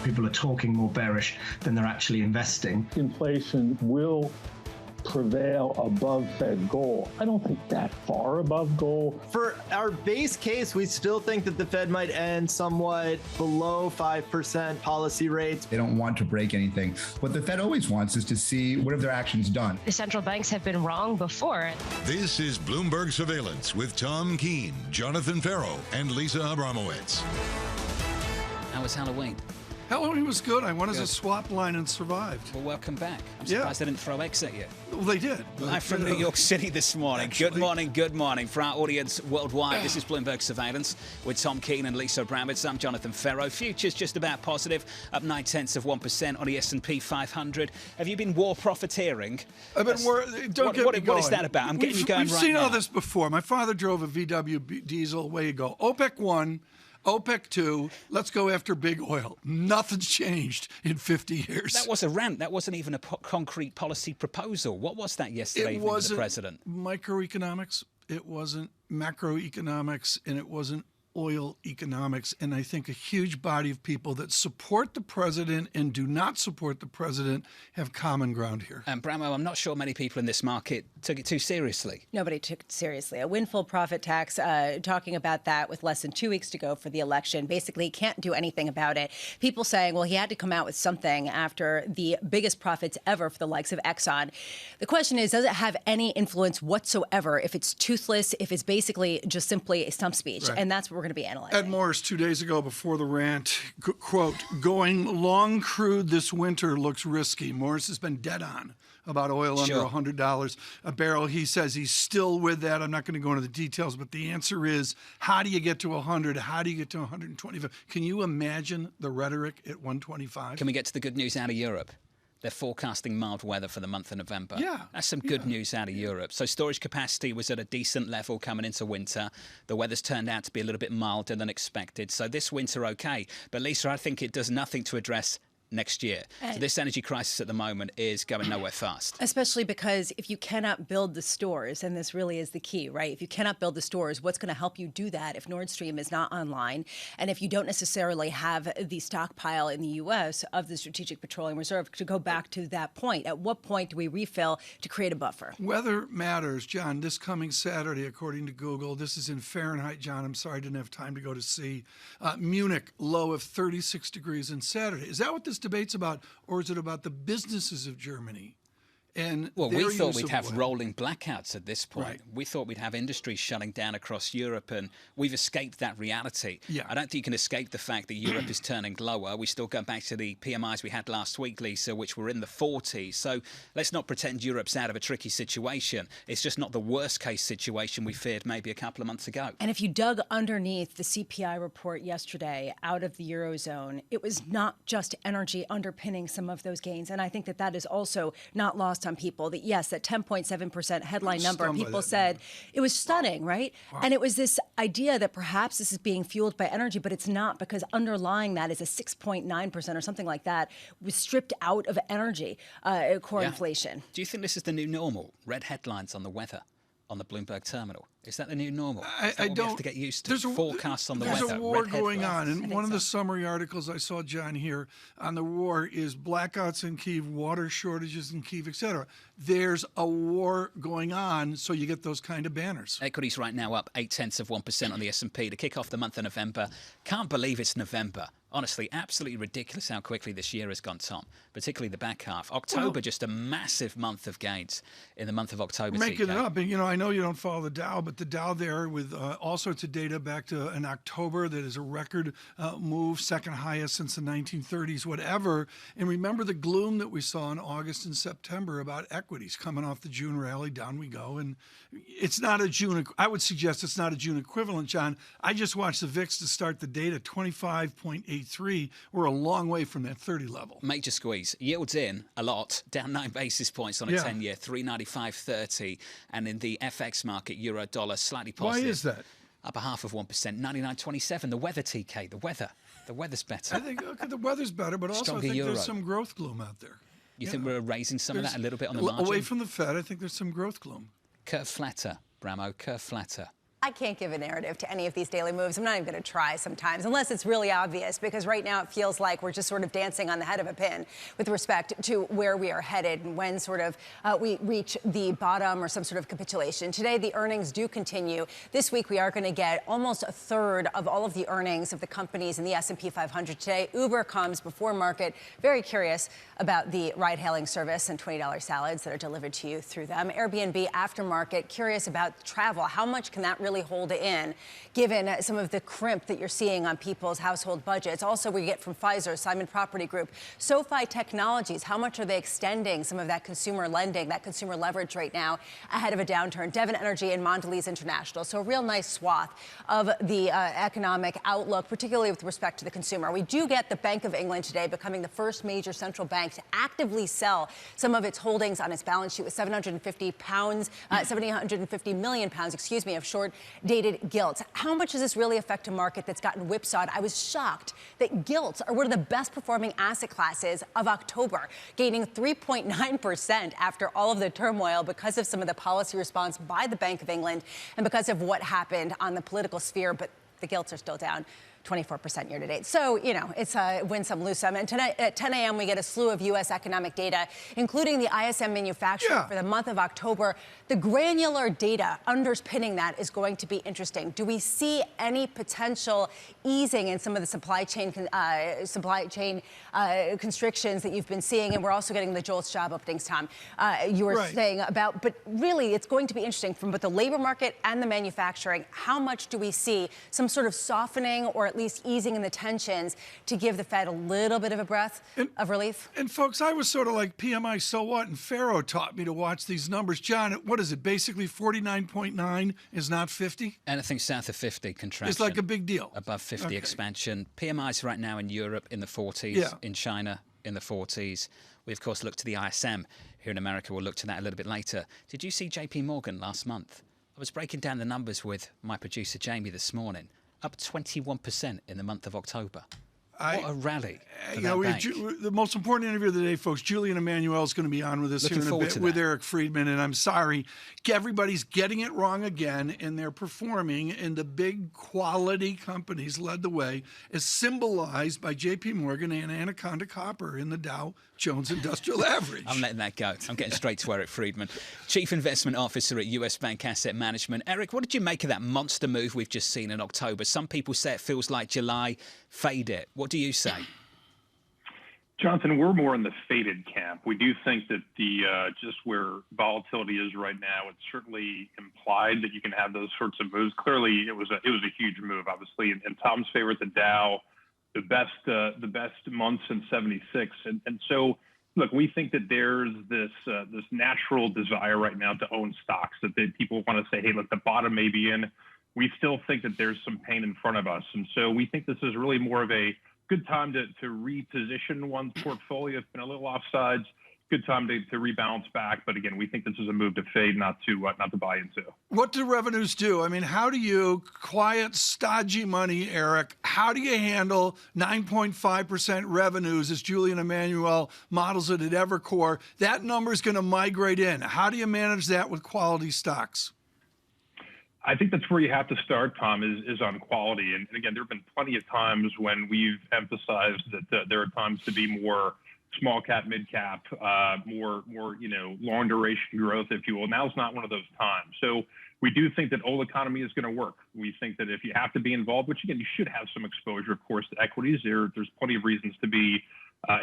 people are talking more bearish than they're actually investing. Inflation will prevail above Fed goal. I don't think that far above goal. For our base case, we still think that the Fed might end somewhat below 5% policy rates. They don't want to break anything. What the Fed always wants is to see what have their actions done. The central banks have been wrong before. This is Bloomberg Surveillance with Tom Keene, Jonathan Ferro, and Lisa Abramowicz. How was Halloween? Halloween was good. I won as a swap line and survived. Well, welcome back. I'm surprised they didn't throw eggs at you. Well, they did. Live from New York City this morning. Good morning. For our audience worldwide, this is Bloomberg Surveillance with Tom Keene and Lisa Abramowicz. I'm Jonathan Ferro. Futures just about positive, up 0.9% on the S&P 500. Have you been war profiteering? I've been don't get me going. What is that about? I'm getting you going right now. We've seen all this before. My father drove a VW diesel. Way to go. OPEC 1. OPEC 2, let's go after big oil. Nothing's changed in 50 years. That was a rant. That wasn't even a concrete policy proposal. What was that yesterday evening with the president? Microeconomics, it wasn't macroeconomics, and it wasn't oil economics. And I think a huge body of people that support the president and do not support the president have common ground here. And Bramo, I'm not sure many people in this market took it too seriously. Nobody took it seriously. A windfall profit tax, talking about that with less than 2 weeks to go for the election. Basically, can't do anything about it. People saying, well, he had to come out with something after the biggest profits ever for the likes of Exxon. The question is, does it have any influence whatsoever if it's toothless, if it's basically just simply a stump speech? Right. And that's what we're going to be analyzing. Ed Morris, 2 days ago before the rant, quote, going long crude this winter looks risky. Morris has been dead on about oil under $100 a barrel. He says he's still with that. I'm not going to go into the details, but the answer is, how do you get to 100? How do you get to 125? Can you imagine the rhetoric at 125? Can we get to the good news out of Europe? They're forecasting mild weather for the month of November. Yeah. That's some good news out of Europe. So storage capacity was at a decent level coming into winter. The weather's turned out to be a little bit milder than expected. So this winter, okay. But Lisa, I think it does nothing to address next year. So this energy crisis at the moment is going nowhere fast. Especially because if you cannot build the stores, and this really is the key, right? If you cannot build the stores, what's going to help you do that if Nord Stream is not online? And if you don't necessarily have the stockpile in the U.S. of the Strategic Petroleum Reserve, to go back to that point, at what point do we refill to create a buffer? Weather matters, John. This coming Saturday, according to Google, this is in Fahrenheit, John. I'm sorry I didn't have time to go to see. Munich, low of 36 degrees on Saturday. Is that what this debate's about, or is it about the businesses of Germany? And well, we thought we'd have rolling blackouts at this point. Right. We thought we'd have industries shutting down across Europe, and we've escaped that reality. Yeah. I don't think you can escape the fact that Europe is turning lower. We still go back to the PMIs we had last week, Lisa, which were in the 40s. So let's not pretend Europe's out of a tricky situation. It's just not the worst case situation we feared maybe a couple of months ago. And if you dug underneath the CPI report yesterday out of the Eurozone, it was not just energy underpinning some of those gains. And I think that that is also not lost on people, that yes, that 10.7% headline number, people said it was stunning, right? Wow. And it was this idea that perhaps this is being fueled by energy, but it's not, because underlying that is a 6.9% or something like that was stripped out of energy, core inflation. Do you think this is the new normal? Red headlines on the weather on the Bloomberg terminal. Is that the new normal? I don't have to get used to. Forecasts on the weather. There's a war going on, and one of the summary articles I saw, John, here on the war is blackouts in Kyiv, water shortages in Kyiv, etc. There's a war going on, so you get those kind of banners. Equities right now up 0.8% on the S&P to kick off the month of November. Can't believe it's November. Honestly, absolutely ridiculous how quickly this year has gone, Tom, particularly the back half. October, just a massive month of gains in the month of October. Making it up. And, I know you don't follow the Dow, but the Dow there with all sorts of data back to an October that is a record move, second highest since the 1930s, whatever. And remember the gloom that we saw in August and September about equities coming off the June rally. Down we go. And it's not a June, I would suggest it's not a June equivalent, John. I just watched the VIX to start the data, 25.83. We're a long way from that 30 level. Major squeeze. Yields in a lot, down 9 basis points on a 10-year, 395.30. And in the FX market, euro dollar slightly positive. Why is that? Up 0.5%, 99.27. The weather, TK, the weather. The weather's better. I think the weather's better, but also I think there's some growth gloom out there. You think we're raising some of that a little bit on the margin? Away from the Fed, I think there's some growth gloom. Curve flatter, Bramo, curve flatter. I can't give a narrative to any of these daily moves. I'm not even going to try sometimes, unless it's really obvious, because right now it feels like we're just sort of dancing on the head of a pin with respect to where we are headed and when sort of we reach the bottom or some sort of capitulation. Today, the earnings do continue. This week, we are going to get almost a third of all of the earnings of the companies in the S&P 500 today. Uber comes before market. Very curious about the ride-hailing service and $20 salads that are delivered to you through them. Airbnb aftermarket, curious about travel. How much can that really hold in, given some of the crimp that you're seeing on people's household budgets? Also, we get from Pfizer, Simon Property Group, SoFi Technologies. How much are they extending some of that consumer lending, that consumer leverage right now ahead of a downturn? Devon Energy and Mondelez International. So a real nice swath of the economic outlook, particularly with respect to the consumer. We do get the Bank of England today becoming the first major central bank to actively sell some of its holdings on its balance sheet with 750 million pounds, of short-dated gilts. How much does this really affect a market that's gotten whipsawed? I was shocked that gilts are one of the best performing asset classes of October, gaining 3.9% after all of the turmoil because of some of the policy response by the Bank of England and because of what happened on the political sphere. But the gilts are still down 24% year to date. So, you know, it's a win some, lose some. And tonight at 10 a.m., we get a slew of U.S. economic data, including the ISM manufacturing for the month of October. The granular data underpinning that is going to be interesting. Do we see any potential easing in some of the supply chain constrictions that you've been seeing? And we're also getting the JOLTS job openings, Tom, you were saying about. But really, it's going to be interesting from both the labor market and the manufacturing. How much do we see some sort of softening or at least easing in the tensions to give the Fed a little bit of a breath of relief? And folks, I was sort of like PMI, so what? And Ferro taught me to watch these numbers. John, what is it? Basically 49.9 is not 50? Anything south of 50 contraction. It's like a big deal. Above 50 expansion. PMIs right now in Europe in the 40s, in China in the 40s. We, of course, look to the ISM here in America. We'll look to that a little bit later. Did you see JP Morgan last month? I was breaking down the numbers with my producer, Jamie, this morning. Up 21% in the month of October. What a rally. The most important interview of the day, folks, Julian Emmanuel is going to be on with us here in a bit with Eric Friedman. And I'm sorry, everybody's getting it wrong again, and they're performing. And the big quality companies led the way, as symbolized by JP Morgan and Anaconda Copper in the Dow Jones Industrial Average. I'm letting that go. I'm getting straight to Eric Friedman, Chief Investment Officer at US Bank Asset Management. Eric, what did you make of that monster move we've just seen in October? Some people say it feels like July. Fade it. What do you say? Jonathan, we're more in the faded camp. We do think that the just where volatility is right now, it's certainly implied that you can have those sorts of moves. Clearly, it was a huge move, obviously. In Tom's favor, the Dow, the best month since '76, and so look, we think that there's this natural desire right now to own stocks, that people want to say, hey, look, the bottom may be in. We still think that there's some pain in front of us, and so we think this is really more of a good time to reposition one's portfolio. It's been a little offsides. Good time to rebalance back. But again, we think this is a move to fade, not to buy into. What do revenues do? I mean, how do you quiet stodgy money, Eric? How do you handle 9.5% revenues as Julian Emmanuel models it at Evercore? That number is going to migrate in. How do you manage that with quality stocks? I think that's where you have to start, Tom, is on quality. And again, there have been plenty of times when we've emphasized that there are times to be more small cap, mid cap, more long duration growth, if you will. Now's not one of those times. So we do think that old economy is going to work. We think that if you have to be involved, which again, you should have some exposure, of course, to equities. There's plenty of reasons to be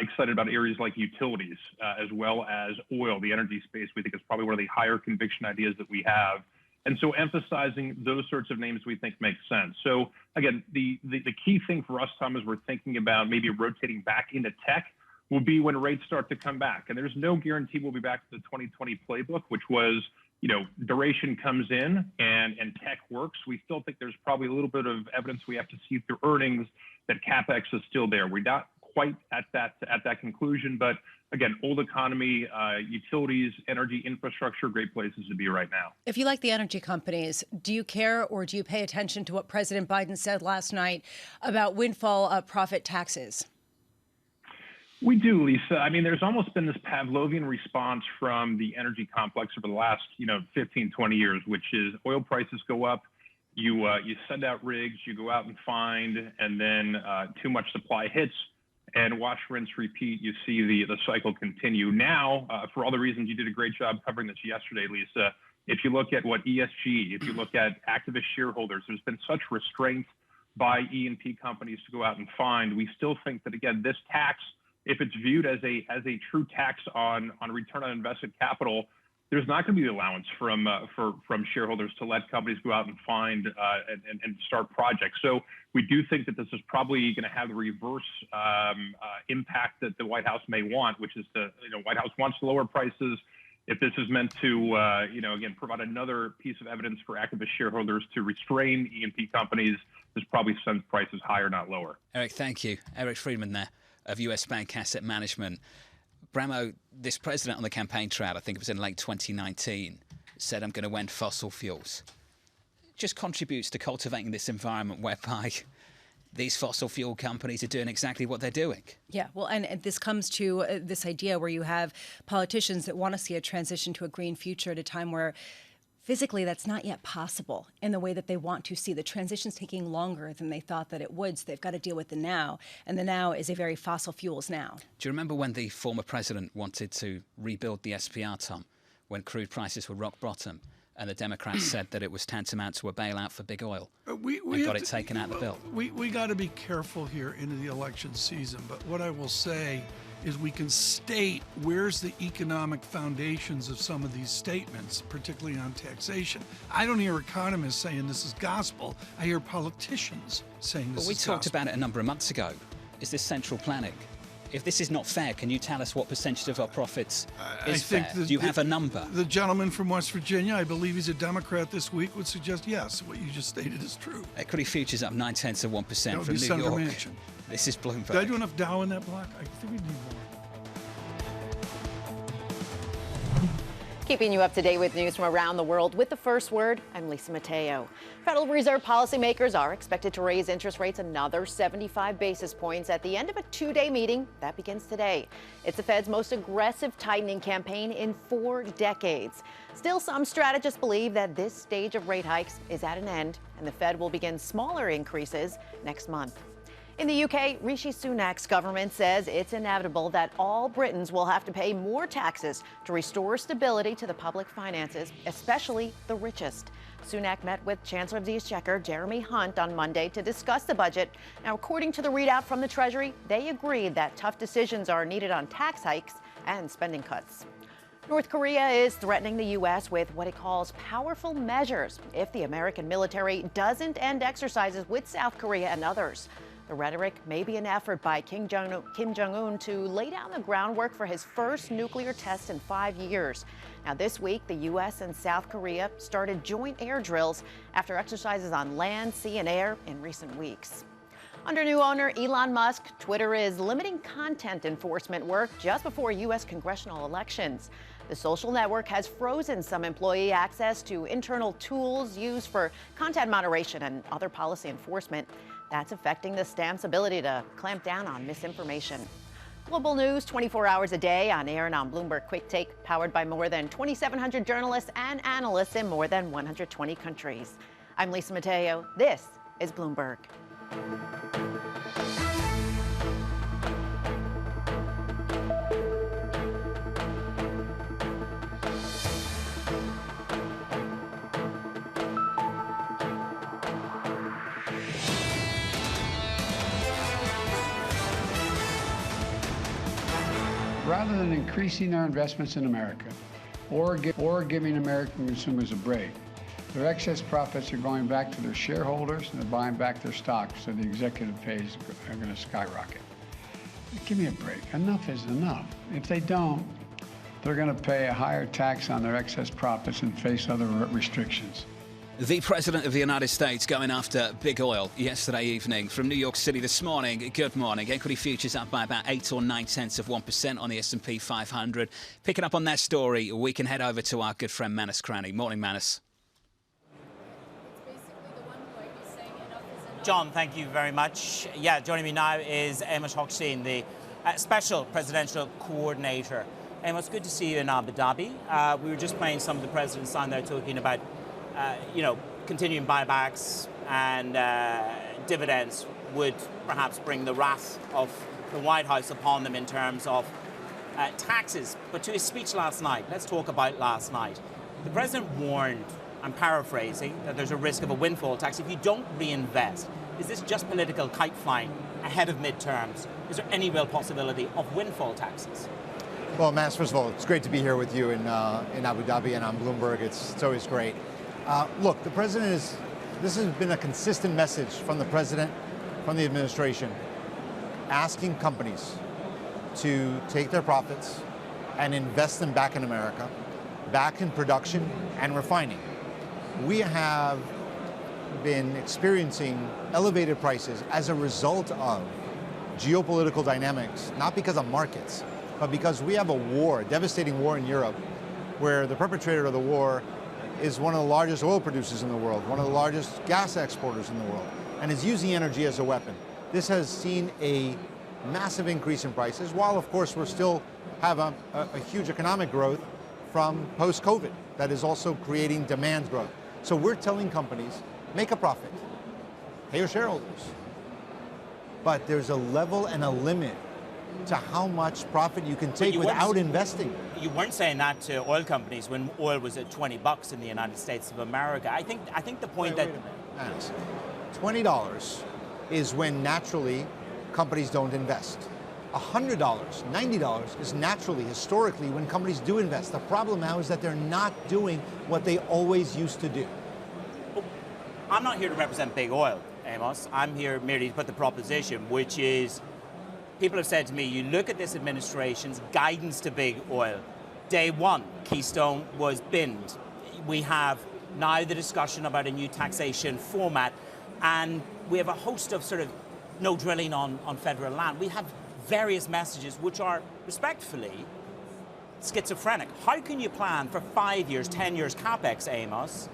excited about areas like utilities, as well as oil. The energy space, we think, is probably one of the higher conviction ideas that we have. And so emphasizing those sorts of names we think makes sense. So again, the key thing for us, Tom, as we're thinking about maybe rotating back into tech will be when rates start to come back. And there's no guarantee we'll be back to the 2020 playbook, which was, duration comes in and tech works. We still think there's probably a little bit of evidence we have to see through earnings that CapEx is still there. We're not quite at that conclusion, but again, old economy, utilities, energy infrastructure, great places to be right now. If you like the energy companies, do you care or do you pay attention to what President Biden said last night about windfall profit taxes? We do, Lisa. I mean, there's almost been this Pavlovian response from the energy complex over the last, 15, 20 years, which is oil prices go up, You send out rigs, you go out and find, and then too much supply hits, and wash, rinse, repeat. You see the cycle continue. Now, for all the reasons, you did a great job covering this yesterday, Lisa. If you look at what ESG, if you look at activist shareholders, there's been such restraint by E&P companies to go out and find. We still think that, again, this tax, if it's viewed as a true tax on return on invested capital, there's not going to be the allowance from shareholders to let companies go out and find and start projects. So we do think that this is probably going to have the reverse impact that the White House may want, which is White House wants to lower prices. If this is meant to, again, provide another piece of evidence for activist shareholders to restrain E&P companies, this probably sends prices higher, not lower. Eric, thank you. Eric Friedman there of US Bank Asset Management. Bramo, this president on the campaign trail, I think it was in late 2019, said, I'm going to end fossil fuels. Just contributes to cultivating this environment whereby these fossil fuel companies are doing exactly what they're doing. Yeah, well, and this comes to this idea where you have politicians that want to see a transition to a green future at a time where physically that's not yet possible in the way that they want to see. The transition's taking longer than they thought that it would, so they've got to deal with the now. And the now is a very fossil fuels now. Do you remember when the former president wanted to rebuild the SPR, Tom, when crude prices were rock bottom? And the Democrats said that it was tantamount to a bailout for big oil. We got it taken out of the bill. We got to be careful here into the election season. But what I will say is we can state where's the economic foundations of some of these statements, particularly on taxation. I don't hear economists saying this is gospel. I hear politicians saying this is gospel. But we talked about it a number of months ago. Is this central planning? If this is not fair, can you tell us what percentage of our profits is fair? Do you have a number? The gentleman from West Virginia, I believe he's a Democrat this week, would suggest yes, what you just stated is true. Equity futures up 0.9% from New Senator York. Manchin. This is Bloomberg. Did I do enough Dow in that block? I think we need more. Keeping you up to date with news from around the world with the first word, I'm Lisa Mateo. Federal Reserve policymakers are expected to raise interest rates another 75 basis points at the end of a two-day meeting that begins today. It's the Fed's most aggressive tightening campaign in 4 decades. Still, some strategists believe that this stage of rate hikes is at an end, and the Fed will begin smaller increases next month. In the UK, Rishi Sunak's government says it's inevitable that all Britons will have to pay more taxes to restore stability to the public finances, especially the richest. Sunak met with Chancellor of the Exchequer Jeremy Hunt on Monday to discuss the budget. Now, according to the readout from the Treasury, they agreed that tough decisions are needed on tax hikes and spending cuts. North Korea is threatening the U.S. with what it calls powerful measures if the American military doesn't end exercises with South Korea and others. The rhetoric may be an effort by Kim Jong-un to lay down the groundwork for his first nuclear test in 5 years. Now, this week, the U.S. and South Korea started joint air drills after exercises on land, sea, and air in recent weeks. Under new owner Elon Musk, Twitter is limiting content enforcement work just before U.S. congressional elections. The social network has frozen some employee access to internal tools used for content moderation and other policy enforcement. That's affecting the stamp's ability to clamp down on misinformation. Global news 24 hours a day on air and on Bloomberg Quick Take, powered by more than 2,700 journalists and analysts in more than 120 countries. I'm Lisa Mateo. This is Bloomberg. Rather than increasing their investments in America or giving American consumers a break, their excess profits are going back to their shareholders and they're buying back their stocks, so the executive pays are going to skyrocket. Give me a break. Enough is enough. If they don't, they're going to pay a higher tax on their excess profits and face other restrictions. The President of the United States going after big oil yesterday evening. From New York City this morning, good morning. Equity futures up by about 8 or 9% on the S&P 500. Picking up on that story, we can head over to our good friend Manus Cranny. Morning, Manus. John, thank you very much. Yeah, joining me now is Amos Hochstein, the Special Presidential Coordinator. Amos, good to see you in Abu Dhabi. We were just playing some of the president's on there talking about continuing buybacks and dividends would perhaps bring the wrath of the White House upon them in terms of taxes. But to his speech last night, let's talk about last night. The president warned, I'm paraphrasing, that there's a risk of a windfall tax if you don't reinvest. Is this just political kite flying ahead of midterms? Is there any real possibility of windfall taxes? Well, Mass, first of all, it's great to be here with you in Abu Dhabi and on Bloomberg. It's always great. Look, the president this has been a consistent message from the president, from the administration, asking companies to take their profits and invest them back in America, back in production and refining. We have been experiencing elevated prices as a result of geopolitical dynamics, not because of markets, but because we have a war, a devastating war in Europe, where the perpetrator of the war is one of the largest oil producers in the world, one of the largest gas exporters in the world, and is using energy as a weapon. This has seen a massive increase in prices, while of course we still have a huge economic growth from post-COVID that is also creating demand growth. So we're telling companies, make a profit, pay your shareholders. But there's a level and a limit to how much profit you can take without investing. You weren't saying that to oil companies when oil was at $20 in the United States of America. I think the point that $20 is when naturally companies don't invest. $100, $90 is naturally, historically, when companies do invest. The problem now is that they're not doing what they always used to do. I'm not here to represent big oil, Amos. I'm here merely to put the proposition, which is, people have said to me, you look at this administration's guidance to big oil. Day one, Keystone was binned. We have now the discussion about a new taxation format, and we have a host of sort of no drilling on federal land. We have various messages which are, respectfully, schizophrenic. How can you plan for 5 years, 10 years CapEx, Amos,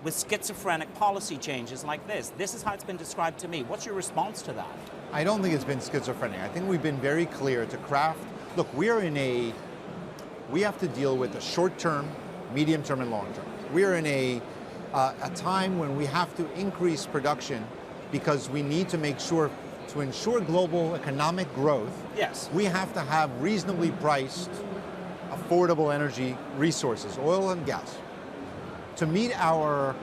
with schizophrenic policy changes like this? This is how it's been described to me. What's your response to that? I don't think it's been schizophrenic. I think we've been very clear to craft. Look, we have to deal with the short term, medium term, and long term. We are in a time when we have to increase production because we need to make sure, to ensure global economic growth, yes, we have to have reasonably priced, affordable energy resources, oil and gas. To meet our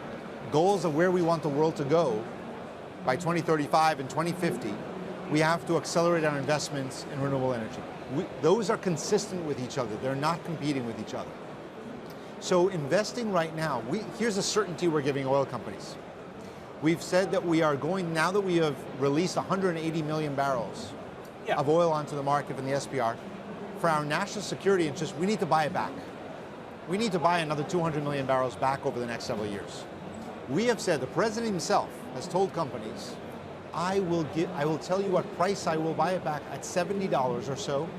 goals of where we want the world to go by 2035 and 2050, we have to accelerate our investments in renewable energy. Those are consistent with each other. They're not competing with each other. So investing right now, here's a certainty we're giving oil companies. We've said that we are going, now that we have released 180 million barrels of oil onto the market from the SPR, for our national security interest, we need to buy it back. We need to buy another 200 million barrels back over the next several years. We have said, the president himself has told companies, I will tell you what price I will buy it back at $70 or so.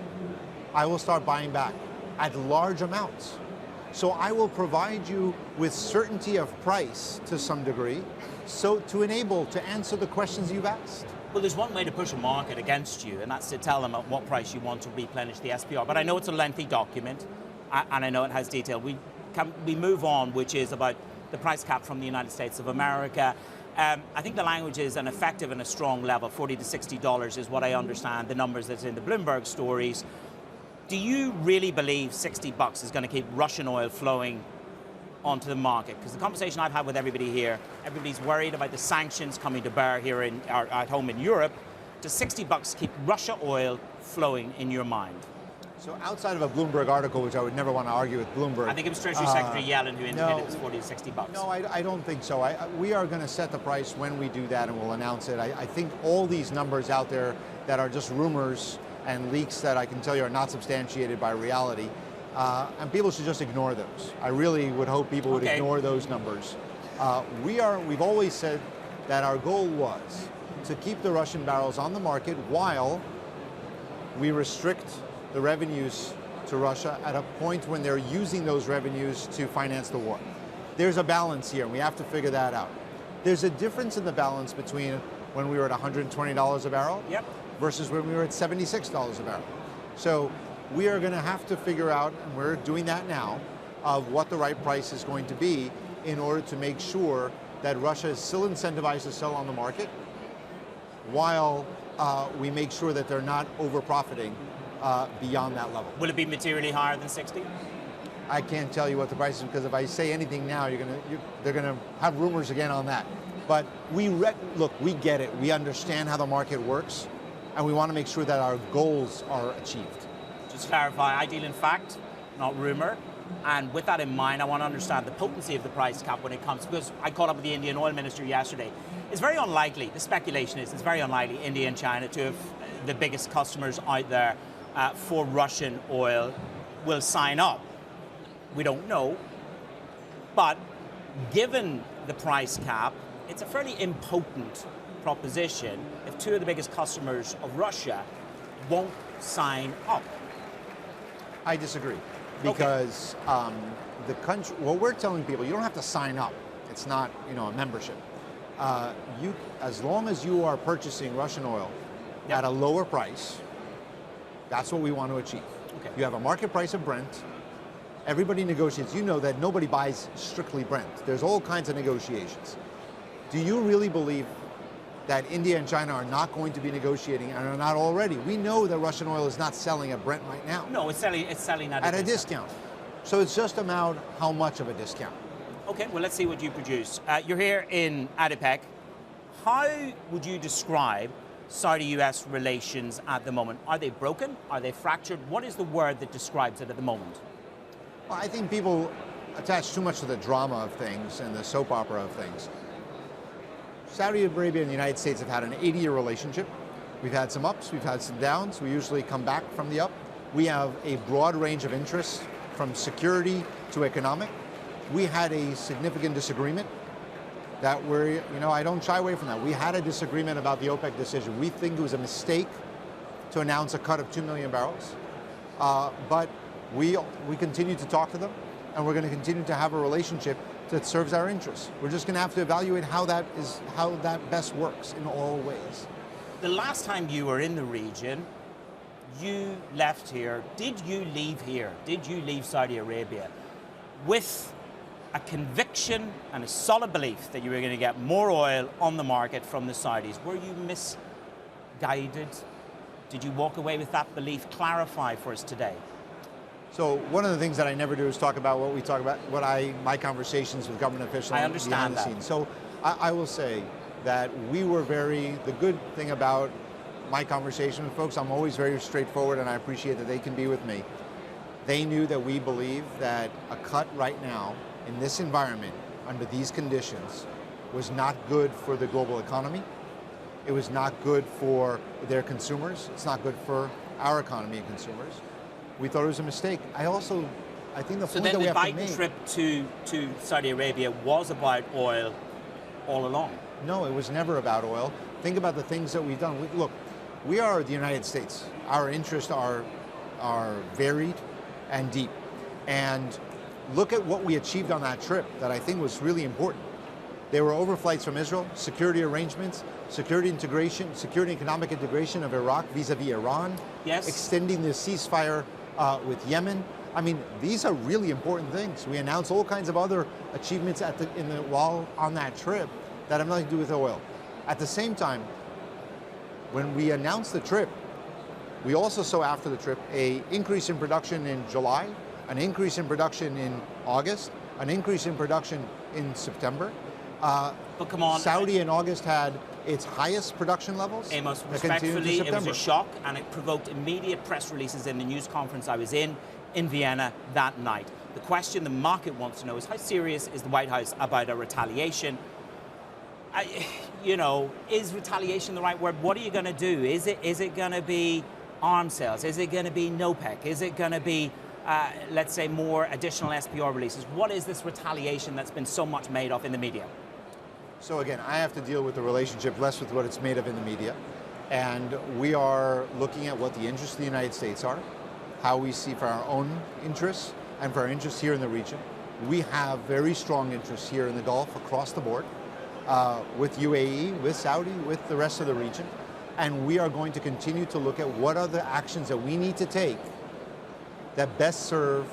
I will start buying back at large amounts. So I will provide you with certainty of price to some degree, so to answer the questions you've asked. Well, there's one way to push a market against you, and that's to tell them at what price you want to replenish the SPR. But I know it's a lengthy document, and I know it has detail. We move on, which is about the price cap from the United States of America. I think the language is an effective and a strong level. $40 to $60 is what I understand, the numbers that's in the Bloomberg stories. Do you really believe $60 is going to keep Russian oil flowing onto the market? Because the conversation I've had with everybody here, everybody's worried about the sanctions coming to bear here at home in Europe. Does $60 keep Russia oil flowing in your mind? So outside of a Bloomberg article, which I would never want to argue with Bloomberg. I think it was Treasury Secretary Yellen who indicated it was $40 to $60. No, I don't think so. We are going to set the price when we do that, and we'll announce it. I think all these numbers out there that are just rumors and leaks that I can tell you are not substantiated by reality, and people should just ignore those. I really would hope people would ignore those numbers. We've always said that our goal was to keep the Russian barrels on the market while we restrict the revenues to Russia at a point when they're using those revenues to finance the war. There's a balance here, and we have to figure that out. There's a difference in the balance between when we were at $120 a barrel versus when we were at $76 a barrel. So we are going to have to figure out, and we're doing that now, of what the right price is going to be in order to make sure that Russia is still incentivized to sell on the market, while we make sure that they're not over-profiting beyond that level. Will it be materially higher than 60? I can't tell you what the price is, because if I say anything now, they're gonna have rumors again on that. But look, we get it. We understand how the market works, and we want to make sure that our goals are achieved. Just to clarify, I deal in fact, not rumor. And with that in mind, I want to understand the potency of the price cap when it comes, because I caught up with the Indian oil minister yesterday. It's very unlikely, the speculation is, it's very unlikely India and China, two of the biggest customers out there for Russian oil, will sign up. We don't know, but given the price cap, it's a fairly impotent proposition if two of the biggest customers of Russia won't sign up. I disagree, because the country, what we're telling people, you don't have to sign up. It's not, a membership. As long as you are purchasing Russian oil at a lower price, that's what we want to achieve. Okay. You have a market price of Brent. Everybody negotiates. You know that nobody buys strictly Brent. There's all kinds of negotiations. Do you really believe that India and China are not going to be negotiating and are not already? We know that Russian oil is not selling at Brent right now. No, it's selling at a discount. So it's just about how much of a discount. Okay, well, let's see what you produce. You're here in ADIPEC. How would you describe Saudi-US relations at the moment? Are they broken? Are they fractured? What is the word that describes it at the moment? Well, I think people attach too much to the drama of things and the soap opera of things. Saudi Arabia and the United States have had an 80-year relationship. We've had some ups, we've had some downs. We usually come back from the up. We have a broad range of interests, from security to economic. We had a significant disagreement that I don't shy away from that. We had a disagreement about the OPEC decision. We think it was a mistake to announce a cut of 2 million barrels. But we continue to talk to them, and we're going to continue to have a relationship that serves our interests. We're just going to have to evaluate how that best works in all ways. The last time you were in the region, you left here. Did you leave here? Did you leave Saudi Arabia with a conviction and a solid belief that you were going to get more oil on the market from the Saudis? Were you misguided? Did you walk away with that belief? Clarify for us today. So one of the things that I never do is talk about what we talk about, my conversations with government officials. I understand behind the scenes. So I will say that the good thing about my conversation with folks, I'm always very straightforward, and I appreciate that they can be with me. They knew that we believe that a cut right now in this environment, under these conditions, was not good for the global economy. It was not good for their consumers. It's not good for our economy and consumers. We thought it was a mistake. I think the point that we have to make... So then the Biden trip to Saudi Arabia was about oil all along? No, it was never about oil. Think about the things that we've done. Look, we are the United States. Our interests are varied and deep. And look at what we achieved on that trip that I think was really important. There were overflights from Israel, security arrangements, security integration, security and economic integration of Iraq vis-a-vis Iran, extending the ceasefire with Yemen. I mean, these are really important things. We announced all kinds of other achievements while on that trip that have nothing to do with oil. At the same time, when we announced the trip, we also saw after the trip an increase in production in July, an increase in production in August, an increase in production in September. But come on, Saudi in August had its highest production levels. Amos, respectfully, it was a shock, and it provoked immediate press releases in the news conference I was in Vienna that night. The question the market wants to know is, how serious is the White House about a retaliation? Is retaliation the right word? What are you going to do? Is it going to be arms sales? Is it going to be NOPEC? Is it going to be, let's say, more additional SPR releases? What is this retaliation that's been so much made of in the media? So again, I have to deal with the relationship less with what it's made of in the media. And we are looking at what the interests of the United States are, how we see for our own interests and for our interests here in the region. We have very strong interests here in the Gulf across the board, with UAE, with Saudi, with the rest of the region. And we are going to continue to look at what are the actions that we need to take that best serve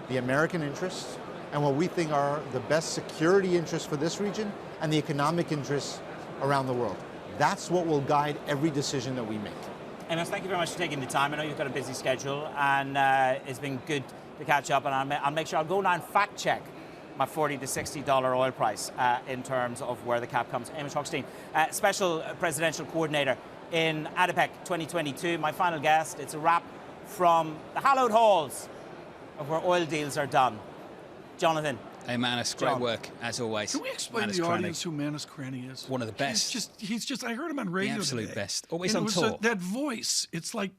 the American interests and what we think are the best security interests for this region and the economic interests around the world. That's what will guide every decision that we make. Amos, thank you very much for taking the time. I know you've got a busy schedule, and it's been good to catch up, and I'll make sure I'll go now and fact check my $40 to $60 oil price in terms of where the cap comes. Amos Hochstein, Special Presidential Coordinator in ADIPEC 2022. My final guest, it's a wrap from the hallowed halls of where oil deals are done. Jonathan. Hey, Manus, great work, as always. Can we explain to the audience who Manus Cranny is? One of the best. He's just, I heard him on radio The absolute today. best. Always and on tour. That voice, it's like,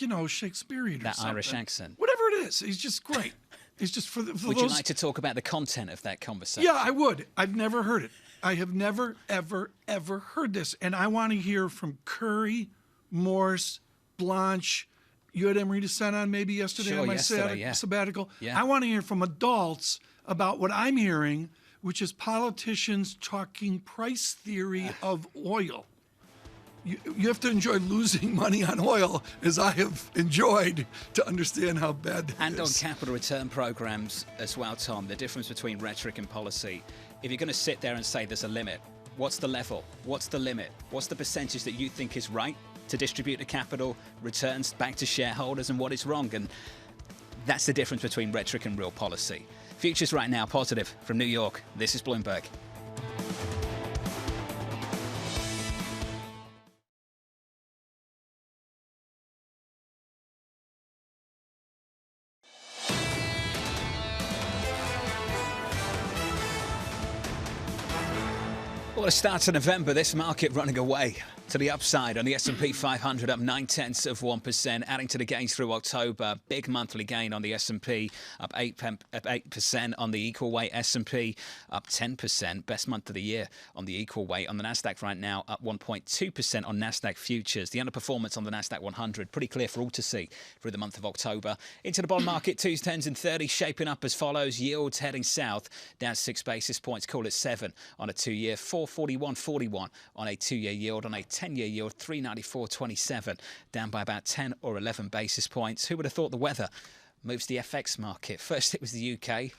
you know, Shakespearean or that something. Irish accent. Whatever it is, he's just great. He's just for Would those... you like to talk about the content of that conversation? Yeah, I would. I've never heard it. I have never, ever, ever heard this. And I want to hear from Curry, Morse, Blanche. You had Emery Descent on maybe yesterday on my sabbatical. Yeah. I want to hear from adults about what I'm hearing, which is politicians talking price theory of oil. You have to enjoy losing money on oil, as I have enjoyed, to understand how bad that And on is. capital return programs as well, Tom, the difference between rhetoric and policy. If you're going to sit there and say there's a limit, what's the level? What's the limit? What's the percentage that you think is right to distribute the capital returns back to shareholders, and what is wrong? And that's the difference between rhetoric and real policy. Futures right now positive from New York. This is Bloomberg. Well, it starts in November, this market running away to the upside on the S&P 500 up 0.9%, adding to the gains through October. Big monthly gain on the S&P, up 8% on the equal weight S&P, up 10%. Best month of the year on the equal weight. On the Nasdaq right now, up 1.2% on Nasdaq futures. The underperformance on the Nasdaq 100, pretty clear for all to see through the month of October. Into the bond market, 2s, 10s and 30s shaping up as follows. Yields heading south, down 6 basis points, call it 7 on a 2-year, 441.41 on a 2-year yield, on a 10-year yield, 394.27, down by about 10 or 11 basis points. Who would have thought the weather moves the FX market? First, it was the UK,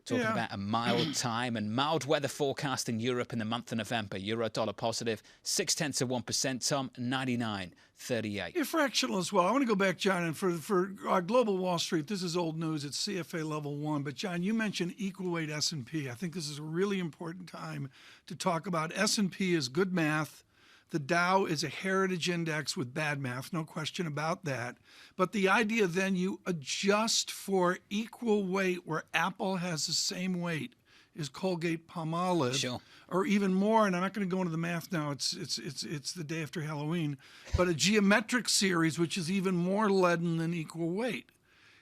talking about a mild time and mild weather forecast in Europe in the month of November. Euro dollar positive, 0.6%, Tom, 99.38. You're fractional as well. I want to go back, John, and for Global Wall Street, this is old news. It's CFA level 1. But, John, you mentioned equal weight S&P. I think this is a really important time to talk about. S&P is good math. The Dow is a heritage index with bad math, no question about that. But the idea then you adjust for equal weight where Apple has the same weight as Colgate-Palmolive, sure, or even more. And I'm not going to go into the math now. It's the day after Halloween, but a geometric series which is even more leaden than equal weight.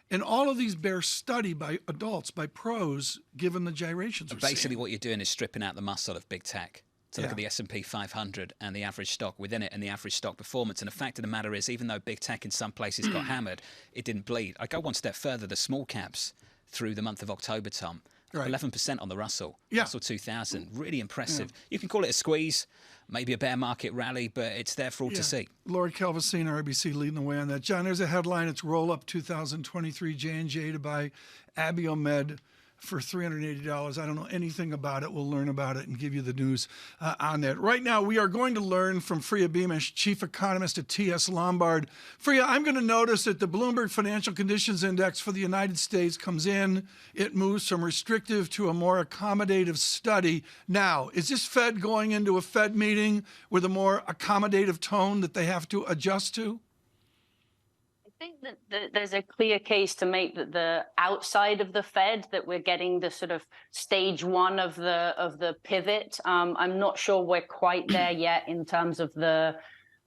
And all of these bear study by adults, by pros, given the gyrations. Basically, what you're doing is stripping out the muscle of big tech. To look at the S&P 500 and the average stock within it and the average stock performance. And the fact of the matter is, even though big tech in some places got hammered, it didn't bleed. I go one step further, the small caps through the month of October, Tom, 11% on the Russell, Russell 2000. Really impressive. You can call it a squeeze, maybe a bear market rally, but it's there for all to see. Lord Calvasine, RBC, leading the way on that. John, there's a headline. It's roll up 2023 J&J to buy Abiomed for $380. I don't know anything about it. We'll learn about it and give you the news on that. Right now, we are going to learn from Freya Beamish, chief economist at TS Lombard. Freya, I'm going to notice that the Bloomberg Financial Conditions Index for the United States comes in. It moves from restrictive to a more accommodative study. Now, is this Fed going into a Fed meeting with a more accommodative tone that they have to adjust to? I think that there's a clear case to make that the outside of the Fed, that we're getting the sort of stage one of the pivot. I'm not sure we're quite there yet in terms of the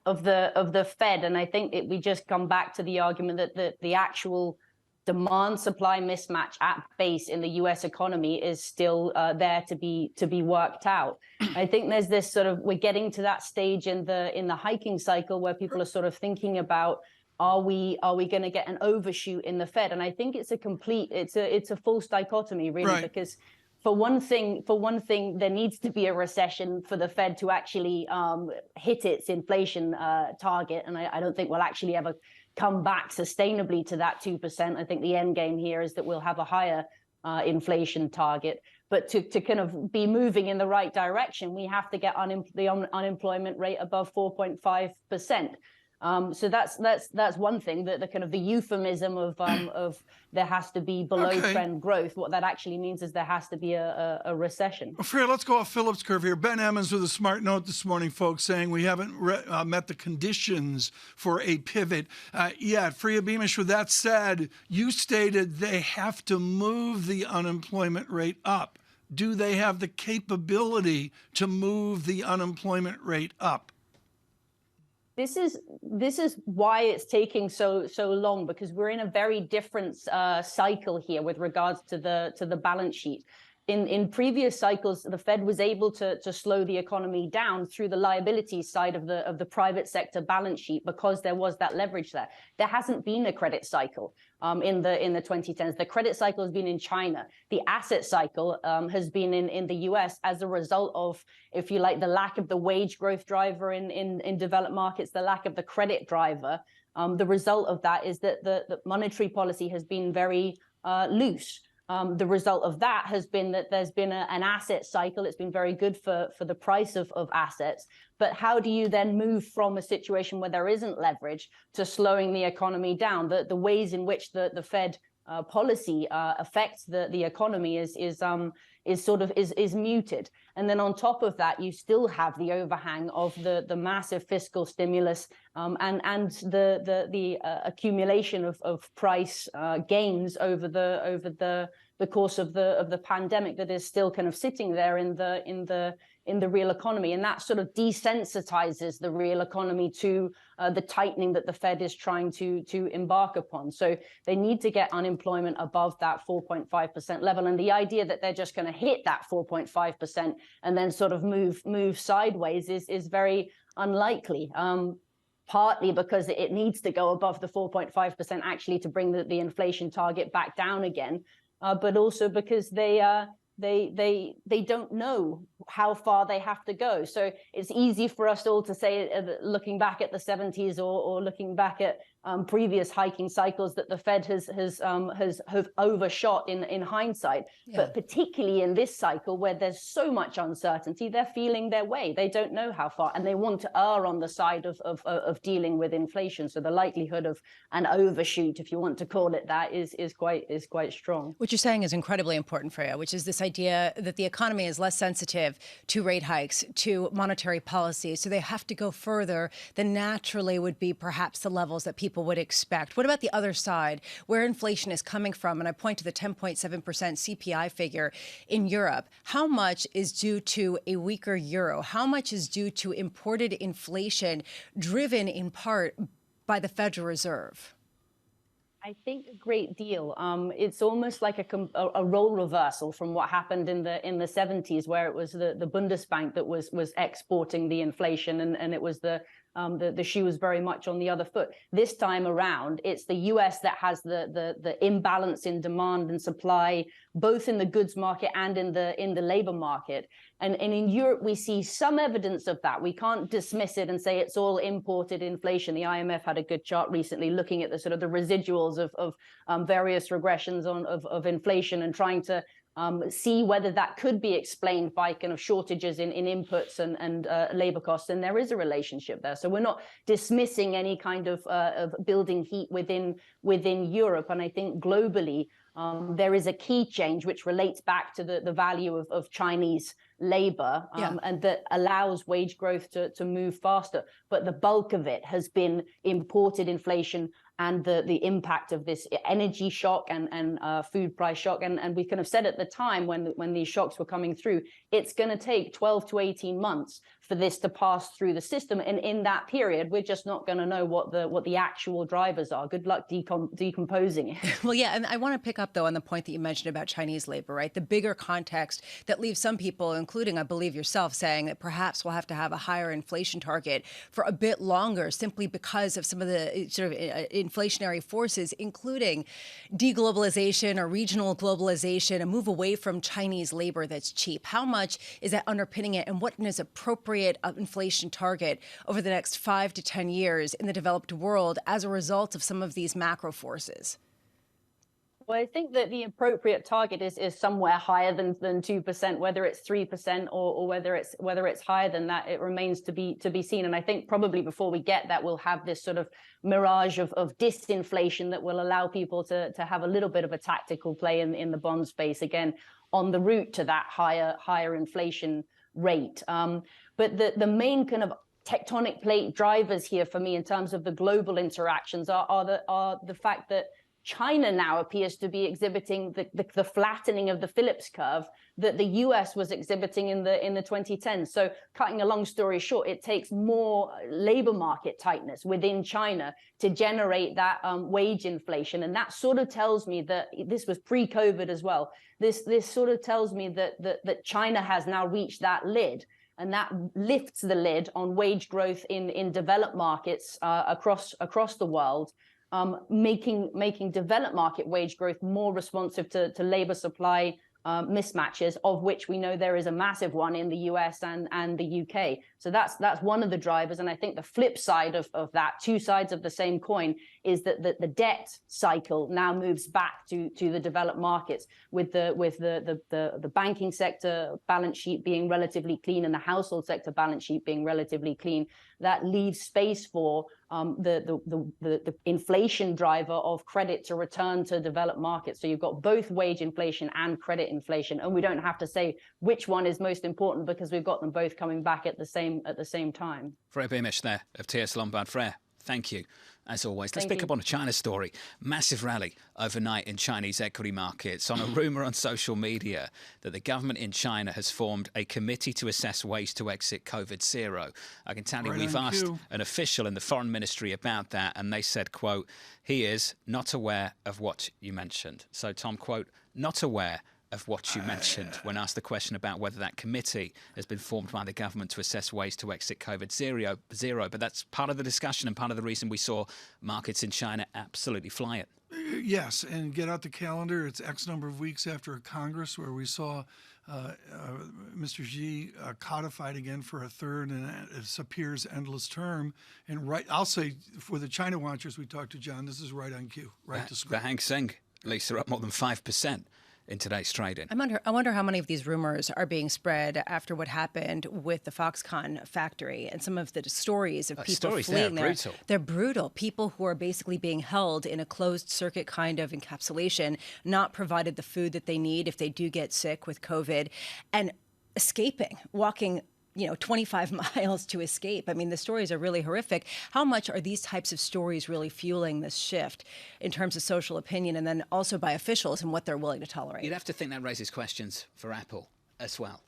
Fed, and I think we just come back to the argument that the actual demand supply mismatch at base in the U.S. economy is still there to be worked out. I think there's this sort of, we're getting to that stage in the hiking cycle where people are sort of thinking about, are we going to get an overshoot in the Fed? And I think it's a false dichotomy, really, because for one thing, there needs to be a recession for the Fed to actually hit its inflation target, and I don't think we'll actually ever come back sustainably to that 2%. I think the end game here is that we'll have a higher inflation target. But to kind of be moving in the right direction, we have to get the unemployment rate above 4.5%. So that's one thing, that the kind of the euphemism of there has to be below trend growth. What that actually means is there has to be a recession. Freya, let's go off Phillips curve here. Ben Emmons with a smart note this morning, folks, saying we haven't met the conditions for a pivot yet. Freya Beamish, with that said, you stated they have to move the unemployment rate up. Do they have the capability to move the unemployment rate up? This is why it's taking so long, because we're in a very different cycle here with regards to the balance sheet. In previous cycles, the Fed was able to slow the economy down through the liability side of the private sector balance sheet, because there was that leverage there. There hasn't been a credit cycle in the 2010s. The credit cycle has been in China. The asset cycle has been in the US as a result of, if you like, the lack of the wage growth driver in developed markets, the lack of the credit driver. The result of that is that the monetary policy has been very loose. The result of that has been that there's been an asset cycle. It's been very good for the price of assets. But how do you then move from a situation where there isn't leverage to slowing the economy down? The ways in which the Fed policy affects the economy is muted. And then on top of that, you still have the overhang of the massive fiscal stimulus and the accumulation of price gains over the course of the pandemic that is still kind of sitting there in the real economy. And that sort of desensitizes the real economy to the tightening that the Fed is trying to embark upon. So they need to get unemployment above that 4.5% level. And the idea that they're just going to hit that 4.5% and then sort of move sideways is very unlikely. Partly because it needs to go above the 4.5% actually to bring the inflation target back down again, but also because they don't know how far they have to go. So it's easy for us all to say, looking back at the 70s or looking back at previous hiking cycles, that the Fed has overshot in hindsight. Yeah. But particularly in this cycle where there's so much uncertainty, they're feeling their way. They don't know how far, and they want to err on the side of dealing with inflation. So the likelihood of an overshoot, if you want to call it that, is quite strong. What you're saying is incredibly important, Freya, which is this idea that the economy is less sensitive to rate hikes, to monetary policy. So they have to go further than naturally would be perhaps the levels that people would expect. What about the other side, where inflation is coming from? And I point to the 10.7% CPI figure in Europe. How much is due to a weaker euro? How much is due to imported inflation driven in part by the Federal Reserve? I think a great deal. It's almost like a role reversal from what happened in the 70s, where it was the Bundesbank that was exporting the inflation, and it was the shoe was very much on the other foot. This time around, it's the US that has the imbalance in demand and supply, both in the goods market and in the labor market. And in Europe, we see some evidence of that. We can't dismiss it and say it's all imported inflation. The IMF had a good chart recently looking at the sort of the residuals of various regressions of inflation and trying to see whether that could be explained by kind of shortages in inputs and labor costs. And there is a relationship there. So we're not dismissing any kind of building heat within Europe. And I think globally, there is a key change which relates back to the value of Chinese labor and that allows wage growth to move faster. But the bulk of it has been imported inflation and the impact of this energy shock and food price shock. And we kind of said at the time when these shocks were coming through, it's going to take 12 to 18 months for this to pass through the system. And in that period, we're just not going to know what the actual drivers are. Good luck decomposing it. Well, yeah, and I want to pick up, though, on the point that you mentioned about Chinese labor, right? The bigger context that leaves some people, including, I believe, yourself, saying that perhaps we'll have to have a higher inflation target for a bit longer simply because of some of the sort of inflationary forces, including deglobalization or regional globalization, a move away from Chinese labor that's cheap. How much is that underpinning it, and what is appropriate inflation target over the next 5 to 10 years in the developed world as a result of some of these macro forces? Well, I think that the appropriate target is somewhere higher than 2%, whether it's 3% or whether it's higher than that. It remains to be seen. And I think probably before we get that, we'll have this sort of mirage of disinflation that will allow people to have a little bit of a tactical play in the bond space again on the route to that higher inflation rate. But the main kind of tectonic plate drivers here for me in terms of the global interactions are the fact that China now appears to be exhibiting the flattening of the Phillips curve that the US was exhibiting in the 2010s. So cutting a long story short, it takes more labor market tightness within China to generate that wage inflation. And that sort of tells me that this was pre-COVID as well. This sort of tells me that China has now reached that lid. And that lifts the lid on wage growth in developed markets across the world, making developed market wage growth more responsive to labor supply mismatches, of which we know there is a massive one in the US and the UK. So that's one of the drivers. And I think the flip side of that, two sides of the same coin, is that the debt cycle now moves back to the developed markets, with the banking sector balance sheet being relatively clean and the household sector balance sheet being relatively clean. That leaves space for the inflation driver of credit to return to developed markets. So you've got both wage inflation and credit inflation, and we don't have to say which one is most important because we've got them both coming back at the same time. Freya Beamish there of TS Lombard. Freya, thank you. As always, let's pick up on a China story. Massive rally overnight in Chinese equity markets on a rumour on social media that the government in China has formed a committee to assess ways to exit COVID-0. I can tell you we've asked an official in the foreign ministry about that, and they said, quote, he is not aware of what you mentioned. So, Tom, quote, not aware of what you mentioned when asked the question about whether that committee has been formed by the government to assess ways to exit COVID-0. But that's part of the discussion and part of the reason we saw markets in China absolutely flying. Yes, and get out the calendar. It's X number of weeks after a Congress where we saw Mr. Xi codified again for a third and it appears endless term. And I'll say for the China watchers we talked to, John, this is right on cue, right to script. The Hang Seng, Lisa, up more than 5%. In today's trading. I wonder how many of these rumors are being spread after what happened with the Foxconn factory and some of the stories of people fleeing there. Brutal. They're brutal. People who are basically being held in a closed circuit kind of encapsulation, not provided the food that they need if they do get sick with COVID, and escaping, walking 25 miles to escape. I mean, the stories are really horrific. How much are these types of stories really fueling this shift in terms of social opinion and then also by officials and what they're willing to tolerate? You'd have to think that raises questions for Apple as well.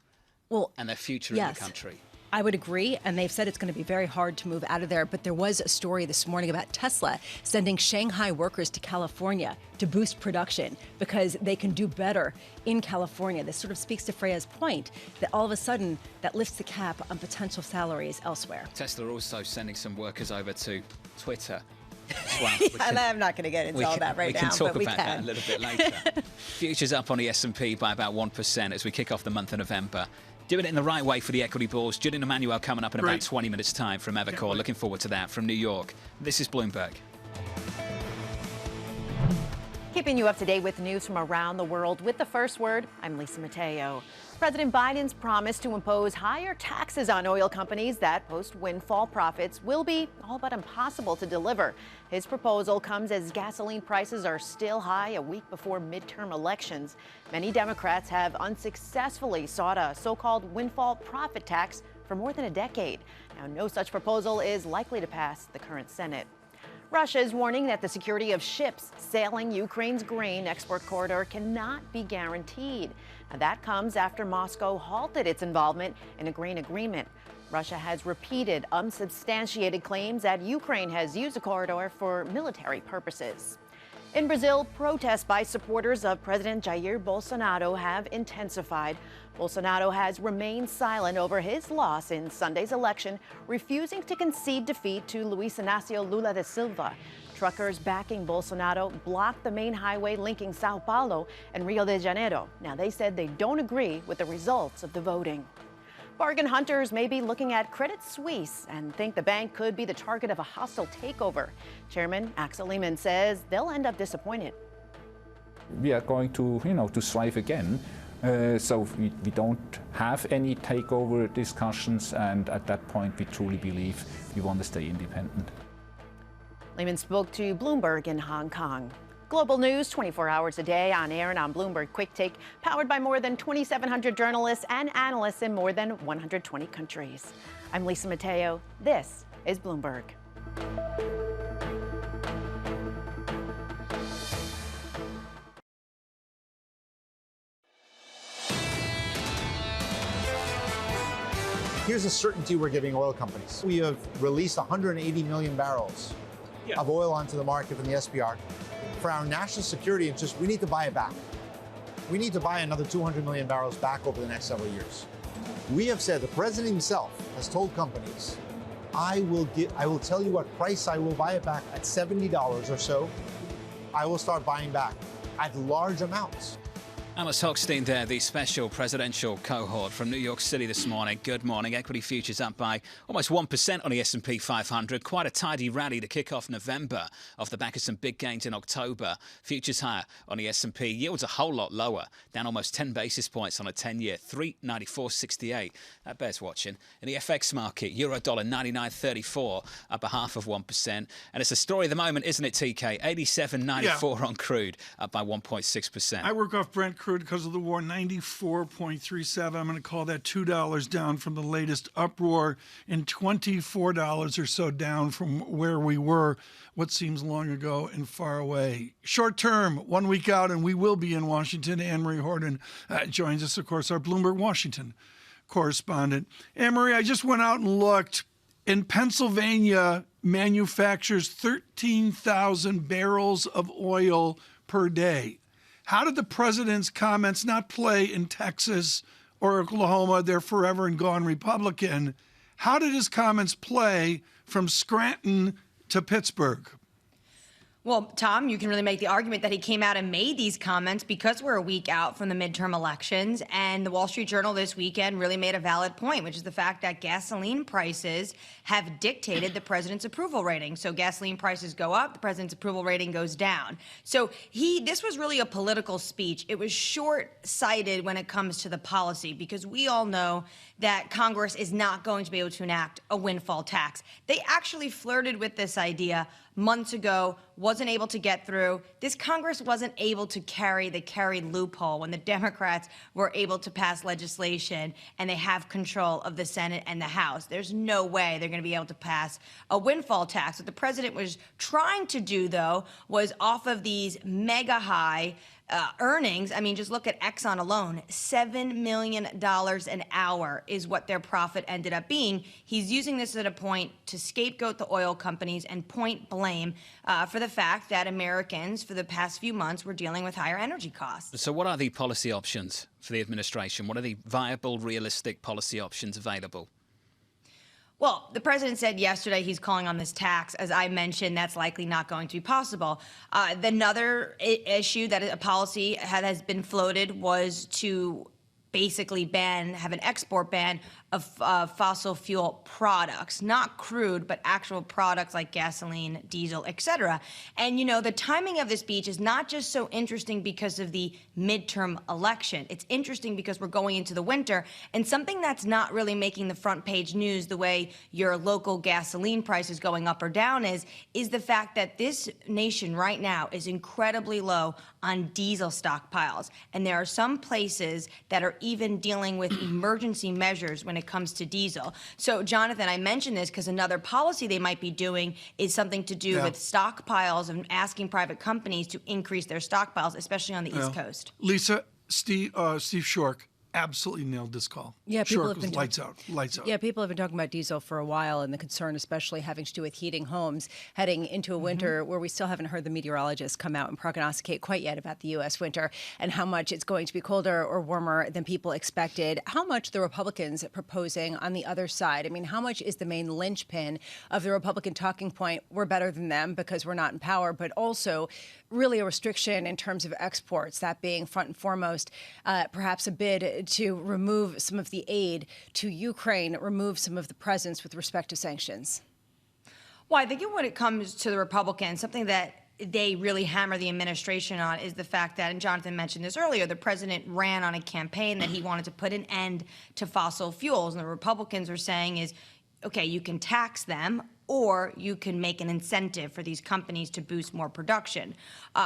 Well, and their future in the country. I would agree, and they've said it's going to be very hard to move out of there, but there was a story this morning about Tesla sending Shanghai workers to California to boost production because they can do better in California. This sort of speaks to Freya's point that all of a sudden that lifts the cap on potential salaries elsewhere. Tesla also sending some workers over to Twitter as well. I'm not going to get into all that right now, we can talk but about that a little bit later. Futures up on the S&P by about 1% as we kick off the month of November. Doing it in the right way for the equity bulls. Julian Emmanuel coming up in about 20 minutes' time from Evercore. Looking forward to that. From New York, this is Bloomberg. Keeping you up to date with news from around the world with the first word, I'm Lisa Mateo. President Biden's promise to impose higher taxes on oil companies that post windfall profits will be all but impossible to deliver. His proposal comes as gasoline prices are still high a week before midterm elections. Many Democrats have unsuccessfully sought a so-called windfall profit tax for more than a decade. Now, no such proposal is likely to pass the current Senate. Russia is warning that the security of ships sailing Ukraine's grain export corridor cannot be guaranteed. Now, that comes after Moscow halted its involvement in a grain agreement. Russia has repeated unsubstantiated claims that Ukraine has used the corridor for military purposes. In Brazil, protests by supporters of President Jair Bolsonaro have intensified. Bolsonaro has remained silent over his loss in Sunday's election, refusing to concede defeat to Luiz Inácio Lula da Silva. Truckers backing Bolsonaro blocked the main highway linking Sao Paulo and Rio de Janeiro. Now, they said they don't agree with the results of the voting. Bargain hunters may be looking at Credit Suisse and think the bank could be the target of a hostile takeover. Chairman Axel Lehmann says they'll end up disappointed. we are going to, to strive again. So we don't have any takeover discussions, and at that point we truly believe we want to stay independent. Lehman spoke to Bloomberg in Hong Kong. Global news 24 hours a day on air and on Bloomberg Quick Take, powered by more than 2,700 journalists and analysts in more than 120 countries. I'm Lisa Mateo. This is Bloomberg. Here's a certainty we're giving oil companies. We have released 180 million barrels of oil onto the market from the SPR. For our national security interest, we need to buy it back. We need to buy another 200 million barrels back over the next several years. We have said, the president himself has told companies, I will tell you what price I will buy it back at $70 or so. I will start buying back at large amounts. Alice Hochstein there, the special presidential cohort from New York City this morning. Good morning. Equity futures up by almost 1% on the S&P 500. Quite a tidy rally to kick off November off the back of some big gains in October. Futures higher on the S&P. Yields a whole lot lower, down almost 10 basis points on a 10-year, 394.68. That bears watching. In the FX market, euro dollar 99.34, up a half of 1%. And it's a story of the moment, isn't it, TK? 87.94 on crude, up by 1.6%. I work off Brent crude because of the war, 94.37. I'm going to call that $2 down from the latest uproar and $24 or so down from where we were, what seems long ago and far away. Short term, 1 week out, and we will be in Washington. Anne-Marie Horton joins us, of course, our Bloomberg Washington correspondent. Anne-Marie, I just went out and looked. In Pennsylvania, manufactures 13,000 barrels of oil per day. How did the president's comments not play in Texas or Oklahoma? They're forever and gone Republican. How did his comments play from Scranton to Pittsburgh? Well, Tom, you can really make the argument that he came out and made these comments because we're a week out from the midterm elections. And the Wall Street Journal this weekend really made a valid point, which is the fact that gasoline prices have dictated the president's approval rating. So gasoline prices go up, the president's approval rating goes down. So this was really a political speech. It was short-sighted when it comes to the policy, because we all know that Congress is not going to be able to enact a windfall tax. They actually flirted with this idea months ago, wasn't able to get through. This Congress wasn't able to carry the Kerry loophole when the Democrats were able to pass legislation and they have control of the Senate and the House. There's no way they're going to be able to pass a windfall tax. What the president was trying to do, though, was off of these mega high earnings. I mean, just look at Exxon alone. $7 million an hour is what their profit ended up being. He's using this at a point to scapegoat the oil companies and point blame for the fact that Americans, for the past few months, were dealing with higher energy costs. So what are the policy options for the administration? What are the viable, realistic policy options available? Well, the president said yesterday he's calling on this tax. As I mentioned, that's likely not going to be possible. Another issue that a policy has been floated was to basically have an export ban of fossil fuel products, not crude, but actual products like gasoline, diesel, etc. And, the timing of this speech is not just so interesting because of the midterm election. It's interesting because we're going into the winter, and something that's not really making the front page news the way your local gasoline price is going up or down is the fact that this nation right now is incredibly low on diesel stockpiles. And there are some places that are even dealing with emergency measures when it comes to diesel. So, Jonathan, I mentioned this because another policy they might be doing is something to do with stockpiles and asking private companies to increase their stockpiles, especially on the East Coast. Lisa, Steve Schork absolutely nailed this call. Yeah, people have been lights out. Yeah, people have been talking about diesel for a while, and the concern especially having to do with heating homes heading into a winter where we still haven't heard the meteorologists come out and prognosticate quite yet about the U.S. winter and how much it's going to be colder or warmer than people expected. How much the Republicans proposing on the other side? I mean, how much is the main linchpin of the Republican talking point? We're better than them because we're not in power, but also really a restriction in terms of exports, that being front and foremost, perhaps a bid to remove some of the aid to Ukraine, remove some of the presence with respect to sanctions? Well, I think when it comes to the Republicans, something that they really hammer the administration on is the fact that, and Jonathan mentioned this earlier, the president ran on a campaign that he wanted to put an end to fossil fuels. And the Republicans are saying is, okay, you can tax them, or you can make an incentive for these companies to boost more production.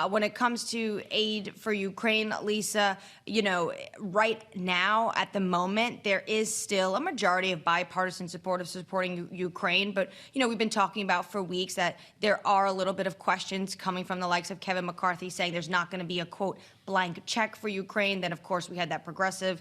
When it comes to aid for Ukraine, Lisa, you know, right now, at the moment, there is still a majority of bipartisan support of supporting Ukraine. But, you know, we've been talking about for weeks that there are a little bit of questions coming from the likes of Kevin McCarthy saying there's not going to be a, quote, blank check for Ukraine. Then, of course, we had that progressive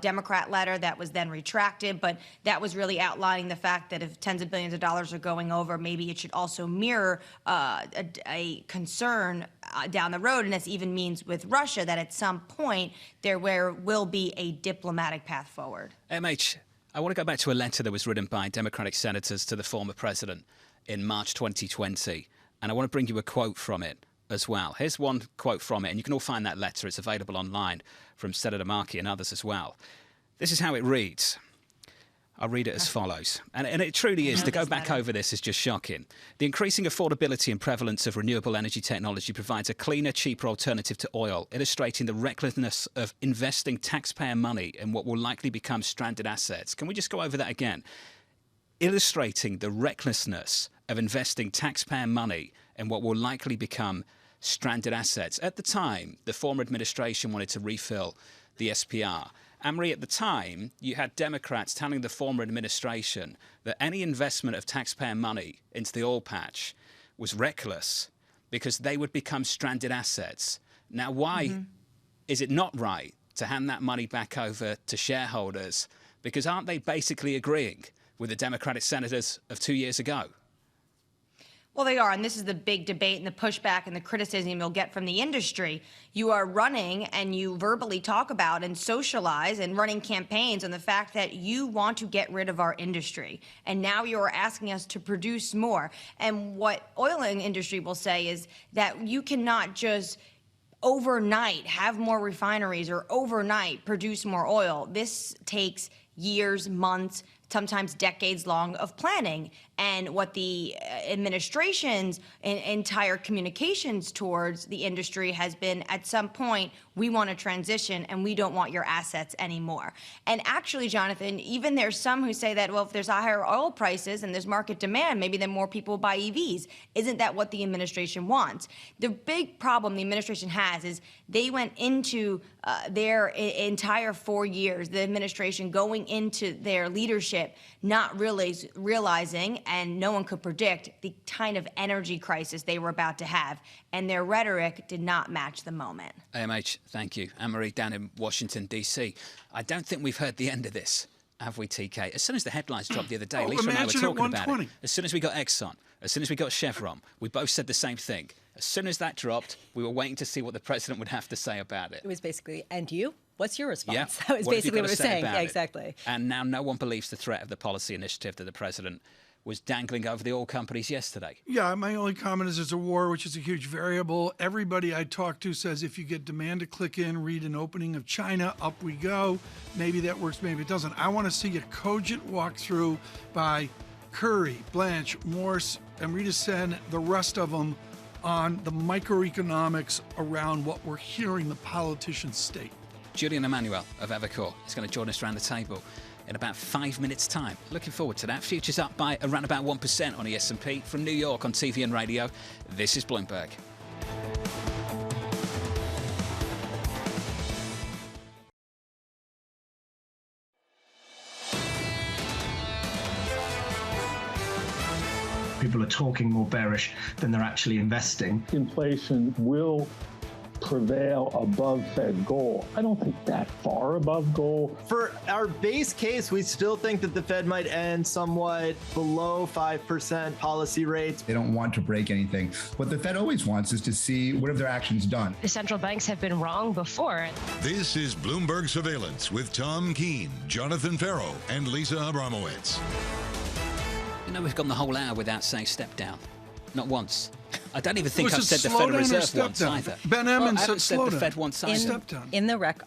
Democrat letter that was then retracted. But that was really outlining the fact that if tens of billions of dollars are going over, maybe it should also mirror a concern down the road. And this even means with Russia that at some point there will be a diplomatic path forward. MH, I want to go back to a letter that was written by Democratic senators to the former president in March 2020. And I want to bring you a quote from it as well. Here's one quote from it, and you can all find that letter. It's available online from Senator Markey and others as well. This is how it reads. I'll read it as follows. And it truly is. To go back over this is just shocking. The increasing affordability and prevalence of renewable energy technology provides a cleaner, cheaper alternative to oil, illustrating the recklessness of investing taxpayer money in what will likely become stranded assets. Can we just go over that again? Illustrating the recklessness of investing taxpayer money in what will likely become stranded assets. At the time, the former administration wanted to refill the SPR. Anne-Marie, at the time, you had Democrats telling the former administration that any investment of taxpayer money into the oil patch was reckless because they would become stranded assets. Now, why is it not right to hand that money back over to shareholders? Because aren't they basically agreeing with the Democratic senators of 2 years ago? Well, they are, and this is the big debate and the pushback and the criticism you'll get from the industry. You are running and you verbally talk about and socialize and running campaigns on the fact that you want to get rid of our industry. And now you're asking us to produce more. And what oil industry will say is that you cannot just overnight have more refineries or overnight produce more oil. This takes years, months, sometimes decades long of planning. And what the administration's entire communications towards the industry has been, at some point, we want to transition and we don't want your assets anymore. And actually, Jonathan, even there's some who say that, well, if there's higher oil prices and there's market demand, maybe then more people buy EVs. Isn't that what the administration wants? The big problem the administration has is they went into their entire 4 years, the administration going into their leadership, not really realizing, and no one could predict, the kind of energy crisis they were about to have. And their rhetoric did not match the moment. AMH, thank you. Anne-Marie down in Washington, D.C. I don't think we've heard the end of this, have we, TK? As soon as the headlines dropped the other day, Lisa and I were talking about it. As soon as we got Exxon, as soon as we got Chevron, we both said the same thing. As soon as that dropped, we were waiting to see what the president would have to say about it. It was basically, and you? What's your response? Yeah. That was basically what we're saying. Yeah, exactly. And now no one believes the threat of the policy initiative that the president was dangling over the oil companies yesterday. Yeah, my only comment is it's a war, which is a huge variable. Everybody I talk to says if you get demand to click in, read an opening of China, up we go. Maybe that works, maybe it doesn't. I want to see a cogent walkthrough by Curry, Blanche, Morse, Amrita Sen, the rest of them, on the microeconomics around what we're hearing the politicians state. Julian Emmanuel of Evercore is going to join us around the table in about 5 minutes' time. Looking forward to that. Futures up by around about 1% on the S&P. From New York on TV and radio, this is Bloomberg. People are talking more bearish than they're actually investing. Inflation will prevail above Fed goal. I don't think that far above goal. For our base case, we still think that the Fed might end somewhat below 5% policy rates. They don't want to break anything. What the Fed always wants is to see what have their actions done. The central banks have been wrong before. This is Bloomberg Surveillance with Tom Keene, Jonathan Ferro, and Lisa Abramowicz. You know, we've gone the whole hour without saying step down. Not once. I don't even think Was I've it said the slow Federal down or Reserve step once down? either. Ben Well, Emmons I haven't said said the slow Fed down. once either.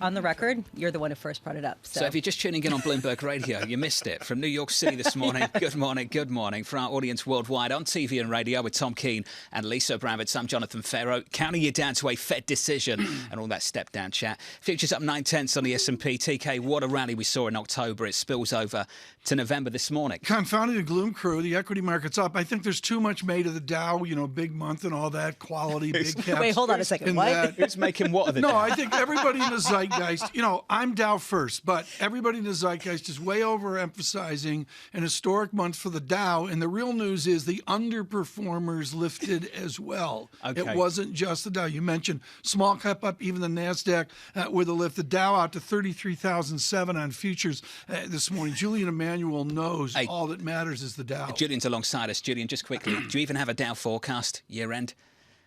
On the record, you're the one who first brought it up. So if you're just tuning in on Bloomberg Radio, you missed it. From New York City this morning, good morning, good morning. For our audience worldwide on TV and radio with Tom Keene and Lisa Abramowicz, I'm Jonathan Ferro, counting you down to a Fed decision and all that step-down chat. Futures up 9/10 on the S&P. TK, what a rally we saw in October. It spills over to November this morning. Confounding the gloom crew, the equity market's up. I think there's too much made of the Dow, big month and all that, quality, big caps. Wait, hold on a second. What? Who's making what of the Dow? No, I think everybody in the zeitgeist, I'm Dow first, but everybody in the zeitgeist is way overemphasizing an historic month for the Dow, and the real news is the underperformers lifted as well. Okay. It wasn't just the Dow. You mentioned small cap up, even the NASDAQ with a lift. The Dow out to 33,007 on futures this morning. Julian Emanuel knows all that matters is the Dow. Julian's alongside us. Julian, just quickly, do you even have a Dow forecast year-end?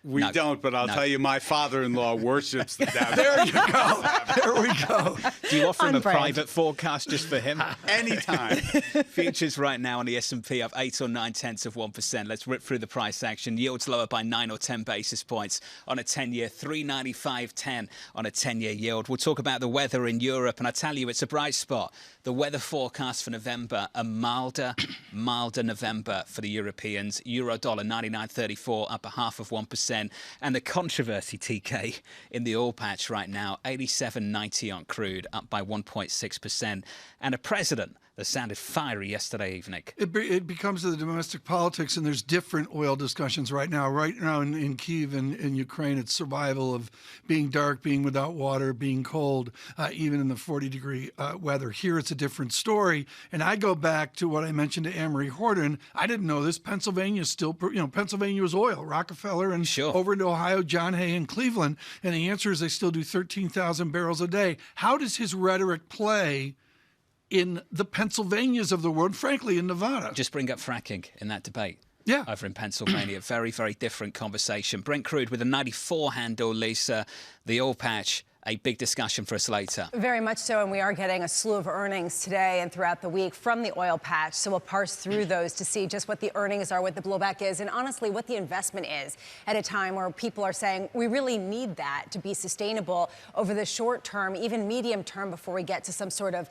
We don't, but I'll tell you, my father-in-law worships the Dow. There you go. There we go. Do you offer him a private forecast just for him? Anytime. Futures right now on the S&P up 8 or 9/10%. Let's rip through the price action. Yields lower by 9 or 10 basis points on a 10-year, 395.10 on a 10-year yield. We'll talk about the weather in Europe, and I tell you, it's a bright spot. The weather forecast for November, a milder November for the Europeans. Euro-dollar 99.34, up 0.5%. And the controversy, TK, in the oil patch right now, 87.90 on crude, up by 1.6%. And a president that sounded fiery yesterday evening. It becomes the domestic politics, and there's different oil discussions right now. Right now in Kyiv and in Ukraine, it's survival of being dark, being without water, being cold, even in the 40-degree weather. Here, it's a different story. And I go back to what I mentioned to Anne-Marie Horton. I didn't know this. Pennsylvania is still, Pennsylvania was oil. Rockefeller and over into Ohio, John Hay and Cleveland. And the answer is they still do 13,000 barrels a day. How does his rhetoric play in the Pennsylvanias of the world, frankly, in Nevada? Just bring up fracking in that debate. Yeah. Over in Pennsylvania. Very, very different conversation. Brent crude with a 94 handle, Lisa. The oil patch, a big discussion for us later. Very much so, and we are getting a slew of earnings today and throughout the week from the oil patch. So we'll parse through those to see just what the earnings are, what the blowback is, and honestly, what the investment is at a time where people are saying we really need that to be sustainable over the short term, even medium term, before we get to some sort of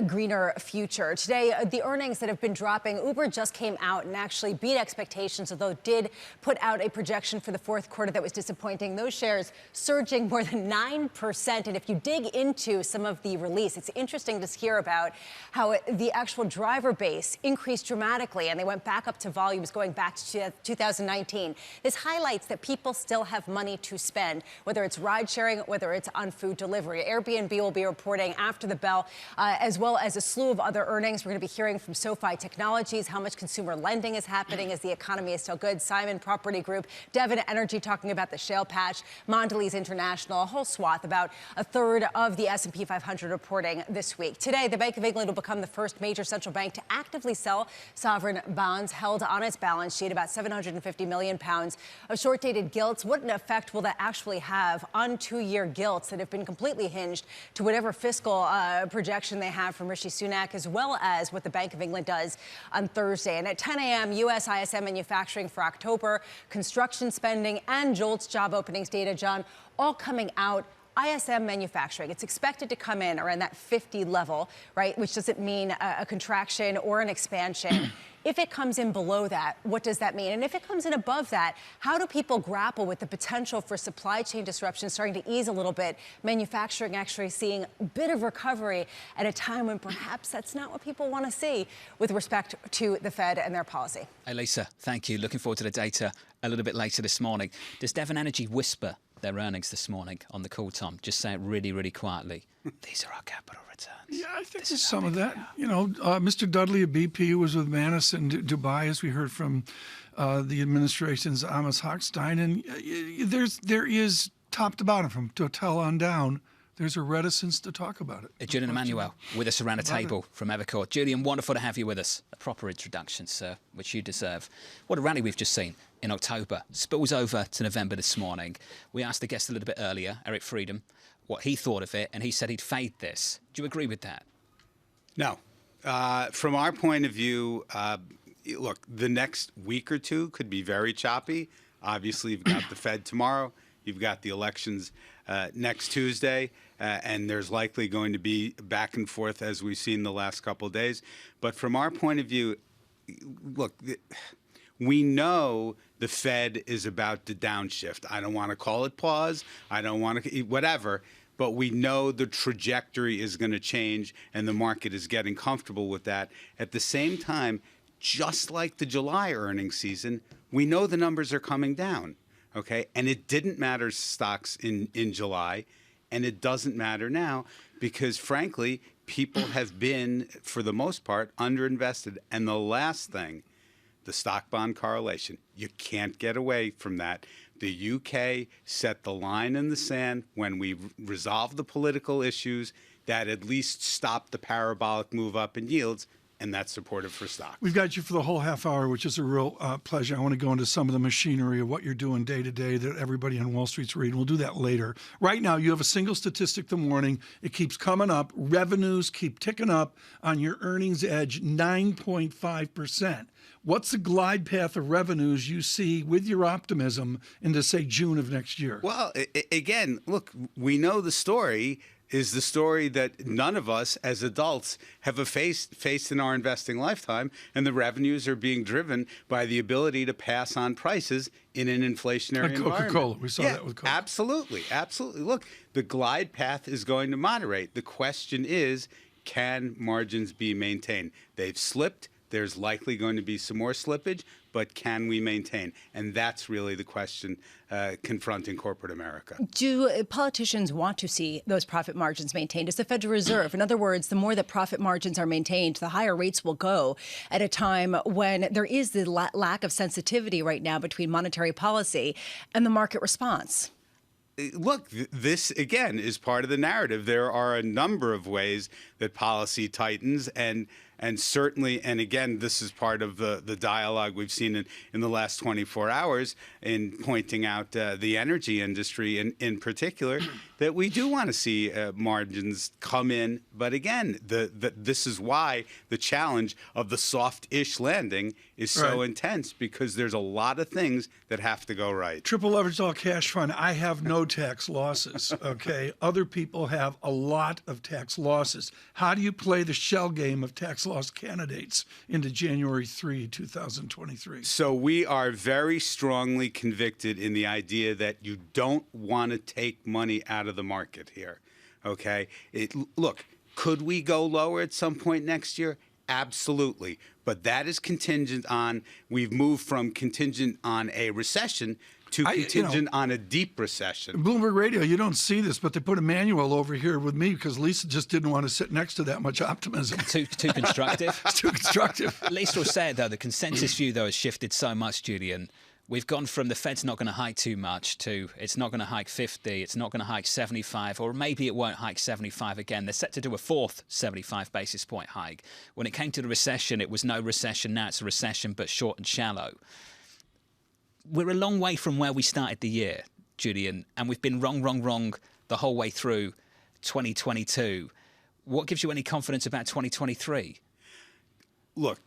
greener future. Today, the earnings that have been dropping, Uber just came out and actually beat expectations, although did put out a projection for the fourth quarter that was disappointing. Those shares surging more than 9%. And if you dig into some of the release, it's interesting to hear about how the actual driver base increased dramatically, and they went back up to volumes going back to 2019. This highlights that people still have money to spend, whether it's ride sharing, whether it's on food delivery. Airbnb will be reporting after the bell, as well as a slew of other earnings. We're going to be hearing from SoFi Technologies, how much consumer lending is happening as the economy is still good. Simon Property Group, Devon Energy talking about the shale patch, Mondelez International, a whole swath, about a third of the S&P 500 reporting this week. Today, the Bank of England will become the first major central bank to actively sell sovereign bonds held on its balance sheet, about 750 million pounds of short-dated gilts. What an effect will that actually have on two-year gilts that have been completely hinged to whatever fiscal projection they have from Rishi Sunak, as well as what the Bank of England does on Thursday. And at 10 a.m., U.S. ISM manufacturing for October, construction spending, and JOLTS job openings data, John, all coming out. ISM manufacturing, it's expected to come in around that 50 level, right, which doesn't mean a contraction or an expansion. If it comes in below that, what does that mean? And if it comes in above that, how do people grapple with the potential for supply chain disruption starting to ease a little bit, manufacturing actually seeing a bit of recovery at a time when perhaps that's not what people want to see with respect to the Fed and their policy? Hey, Lisa, thank you. Looking forward to the data a little bit later this morning. Does Devon Energy whisper their earnings this morning on the call, Tom? Just say it really, really quietly. These are our capital returns. Yeah, I think there's some of that. Mr. Dudley of BP was with Manis in Dubai, as we heard from the administration's Amos Hochstein. And there is top to bottom, from Total on down, there's a reticence to talk about it. Julian Emanuel with us around the table from Evercore. Julian, wonderful to have you with us. A proper introduction, sir, which you deserve. What a rally we've just seen in October. Spills over to November this morning. We asked the guest a little bit earlier, Eric Freedom, what he thought of it, and he said he'd fade this. Do you agree with that? No. From our point of view, look, the next week or two could be very choppy. Obviously, you've got the Fed tomorrow. You've got the elections next Tuesday, and there's likely going to be back and forth as we've seen the last couple of days. But from our point of view, look, we know the Fed is about to downshift. I don't want to call it pause. I don't want to whatever. But we know the trajectory is going to change, and the market is getting comfortable with that. At the same time, just like the July earnings season, we know the numbers are coming down, okay? And it didn't matter stocks in July, and it doesn't matter now because, frankly, people have been, for the most part, underinvested. And the last thing, the stock-bond correlation. You can't get away from that. The UK set the line in the sand when we resolved the political issues that at least stopped the parabolic move up in yields, and that's supportive for stocks. We've got you for the whole half hour, which is a real pleasure. I want to go into some of the machinery of what you're doing day to day that everybody on Wall Street's reading. We'll do that later. Right now, you have a single statistic the morning. It keeps coming up. Revenues keep ticking up on your earnings edge, 9.5%. What's the glide path of revenues you see with your optimism into, say, June of next year? Well, again, look, we know the story is the story that none of us as adults have faced in our investing lifetime, and the revenues are being driven by the ability to pass on prices in an inflationary environment. Coca-Cola, we saw that with Coke. Absolutely, absolutely. Look, the glide path is going to moderate. The question is, can margins be maintained? They've slipped. There's likely going to be some more slippage, but can we maintain? And that's really the question confronting corporate America. Do politicians want to see those profit margins maintained? As the Federal Reserve, in other words, the more that profit margins are maintained, the higher rates will go at a time when there is the lack of sensitivity right now between monetary policy and the market response. Look, this, again, is part of the narrative. There are a number of ways that policy tightens, and certainly, and again, this is part of the dialogue we've seen in the last 24 hours in pointing out the energy industry in particular, that we do want to see margins come in. But again, this is why the challenge of the soft-ish landing is so intense, because there's a lot of things that have to go right. Triple leveraged all cash fund. I have no tax losses, okay? Other people have a lot of tax losses. How do you play the shell game of tax loss candidates into January 3, 2023? So we are very strongly convicted in the idea that you don't want to take money out of the market here, okay? Look, could we go lower at some point next year? Absolutely. But that is contingent on, we've moved from contingent on a recession to contingent on a deep recession. Bloomberg Radio, you don't see this, but they put Emmanuel over here with me because Lisa just didn't want to sit next to that much optimism. Too constructive. Too constructive. Lisa will say it, though, the consensus view, though, has shifted so much, Julian. We've gone from the Fed's not going to hike too much to it's not going to hike 50, it's not going to hike 75, or maybe it won't hike 75 again. They're set to do a fourth 75 basis point hike. When it came to the recession, it was no recession. Now it's a recession, but short and shallow. We're a long way from where we started the year, Julian, and we've been wrong the whole way through 2022. What gives you any confidence about 2023? Look,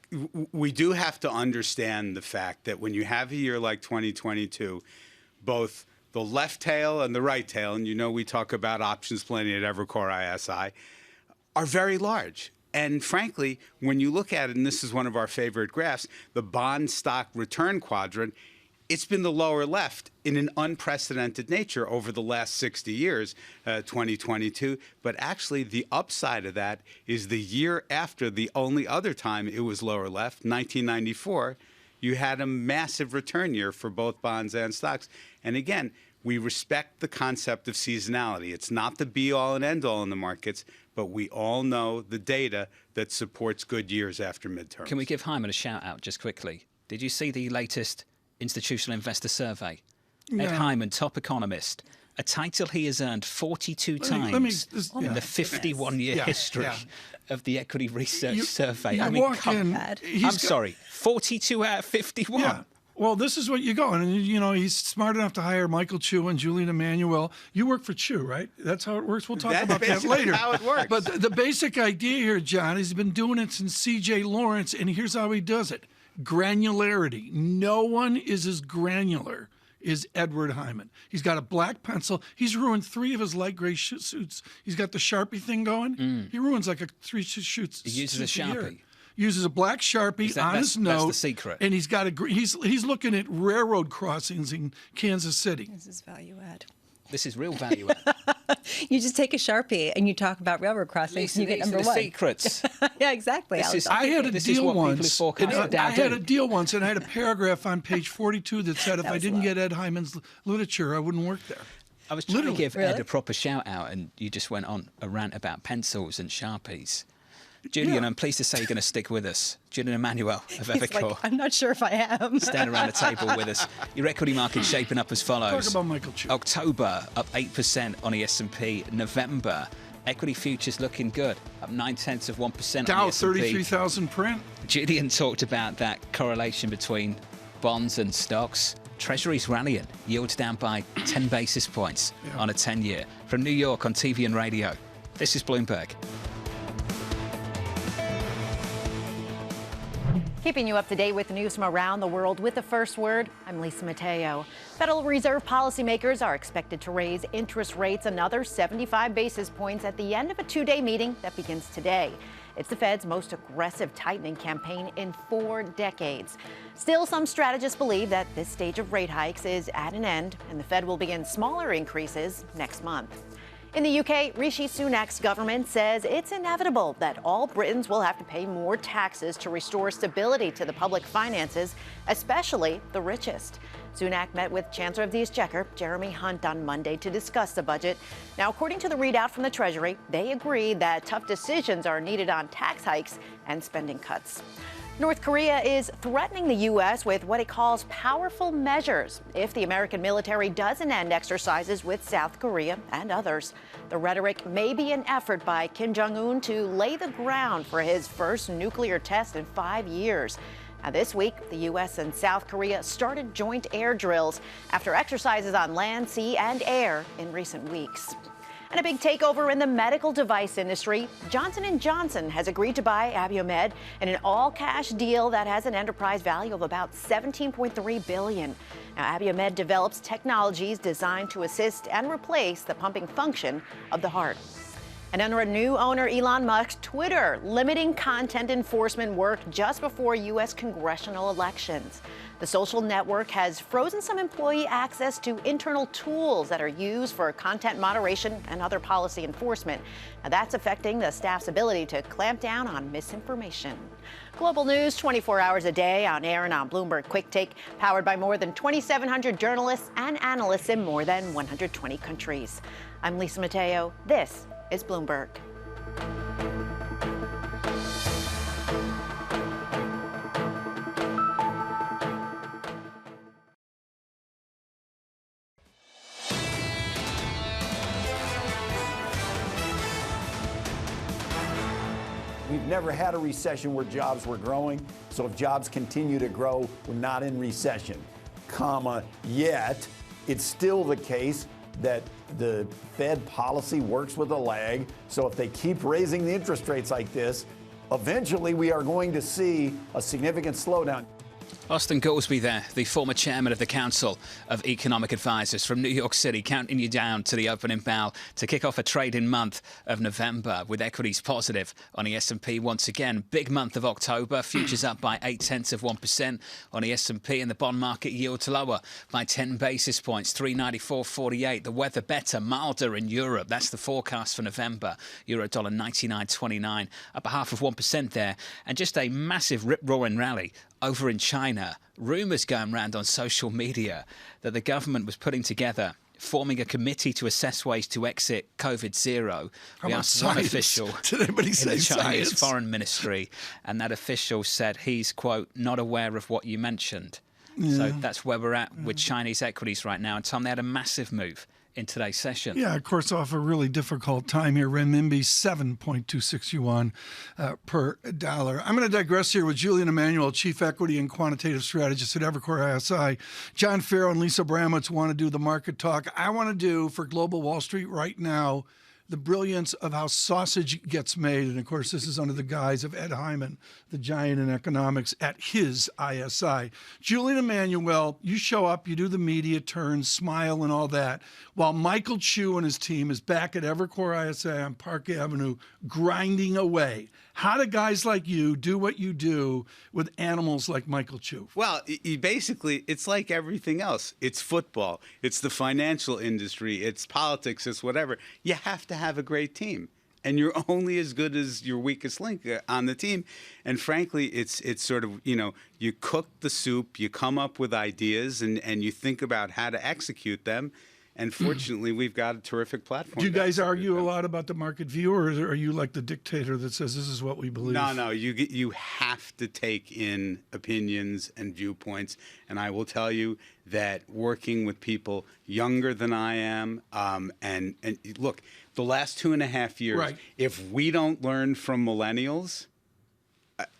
we do have to understand the fact that when you have a year like 2022, both the left tail and the right tail, and you know we talk about options plenty at Evercore ISI, are very large. And frankly, when you look at it, and this is one of our favorite graphs, the bond stock return quadrant, it's been the lower left in an unprecedented nature over the last 60 years, 2022. But actually, the upside of that is the year after the only other time it was lower left, 1994, you had a massive return year for both bonds and stocks. And again, we respect the concept of seasonality. It's not the be-all and end-all in the markets, but we all know the data that supports good years after midterms. Can we give Hyman a shout-out just quickly? Did you see the latest Institutional Investor Survey? Yeah. Ed Hyman, top economist, a title he has earned 42 times in the 51-year history of the Equity Research Survey. I mean, I'm sorry, 42 out of 51. Yeah. Well, this is what you go. And, you know, he's smart enough to hire Michael Chu and Julian Emmanuel. You work for Chu, right? That's how it works. We'll talk about that later. That's how it works. But the basic idea here, John, he's been doing it since C.J. Lawrence, and here's how he does it. Granularity. No one is as granular is Edward Hyman. He's got a black pencil. He's ruined 3 of his light gray suits. He's got the Sharpie thing going. He ruins like 3 suits. He uses a Sharpie. Uses a black Sharpie on his note. That's the secret. And he's got he's looking at railroad crossings in Kansas City. This is value add. This is real value add. You just take a Sharpie and you talk about railroad crossings and you get number 1. Secrets. Yeah, exactly. I had a deal once. I had a deal once, and I had a paragraph on page 42 that said if I didn't get Ed Hyman's literature, I wouldn't work there. I was trying to give Ed a proper shout out, and you just went on a rant about pencils and Sharpies. Julian, I'm pleased to say you're going to stick with us. Julian Emmanuel of Epicor. Like, I'm not sure if I am. Stand around the table with us. Your equity market shaping up as follows. Talk about Michael Chu. October, up 8% on the S&P. November, equity futures looking good, up 0.9% Dow, on the S&P. 33,000 print. Julian talked about that correlation between bonds and stocks. Treasuries rallying, yields down by 10 basis points on a 10-year. From New York on TV and radio, this is Bloomberg. Keeping you up to date with news from around the world with the first word, I'm Lisa Mateo. Federal Reserve policymakers are expected to raise interest rates another 75 basis points at the end of a 2-day meeting that begins today. It's the Fed's most aggressive tightening campaign in 4 decades. Still, some strategists believe that this stage of rate hikes is at an end, and the Fed will begin smaller increases next month. In the UK, Rishi Sunak's government says it's inevitable that all Britons will have to pay more taxes to restore stability to the public finances, especially the richest. Sunak met with Chancellor of the Exchequer, Jeremy Hunt, on Monday to discuss the budget. Now, according to the readout from the Treasury, they agree that tough decisions are needed on tax hikes and spending cuts. North Korea is threatening the U.S. with what it calls powerful measures if the American military doesn't end exercises with South Korea and others. The rhetoric may be an effort by Kim Jong-un to lay the ground for his first nuclear test in 5 years. Now, this week, the U.S. and South Korea started joint air drills after exercises on land, sea, and air in recent weeks. And a big takeover in the medical device industry. Johnson & Johnson has agreed to buy Abiomed in an all-cash deal that has an enterprise value of about $17.3 billion. Now, Abiomed develops technologies designed to assist and replace the pumping function of the heart. And under a new owner, Elon Musk, Twitter limiting content enforcement work just before U.S. congressional elections. The social network has frozen some employee access to internal tools that are used for content moderation and other policy enforcement. Now, that's affecting the staff's ability to clamp down on misinformation. Global news 24 hours a day on air and on Bloomberg Quick Take, powered by more than 2,700 journalists and analysts in more than 120 countries. I'm Lisa Mateo. This is Bloomberg. We've never had a recession where jobs were growing, so if jobs continue to grow, we're not in recession, yet it's still the case that the Fed policy works with a lag, so if they keep raising the interest rates like this, eventually we are going to see a significant slowdown. Austin Goolsbee there, the former chairman of the Council of Economic Advisors from New York City, counting you down to the opening bell to kick off a trading month of November with equities positive on the S&P once again. Big month of October, futures up by 0.8% on the S&P, and the bond market yields lower by 10 basis points, 394.48. The weather better, milder in Europe. That's the forecast for November. Euro dollar 99.29, up 0.5% there, and just a massive rip-roaring rally over in China. Rumours going around on social media that the government was putting together, forming a committee to assess ways to exit COVID-0. We asked one official Did anybody in say the Chinese science? Foreign Ministry, and that official said he's, quote, not aware of what you mentioned. So that's where we're at with Chinese equities right now. And Tom, they had a massive move in today's session. Yeah, of course, off a really difficult time here. Renminbi 7.26 yuan per dollar. I'm going to digress here with Julian Emmanuel, Chief Equity and Quantitative Strategist at Evercore ISI. John Ferro and Lisa Abramowicz want to do the market talk. I want to do, for Global Wall Street right now, the brilliance of how sausage gets made. And of course, this is under the guise of Ed Hyman, the giant in economics at his ISI. Julian Emanuel, you show up, you do the media turn, smile and all that, while Michael Chu and his team is back at Evercore ISI on Park Avenue grinding away. How do guys like you do what you do with animals like Michael Chu? Well, basically, it's like everything else. It's football. It's the financial industry. It's politics. It's whatever. You have to have a great team. And you're only as good as your weakest link on the team. And frankly, it's sort of, you cook the soup, you come up with ideas, and you think about how to execute them. And fortunately, we've got a terrific platform. Do you guys argue a lot about the market view, or are you like the dictator that says this is what we believe? No. You have to take in opinions and viewpoints. And I will tell you that working with people younger than I am, and look, the last 2.5 years, right. If we don't learn from millennials,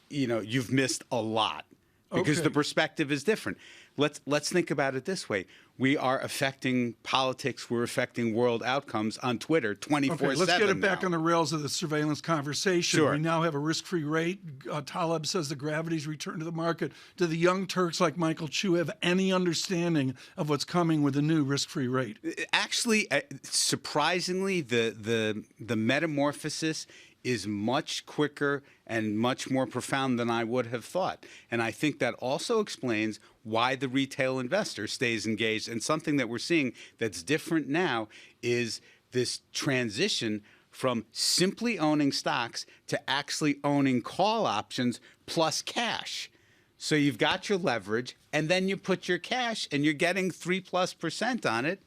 you've missed a lot because the perspective is different. Let's think about it this way. We are affecting politics. We're affecting world outcomes on Twitter 24/7. Okay, let's get it back on the rails of the surveillance conversation. Sure. We now have a risk-free rate. Taleb says the gravity's returned to the market. Do the young Turks like Michael Chu have any understanding of what's coming with the new risk-free rate? Actually, surprisingly, the metamorphosis is much quicker and much more profound than I would have thought. And I think that also explains why the retail investor stays engaged. And something that we're seeing that's different now is this transition from simply owning stocks to actually owning call options plus cash. So you've got your leverage, and then you put your cash, and you're getting 3+% on it,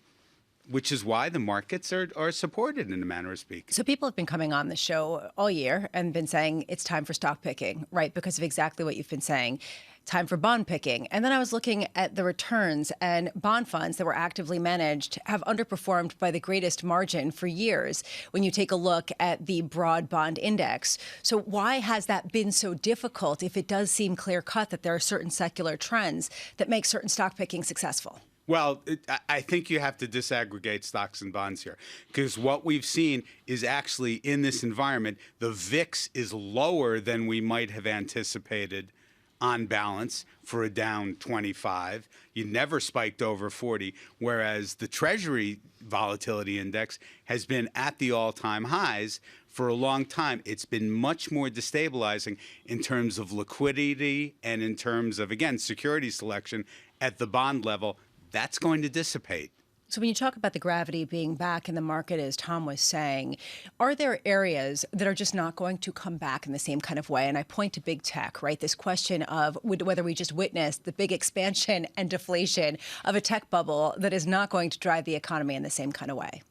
which is why the markets are supported in a manner of speaking. So people have been coming on the show all year and been saying it's time for stock picking, right? Because of exactly what you've been saying. Time for bond picking. And then I was looking at the returns, and bond funds that were actively managed have underperformed by the greatest margin for years when you take a look at the broad bond index. So why has that been so difficult if it does seem clear cut that there are certain secular trends that make certain stock picking successful? Well, I think you have to disaggregate stocks and bonds here, because what we've seen is actually in this environment, the VIX is lower than we might have anticipated on balance for a down 25. You never spiked over 40, whereas the Treasury volatility index has been at the all-time highs for a long time. It's been much more destabilizing in terms of liquidity and in terms of, again, security selection at the bond level. That's going to dissipate. So when you talk about the gravity being back in the market, as Tom was saying, are there areas that are just not going to come back in the same kind of way? And I point to big tech, right? This question of whether we just witnessed the big expansion and deflation of a tech bubble that is not going to drive the economy in the same kind of way.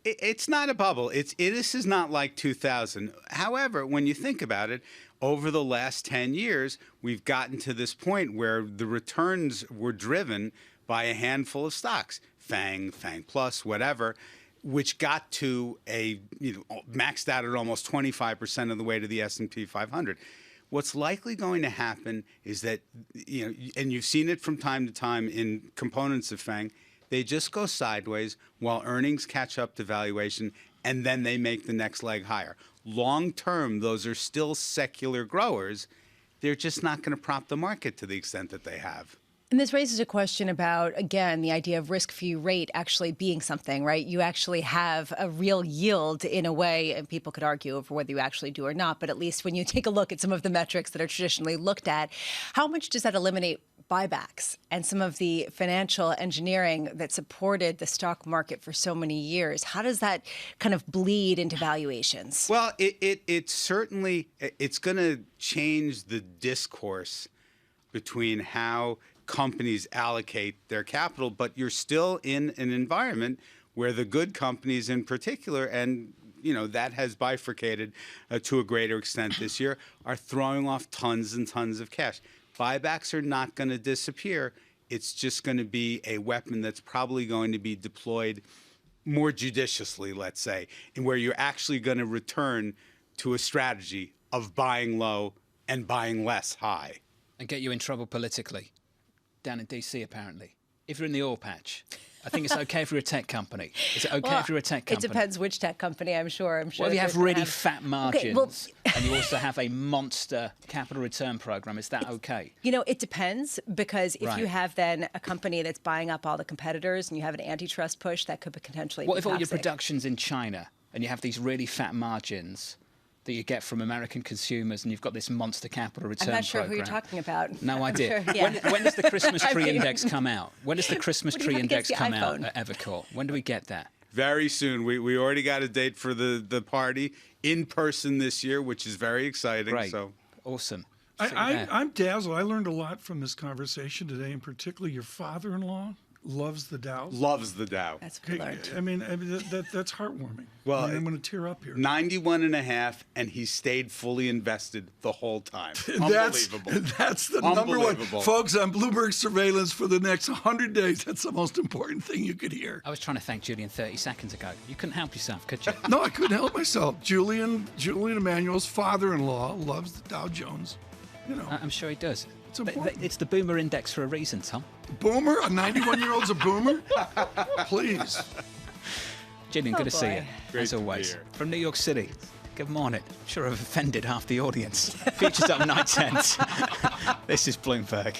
It's not a bubble. This is not like 2000. However, when you think about it, over the last 10 years, we've gotten to this point where the returns were driven by a handful of stocks, FANG Plus, whatever, which got to maxed out at almost 25% of the way to the S&P 500. What's likely going to happen is that, and you've seen it from time to time in components of FANG, they just go sideways while earnings catch up to valuation, and then they make the next leg higher. Long term, those are still secular growers. They're just not going to prop the market to the extent that they have. And this raises a question about, again, the idea of risk-free rate actually being something, right? You actually have a real yield in a way, and people could argue over whether you actually do or not, but at least when you take a look at some of the metrics that are traditionally looked at, how much does that eliminate buybacks and some of the financial engineering that supported the stock market for so many years? How does that kind of bleed into valuations? Well, it certainly, it's going to change the discourse between how companies allocate their capital, but you're still in an environment where the good companies in particular, and that has bifurcated to a greater extent this year, are throwing off tons and tons of cash. Buybacks are not going to disappear. It's just going to be a weapon that's probably going to be deployed more judiciously, let's say, and where you're actually going to return to a strategy of buying low and buying less high. And get you in trouble politically. Down in D.C., apparently, if you're in the oil patch. I think it's okay if you're a tech company. Is it okay if you're a tech company? It depends which tech company, I'm sure. Well, if you have really fat margins Okay, and you also have a monster capital return program, is that okay? You know, it depends, because if you Right. have then a company that's buying up all the competitors and you have an antitrust push, that could potentially What be if all your toxic. production's in China and you have these really fat margins that you get from American consumers and you've got this monster capital return I'm not sure program? who you're talking about. No I'm idea. sure, yeah. When does the Christmas I tree mean- index come out? When does the Christmas What do you tree have index against the come out iPhone? at Evercore? When do we get that? Very soon. We already got a date for the party in person this year, which is very exciting. Great. So awesome. I'm dazzled. I learned a lot from this conversation today, and particularly your father-in-law loves the Dow. Loves the Dow. That's what we learned. I mean, that's heartwarming. Well, I mean, I'm going to tear up here. 91.5, and he stayed fully invested the whole time. That's Unbelievable. that's the number one, Unbelievable. folks. On Bloomberg surveillance for the next 100 days. That's the most important thing you could hear. I was trying to thank Julian 30 seconds ago. You couldn't help yourself, could you? No, I couldn't help myself. Julian Emmanuel's father-in-law loves the Dow Jones. You know, I'm sure he does. It's important. It's the boomer index for a reason, Tom. Boomer? A 91-year-old's a boomer? Please. Julian, good to see you, Great as to be always. here. From New York City. Good morning. I'm sure I've offended half the audience. Futures up 9/10. This is Bloomberg.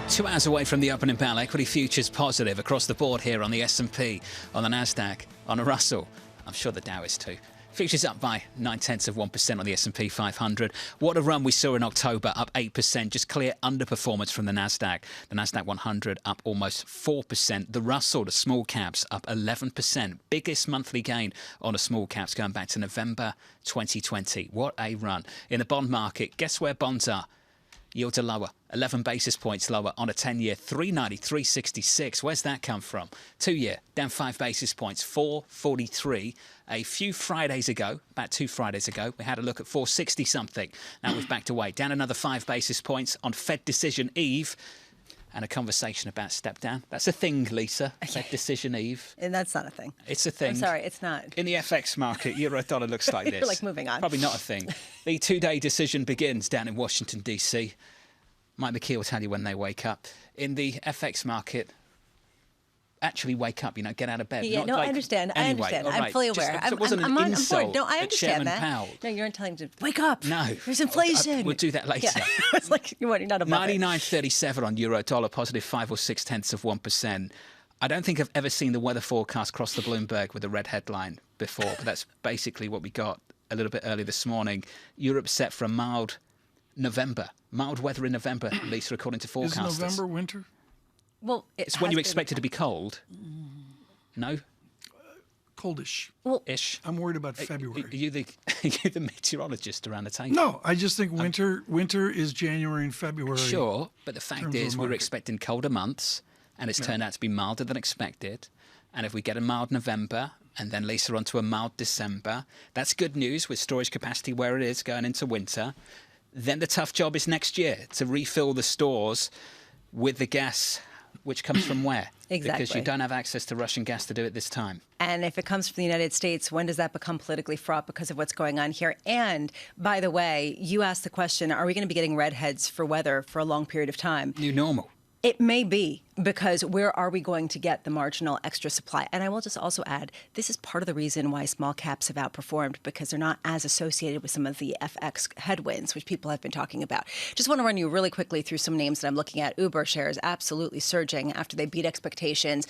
Two hours away from the opening bell, equity futures positive across the board here on the S&P, on the Nasdaq, on the Russell. I'm sure the Dow is too. Futures up by 0.9% on the S&P 500. What a run we saw in October, up 8%, just clear underperformance from the Nasdaq. The Nasdaq 100 up almost 4%. The Russell, the small caps, up 11%. Biggest monthly gain on the small caps going back to November 2020. What a run. In the bond market, guess where bonds are? Yields are lower, 11 basis points lower on a 10-year, 390, 366. Where's that come from? 2-year, down 5 basis points, 443. A few Fridays ago, about 2 Fridays ago, we had a look at 460-something. Now we've backed away, down another 5 basis points on Fed decision eve. And a conversation about step down. That's a thing, Lisa. Fed decision eve. And that's not a thing. It's a thing. I'm sorry, it's not. In the FX market, euro-dollar looks like this. You're like moving on. Probably not a thing. The 2-day decision begins down in Washington, D.C. Mike McKee will tell you when they wake up. In the FX market, actually wake up, get out of bed. Yeah, Not no, like, I understand. Anyway, I understand. all I'm right. fully Just- aware. so it wasn't I'm an on insult board. No, I at understand Chairman that. Powell. No, you're telling him to wake up. No. There's inflation. We'll do that later. Yeah. It's like you're not above it. 99.37 on euro-dollar, positive 5 or 0.6%. I don't think I've ever seen the weather forecast cross the Bloomberg with a red headline before, but that's basically what we got a little bit early this morning. Europe set for a mild November. Mild weather in November, Lisa, according to forecasters. Is November winter? Well, It's when you expect it to be cold. No? Coldish. Well, ish. I'm worried about February. Are you the meteorologist around the table? No, I just think winter is January and February. Sure, but the in fact terms of is the we were market. expecting colder months, and it's turned out to be milder than expected. And if we get a mild November, and then Lisa onto a mild December, that's good news with storage capacity where it is going into winter. Then the tough job is next year to refill the stores with the gas, which comes from where? Exactly. Because you don't have access to Russian gas to do it this time. And if it comes from the United States, when does that become politically fraught because of what's going on here? And by the way, you asked the question, are we going to be getting redheads for weather for a long period of time? New normal. It may be, because where are we going to get the marginal extra supply? And I will just also add, this is part of the reason why small caps have outperformed, because they're not as associated with some of the FX headwinds, which people have been talking about. Just want to run you really quickly through some names that I'm looking at. Uber shares absolutely surging after they beat expectations.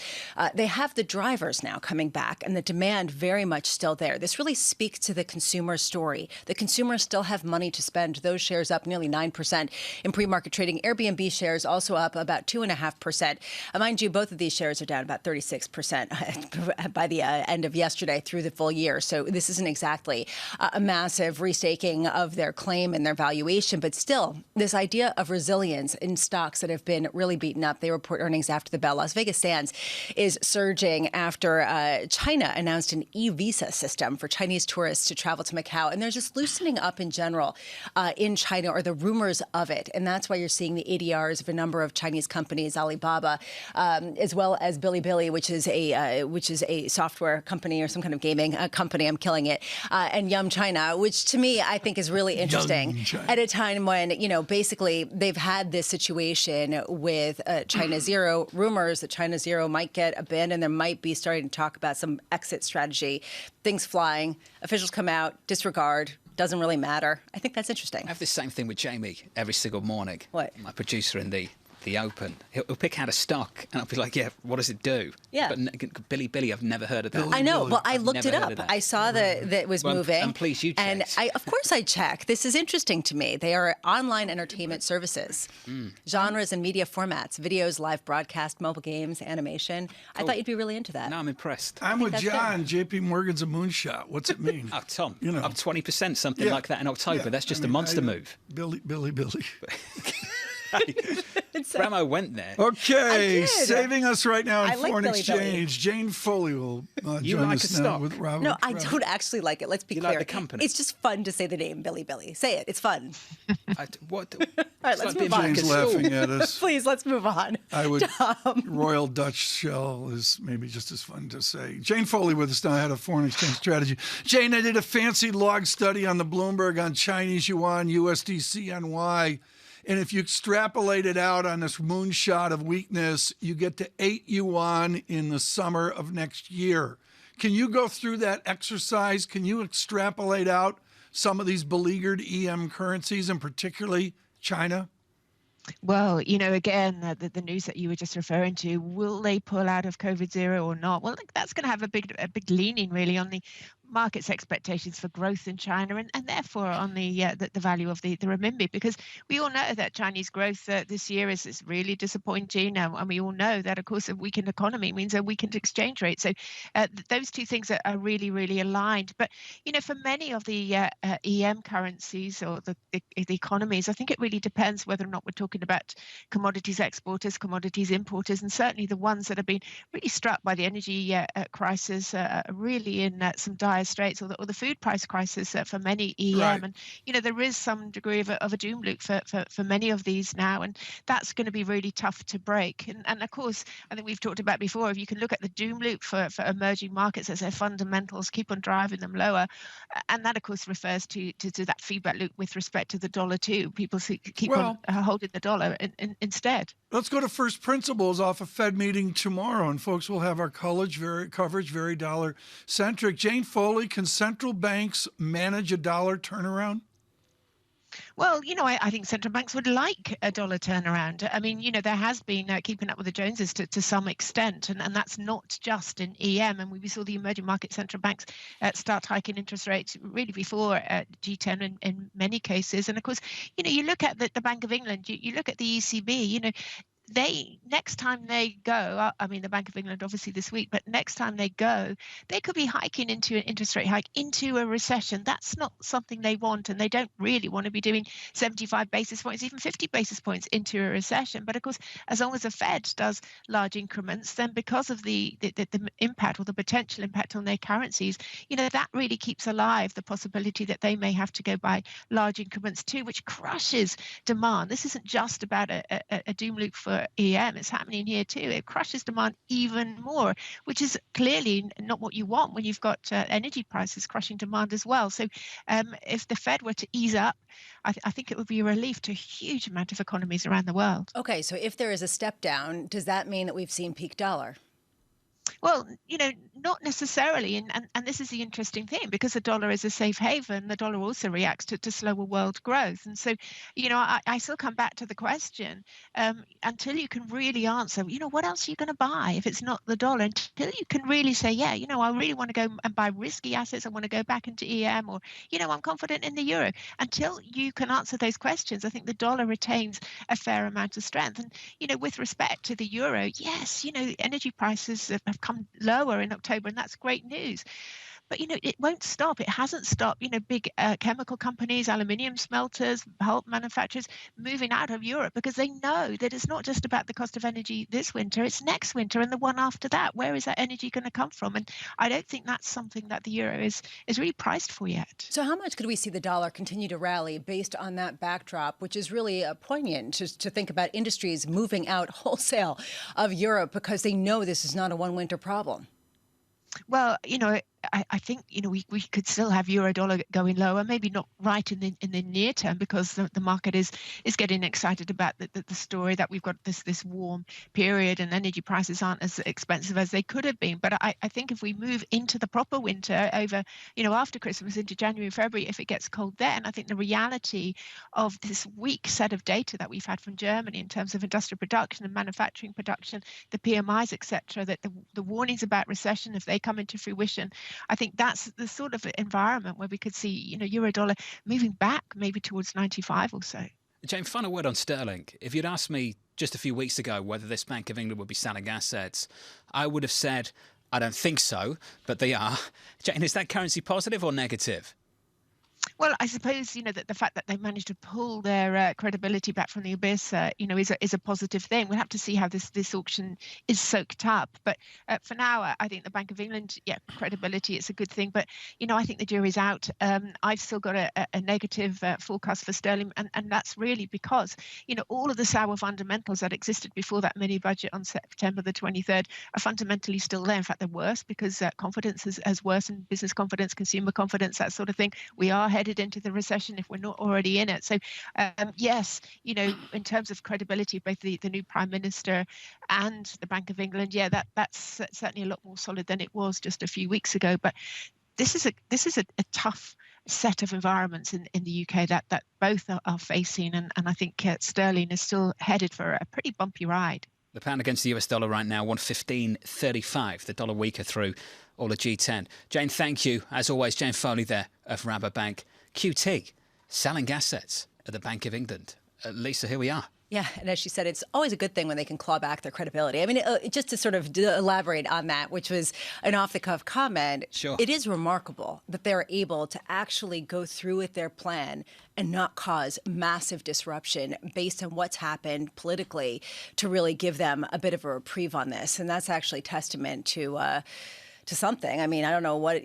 They have the drivers now coming back, and the demand very much still there. This really speaks to the consumer story. The consumers still have money to spend. Those shares up nearly 9% in pre-market trading. Airbnb shares also up about 2.5%. Mind you, both of these shares are down about 36% by the end of yesterday through the full year. So this isn't exactly a massive restaking of their claim and their valuation, but still, this idea of resilience in stocks that have been really beaten up. They report earnings after the bell. Las Vegas Sands is surging after China announced an e-visa system for Chinese tourists to travel to Macau. And there's just loosening up in general in China, or the rumors of it. And that's why you're seeing the ADRs of a number of Chinese companies, Alibaba, Alibaba, as well as Bilibili, which is a software company or some kind of gaming company. I'm killing it. And Yum China, which to me I think is really interesting at a time when, basically they've had this situation with China Zero, rumors that China Zero might get abandoned. There might be starting to talk about some exit strategy, things flying, officials come out, disregard, doesn't really matter. I think that's interesting. I have the same thing with Jamie every single morning. What? My producer in the Open. He'll pick out a stock and I'll be like, yeah, what does it do? Yeah. But Bilibili, I've never heard of that. I know. Well, I looked it up. I saw that it was moving. And please, you checked. And of course I check. This is interesting to me. They are online entertainment services, genres and media formats, videos, live broadcast, mobile games, animation. Cool. I thought you'd be really into that. No, I'm impressed. I'm with John. JP Morgan's a moonshot. What's it mean? Oh, Tom, up 20%, something like that in October. That's just a monster move. Billy. Bramo went there. Okay, saving us right now in I like foreign Billy exchange. Jane Foley will join us now with Robert. No, I don't actually like it. Let's be clear. Like the company? It's just fun to say the name Billy. Say it. It's fun. What? All right, let's move on. Jane's laughing at us. Please, let's move on. I would. Royal Dutch Shell is maybe just as fun to say. Jane Foley with us now, head of foreign exchange strategy. Jane, I did a fancy log study on the Bloomberg on Chinese yuan, USD, CNY. And if you extrapolate it out on this moonshot of weakness, you get to 8 yuan in the summer of next year. Can you go through that exercise? Can you extrapolate out some of these beleaguered EM currencies, and particularly China? Well, again, the news that you were just referring to, will they pull out of COVID zero or not? Well, that's going to have a big leaning really on the market's expectations for growth in China and therefore on the value of the renminbi, because we all know that Chinese growth this year is really disappointing, and we all know that, of course, a weakened economy means a weakened exchange rate. So those two things are really, really aligned. But, for many of the EM currencies or the economies, I think it really depends whether or not we're talking about commodities exporters, commodities importers, and certainly the ones that have been really struck by the energy crisis are really in some dire straits, or the food price crisis for many EM. Right. And, there is some degree of a doom loop for many of these now, and that's going to be really tough to break. And of course, I think we've talked about before, if you can look at the doom loop for emerging markets as their fundamentals keep on driving them lower, and that, of course, refers to that feedback loop with respect to the dollar too. People keep on holding the dollar instead. Let's go to first principles off a Fed meeting tomorrow, and folks will have our coverage very dollar-centric. Jane Foley, can central banks manage a dollar turnaround? Well, I think central banks would like a dollar turnaround. I mean, there has been keeping up with the Joneses to some extent, and that's not just in EM. And we saw the emerging market central banks start hiking interest rates really before G10 in many cases. And of course, you look at the Bank of England, you look at the ECB, next time they go, I mean, the Bank of England obviously this week, but next time they go, they could be hiking into an interest rate hike into a recession. That's not something they want, and they don't really want to be doing 75 basis points, even 50 basis points into a recession. But of course, as long as the Fed does large increments, then because of the impact or the potential impact on their currencies, that really keeps alive the possibility that they may have to go by large increments too, which crushes demand. This isn't just about a doom loop for EM, it's happening here too. It crushes demand even more, which is clearly not what you want when you've got energy prices crushing demand as well. So if the Fed were to ease up, I think it would be a relief to a huge amount of economies around the world. Okay, so if there is a step down, does that mean that we've seen peak dollar? Well, not necessarily. And this is the interesting thing, because the dollar is a safe haven, the dollar also reacts to slower world growth. And so, I still come back to the question, until you can really answer, what else are you going to buy if it's not the dollar? Until you can really say, I really want to go and buy risky assets. I want to go back into EM, or, I'm confident in the euro. Until you can answer those questions, I think the dollar retains a fair amount of strength. And, with respect to the euro, yes, energy prices have come lower in October, and that's great news. But, it won't stop. It hasn't stopped, big chemical companies, aluminium smelters, pulp manufacturers moving out of Europe because they know that it's not just about the cost of energy this winter, it's next winter and the one after that. Where is that energy going to come from? And I don't think that's something that the euro is really priced for yet. So how much could we see the dollar continue to rally based on that backdrop, which is really poignant to think about industries moving out wholesale of Europe because they know this is not a one winter problem? Well, I think we could still have euro dollar going lower, maybe not right in the near term because the market is getting excited about the story that we've got this warm period and energy prices aren't as expensive as they could have been. But I think if we move into the proper winter over after Christmas into January, February, if it gets cold then, I think the reality of this weak set of data that we've had from Germany in terms of industrial production and manufacturing production, the PMIs, etc., that the warnings about recession, if they come into fruition, I think that's the sort of environment where we could see, euro dollar moving back maybe towards 95 or so. Jane, final word on sterling. If you'd asked me just a few weeks ago whether this Bank of England would be selling assets, I would have said, I don't think so, but they are. Jane, is that currency positive or negative? Well, I suppose, that the fact that they managed to pull their credibility back from the abyss, is a positive thing. We'll have to see how this auction is soaked up. But for now, I think the Bank of England, credibility, it's a good thing. But, I think the jury's out. I've still got a negative forecast for sterling. And that's really because, all of the sour fundamentals that existed before that mini budget on September the 23rd are fundamentally still there. In fact, they're worse because confidence has worsened, business confidence, consumer confidence, that sort of thing. We are headed into the recession if we're not already in it. So yes, in terms of credibility, both the new Prime Minister and the Bank of England, that's certainly a lot more solid than it was just a few weeks ago. But this is a tough set of environments in the UK that both are facing, and I think sterling is still headed for a pretty bumpy ride. The pound against the US dollar right now, 115.35. The dollar weaker through all of G10. Jane, thank you. As always, Jane Foley there of Rabobank. QT, selling assets at the Bank of England. Lisa, here we are. Yeah, and as she said, it's always a good thing when they can claw back their credibility. I mean, just to sort of elaborate on that, which was an off-the-cuff comment, sure. It is remarkable that they're able to actually go through with their plan and not cause massive disruption based on what's happened politically to really give them a bit of a reprieve on this. And that's actually testament to something. I mean, I don't know what,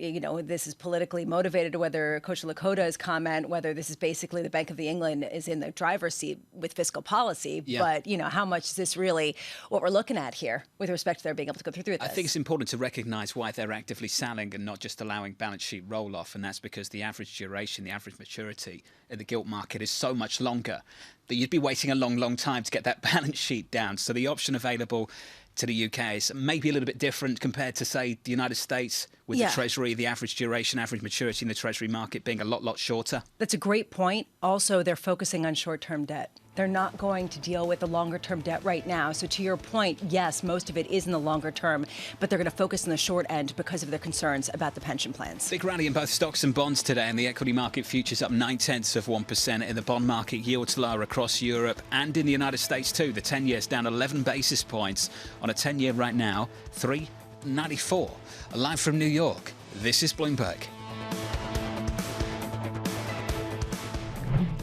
this is politically motivated, whether Coach Lakota's comment, whether this is basically the Bank of England is in the driver's seat with fiscal policy. Yeah. But, how much is this really what we're looking at here with respect to their being able to go through this? I think it's important to recognise why they're actively selling and not just allowing balance sheet roll-off. And that's because the average duration, the average maturity in the gilt market is so much longer that you'd be waiting a long, long time to get that balance sheet down. So the option available to the UK is maybe a little bit different compared to, say, the United States with the Treasury, the average duration, average maturity in the Treasury market being a lot shorter. That's a great point. Also, they're focusing on short-term debt. They're not going to deal with the longer-term debt right now. So to your point, yes, most of it is in the longer term, but they're going to focus on the short end because of their concerns about the pension plans. Big rally in both stocks and bonds today, and the equity market futures up 0.9%. In the bond market, yields lower across Europe and in the United States too. The 10-year's down 11 basis points on a 10-year right now, 3.94. Live from New York, this is Bloomberg.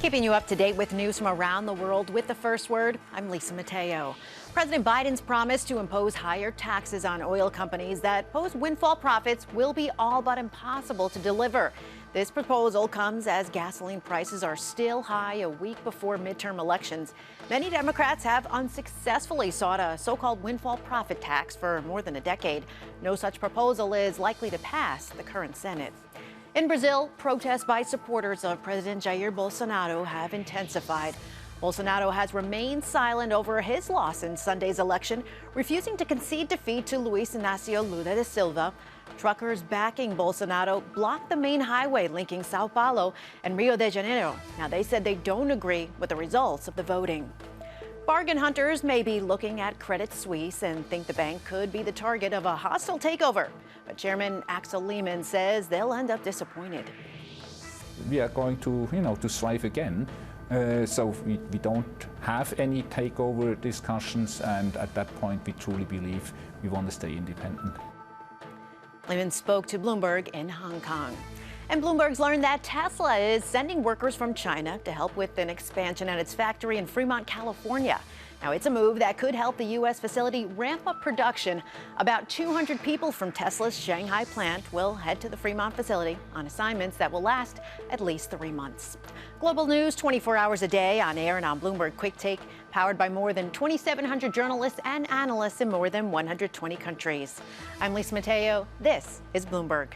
Keeping you up to date with news from around the world with the first word, I'm Lisa Mateo. President Biden's promise to impose higher taxes on oil companies that pose windfall profits will be all but impossible to deliver. This proposal comes as gasoline prices are still high a week before midterm elections. Many Democrats have unsuccessfully sought a so-called windfall profit tax for more than a decade. No such proposal is likely to pass the current Senate. In Brazil, protests by supporters of President Jair Bolsonaro have intensified. Bolsonaro has remained silent over his loss in Sunday's election, refusing to concede defeat to Luiz Inácio Lula da Silva. Truckers backing Bolsonaro blocked the main highway linking Sao Paulo and Rio de Janeiro. Now, they said they don't agree with the results of the voting. Bargain hunters may be looking at Credit Suisse and think the bank could be the target of a hostile takeover. But Chairman Axel Lehmann says they'll end up disappointed. We are going to, to strive again. So we don't have any takeover discussions, and at that point we truly believe we want to stay independent. Lehman spoke to Bloomberg in Hong Kong. And Bloomberg's learned that Tesla is sending workers from China to help with an expansion at its factory in Fremont, California. Now, it's a move that could help the U.S. facility ramp up production. About 200 people from Tesla's Shanghai plant will head to the Fremont facility on assignments that will last at least 3 months. Global news 24 hours a day on air and on Bloomberg Quick Take, powered by more than 2,700 journalists and analysts in more than 120 countries. I'm Lisa Mateo. This is Bloomberg.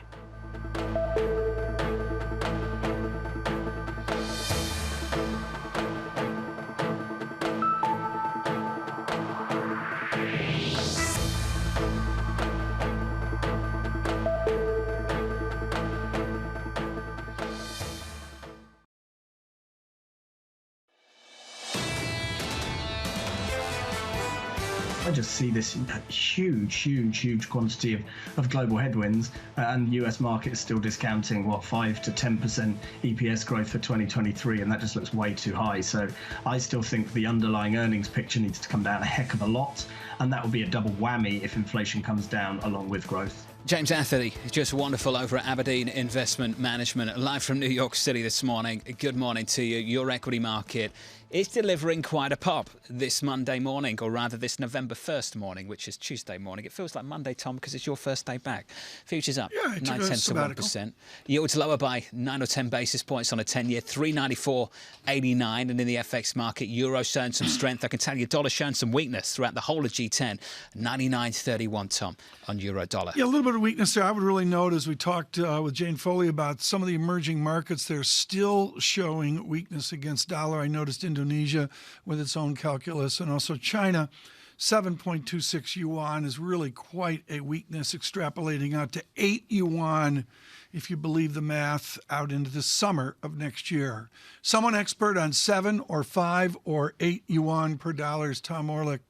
I just see this huge quantity of global headwinds, and the US market is still discounting 5 to 10% EPS growth for 2023, and that just looks way too high. So I still think the underlying earnings picture needs to come down a heck of a lot, and that will be a double whammy if inflation comes down along with growth. James Anthony, just wonderful over at Aberdeen Investment Management, live from New York City this morning. Good morning to you. Your equity market is delivering quite a pop this Monday morning, or rather this November 1st morning, which is Tuesday morning. It feels like Monday, Tom, because it's your first day back. Futures up 9/10 to 1%. Yields lower by 9 or 10 basis points on a 10-year, 394.89. And in the FX market, euro showing some strength. I can tell you dollar showing some weakness throughout the whole of G10. 99.31, Tom, on euro dollar. Yeah, a little bit of weakness there. I would really note, as we talked with Jane Foley about some of the emerging markets, they're still showing weakness against dollar. I noticed Indonesia with its own calculus, and also China. 7.26 yuan is really quite a weakness, extrapolating out to 8 yuan, if you believe the math, out into the summer of next year. Someone expert on 7 or 5 or 8 yuan per dollar is Tom Orlick,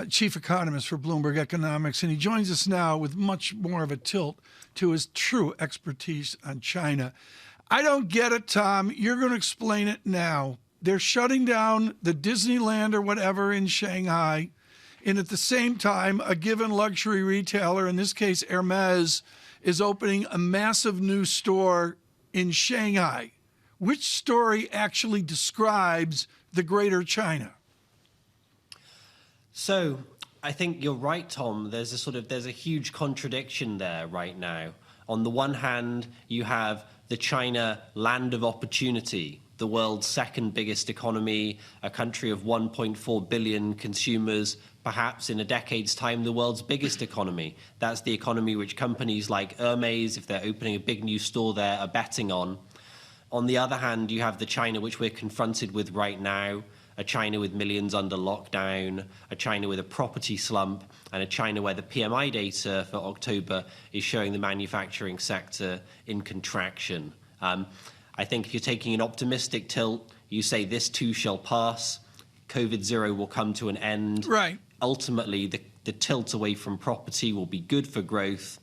chief economist for Bloomberg Economics, and he joins us now with much more of a tilt to his true expertise on China. I don't get it, Tom. You're going to explain it now. They're shutting down the Disneyland or whatever in Shanghai, and at the same time, a given luxury retailer, in this case Hermes, is opening a massive new store in Shanghai. Which story actually describes the greater China? So I think you're right, Tom. There's a huge contradiction there right now. On the one hand, you have the China land of opportunity, the world's second biggest economy, a country of 1.4 billion consumers, perhaps in a decade's time, the world's biggest economy. That's the economy which companies like Hermes, if they're opening a big new store there, are betting on. On the other hand, you have the China which we're confronted with right now, a China with millions under lockdown, a China with a property slump, and a China where the PMI data for October is showing the manufacturing sector in contraction. I think if you're taking an optimistic tilt, you say this too shall pass, COVID-0 will come to an end. Right. Ultimately, the tilt away from property will be good for growth.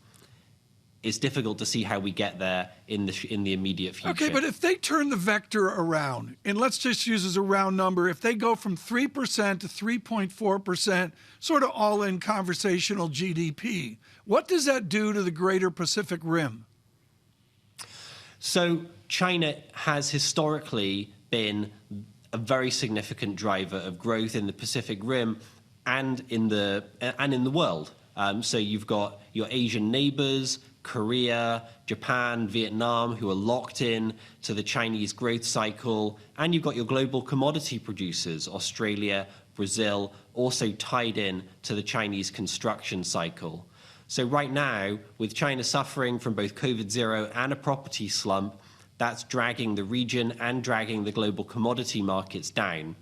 It's difficult to see how we get there in the immediate future. Okay, but if they turn the vector around, and let's just use as a round number, if they go from 3% to 3.4%, sort of all-in conversational GDP, what does that do to the greater Pacific Rim? So China has historically been a very significant driver of growth in the Pacific Rim and in the world. So you've got your Asian neighbors, Korea, Japan, Vietnam, who are locked in to the Chinese growth cycle, and you've got your global commodity producers, Australia, Brazil, also tied in to the Chinese construction cycle. So right now, with China suffering from both COVID-0 and a property slump, that's dragging the region and dragging the global commodity markets down.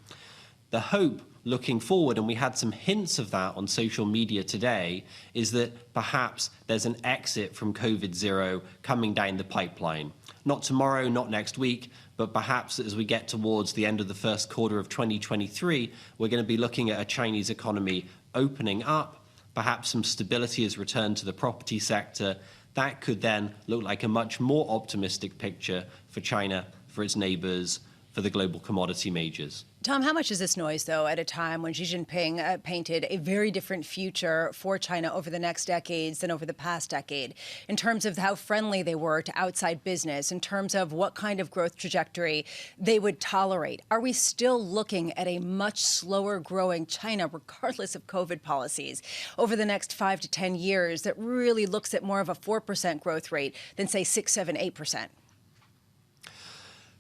The hope looking forward, and we had some hints of that on social media today, is that perhaps there's an exit from COVID-0 coming down the pipeline. Not tomorrow, not next week, but perhaps as we get towards the end of the first quarter of 2023, we're going to be looking at a Chinese economy opening up. Perhaps some stability has returned to the property sector. That could then look like a much more optimistic picture for China, for its neighbors, for the global commodity majors. Tom, how much is this noise, though, at a time when Xi Jinping painted a very different future for China over the next decades than over the past decade, in terms of how friendly they were to outside business, in terms of what kind of growth trajectory they would tolerate? Are we still looking at a much slower growing China, regardless of COVID policies, over the next 5 to 10 years that really looks at more of a 4% growth rate than, say, 6, 7, 8%?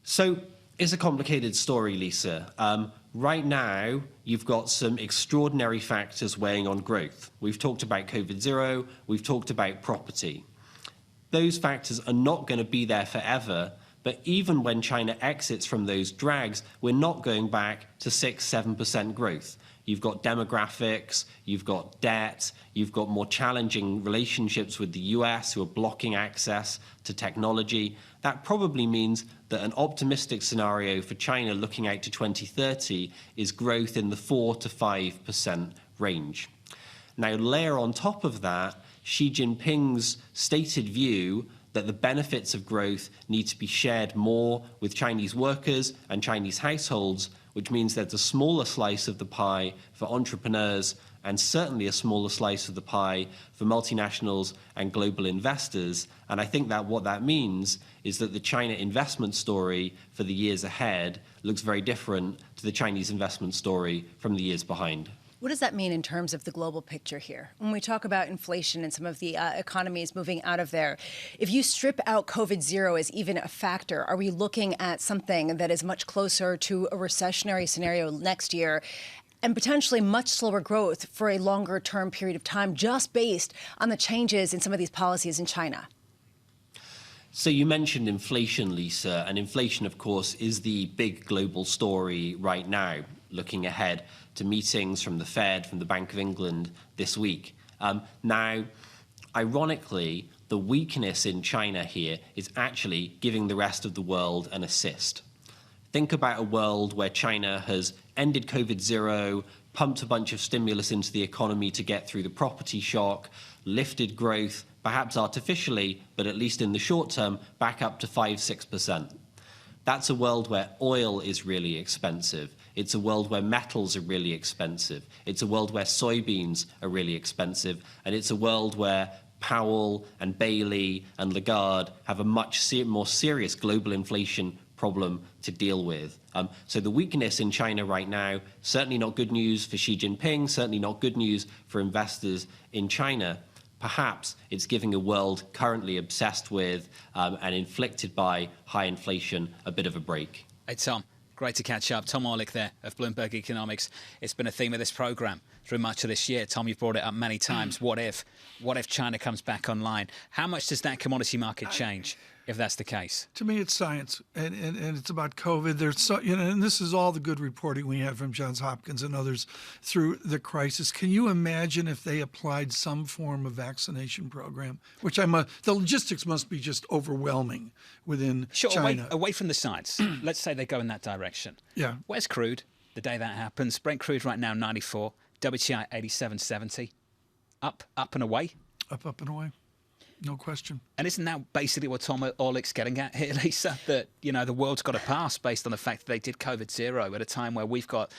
So it's a complicated story, Lisa. Right now, you've got some extraordinary factors weighing on growth. We've talked about COVID zero, we've talked about property. Those factors are not going to be there forever, but even when China exits from those drags, we're not going back to 6, 7% growth. You've got demographics, you've got debt, you've got more challenging relationships with the US who are blocking access to technology. That probably means that an optimistic scenario for China looking out to 2030 is growth in the 4 to 5% range. Now, layer on top of that Xi Jinping's stated view that the benefits of growth need to be shared more with Chinese workers and Chinese households, which means there's a smaller slice of the pie for entrepreneurs and certainly a smaller slice of the pie for multinationals and global investors. And I think that what that means is that the China investment story for the years ahead looks very different to the Chinese investment story from the years behind. What does that mean in terms of the global picture here? When we talk about inflation and some of the economies moving out of there, if you strip out COVID zero as even a factor, are we looking at something that is much closer to a recessionary scenario next year and potentially much slower growth for a longer term period of time just based on the changes in some of these policies in China? So you mentioned inflation, Lisa, and inflation, of course, is the big global story right now, looking ahead to meetings from the Fed, from the Bank of England this week. Now, ironically, the weakness in China here is actually giving the rest of the world an assist. Think about a world where China has ended COVID zero, pumped a bunch of stimulus into the economy to get through the property shock, lifted growth, perhaps artificially, but at least in the short term, back up to 5, 6%. That's a world where oil is really expensive. It's a world where metals are really expensive. It's a world where soybeans are really expensive. And it's a world where Powell and Bailey and Lagarde have a much more serious global inflation problem to deal with. So the weakness in China right now, certainly not good news for Xi Jinping, certainly not good news for investors in China. Perhaps it's giving a world currently obsessed with and inflicted by high inflation a bit of a break. Hey, Tom. Great to catch up. Tom Orlik there of Bloomberg Economics. It's been a theme of this programme through much of this year. Tom, you've brought it up many times. What if China comes back online? How much does that commodity market change if that's the case? To me, it's science, and it's about COVID. There's so, and this is all the good reporting we had from Johns Hopkins and others through the crisis. Can you imagine if they applied some form of vaccination program? Which the logistics must be just overwhelming within China. Away from the science. Let's say they go in that direction. Yeah. Where's crude the day that happens? Brent crude right now 94, WTI 87.70. Up and away. Up and away. No question. And isn't that basically what Tom Orlik's getting at here, Lisa? That, the world's got to pass based on the fact that they did COVID zero at a time where we've got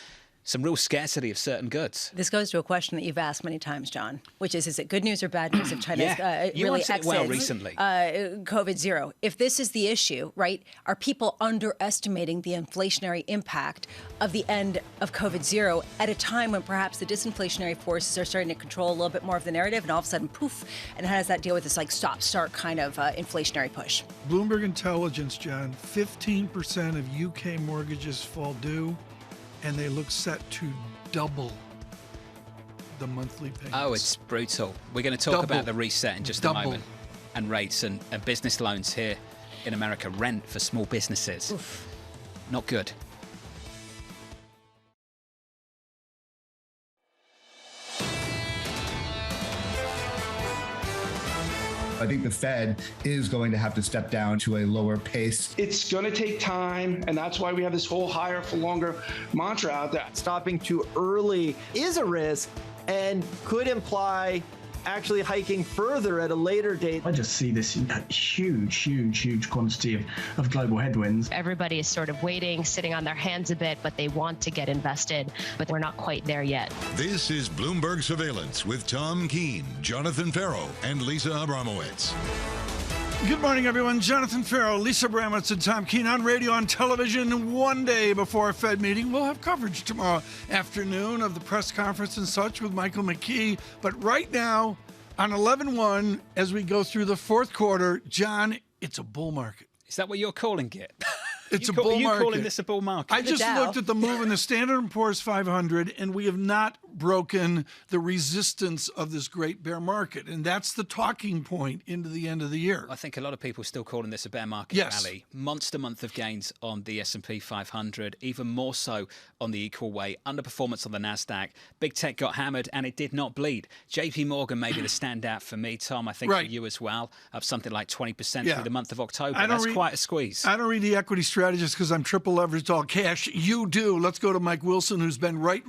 some real scarcity of certain goods. This goes to a question that you've asked many times, John, which is it good news or bad news if China really exits well recently. COVID zero? If this is the issue, right, are people underestimating the inflationary impact of the end of COVID zero at a time when perhaps the disinflationary forces are starting to control a little bit more of the narrative and all of a sudden, poof, and how does that deal with this stop-start kind of inflationary push? Bloomberg Intelligence, John, 15% of UK mortgages fall due, and they look set to double the monthly payments. Oh, it's brutal. We're going to talk about the reset in just a moment. And rates and business loans here in America. Rent for small businesses. Oof. Not good. I think the Fed is going to have to step down to a lower pace. It's going to take time, and that's why we have this whole higher for longer mantra out there. Stopping too early is a risk and could imply actually hiking further at a later date. I just see this huge quantity of global headwinds. Everybody is sort of waiting, sitting on their hands a bit, but they want to get invested, but we're not quite there yet. This is Bloomberg Surveillance with Tom Keene, Jonathan Ferro, and Lisa Abramowicz. Good morning, everyone. Jonathan Ferro, Lisa Abramowicz, and Tom Keene on radio, on television. One day before a Fed meeting, we'll have coverage tomorrow afternoon of the press conference and such with Michael McKee. But right now, on 11/1, as we go through the fourth quarter, John, it's a bull market. Is that what you're calling it? It's a bull market. Are you calling this a bull market? I just looked at the move in the Standard & Poor's 500, and we have not broken the resistance of this great bear market. And that's the talking point into the end of the year. I think a lot of people are still calling this a bear market rally. Monster month of gains on the S&P 500, even more so on the equal weight. Underperformance on the NASDAQ. Big tech got hammered, and it did not bleed. JP Morgan maybe the standout for me, Tom. I think for you as well. Up something like 20% through the month of October. That's quite a squeeze. I don't read the equity strategist because I'm triple leveraged all cash. You do. Let's go to Mike Wilson, who's been right.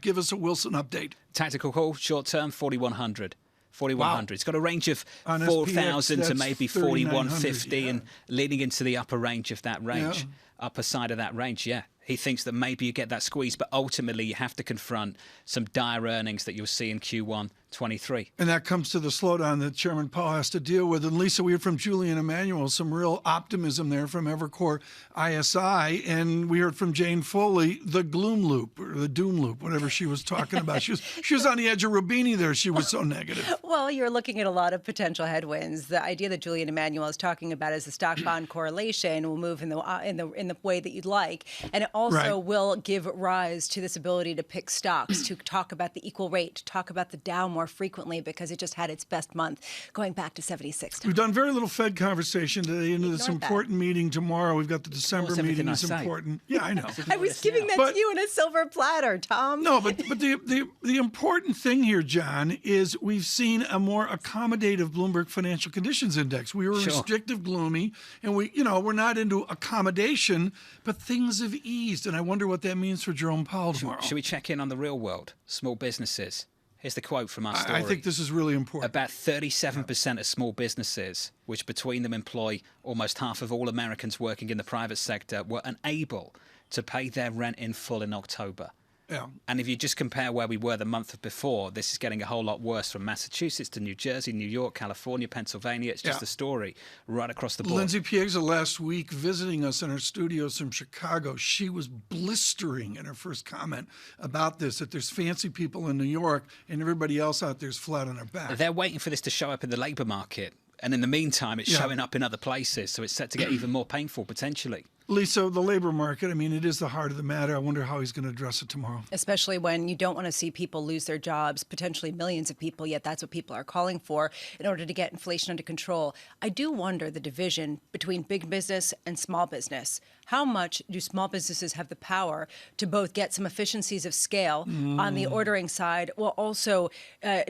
Give us a Wilson update. Tactical call, short term, 4,100. 4,100. Wow. It's got a range of On 4,000 SPX, to maybe 4,150 and leaning into the upper range of that range, upper side of that range, He thinks that maybe you get that squeeze, but ultimately you have to confront some dire earnings that you'll see in Q1 23. And that comes to the slowdown that Chairman Powell has to deal with. And Lisa, we heard from Julian Emanuel, some real optimism there from Evercore ISI. And we heard from Jane Foley, the gloom loop or the doom loop, whatever she was talking about. She was on the edge of Rubini there. She was so negative. Well, you're looking at a lot of potential headwinds. The idea that Julian Emanuel is talking about is the stock bond correlation will move in the way that you'd like. And it also will give rise to this ability to pick stocks, to talk about the equal rate, to talk about the Dow more frequently because it just had its best month going back to 76. We've done very little Fed conversation today into this important meeting tomorrow. We've got the December meeting is important. Yeah, I know. I was giving that to you in a silver platter, Tom. No, but the important thing here, John, is we've seen a more accommodative Bloomberg Financial Conditions Index. We were restrictive, gloomy, and we're not into accommodation, but things have eased, and I wonder what that means for Jerome Powell tomorrow. Should we check in on the real world? Small businesses. Here's the quote from our story. I think this is really important. About 37% of small businesses, which between them employ almost half of all Americans working in the private sector, were unable to pay their rent in full in October. Yeah. And if you just compare where we were the month before, this is getting a whole lot worse from Massachusetts to New Jersey, New York, California, Pennsylvania. It's just a story right across the board. Lindsay Piegza last week visiting us in her studios from Chicago, she was blistering in her first comment about this, that there's fancy people in New York and everybody else out there's flat on their back. They're waiting for this to show up in the labor market. And in the meantime, it's showing up in other places. So it's set to get even more painful, potentially. Lisa, the labor market, I mean, it is the heart of the matter. I wonder how he's going to address it tomorrow. Especially when you don't want to see people lose their jobs, potentially millions of people, yet that's what people are calling for in order to get inflation under control. I do wonder the division between big business and small business. How much do small businesses have the power to both get some efficiencies of scale on the ordering side, while also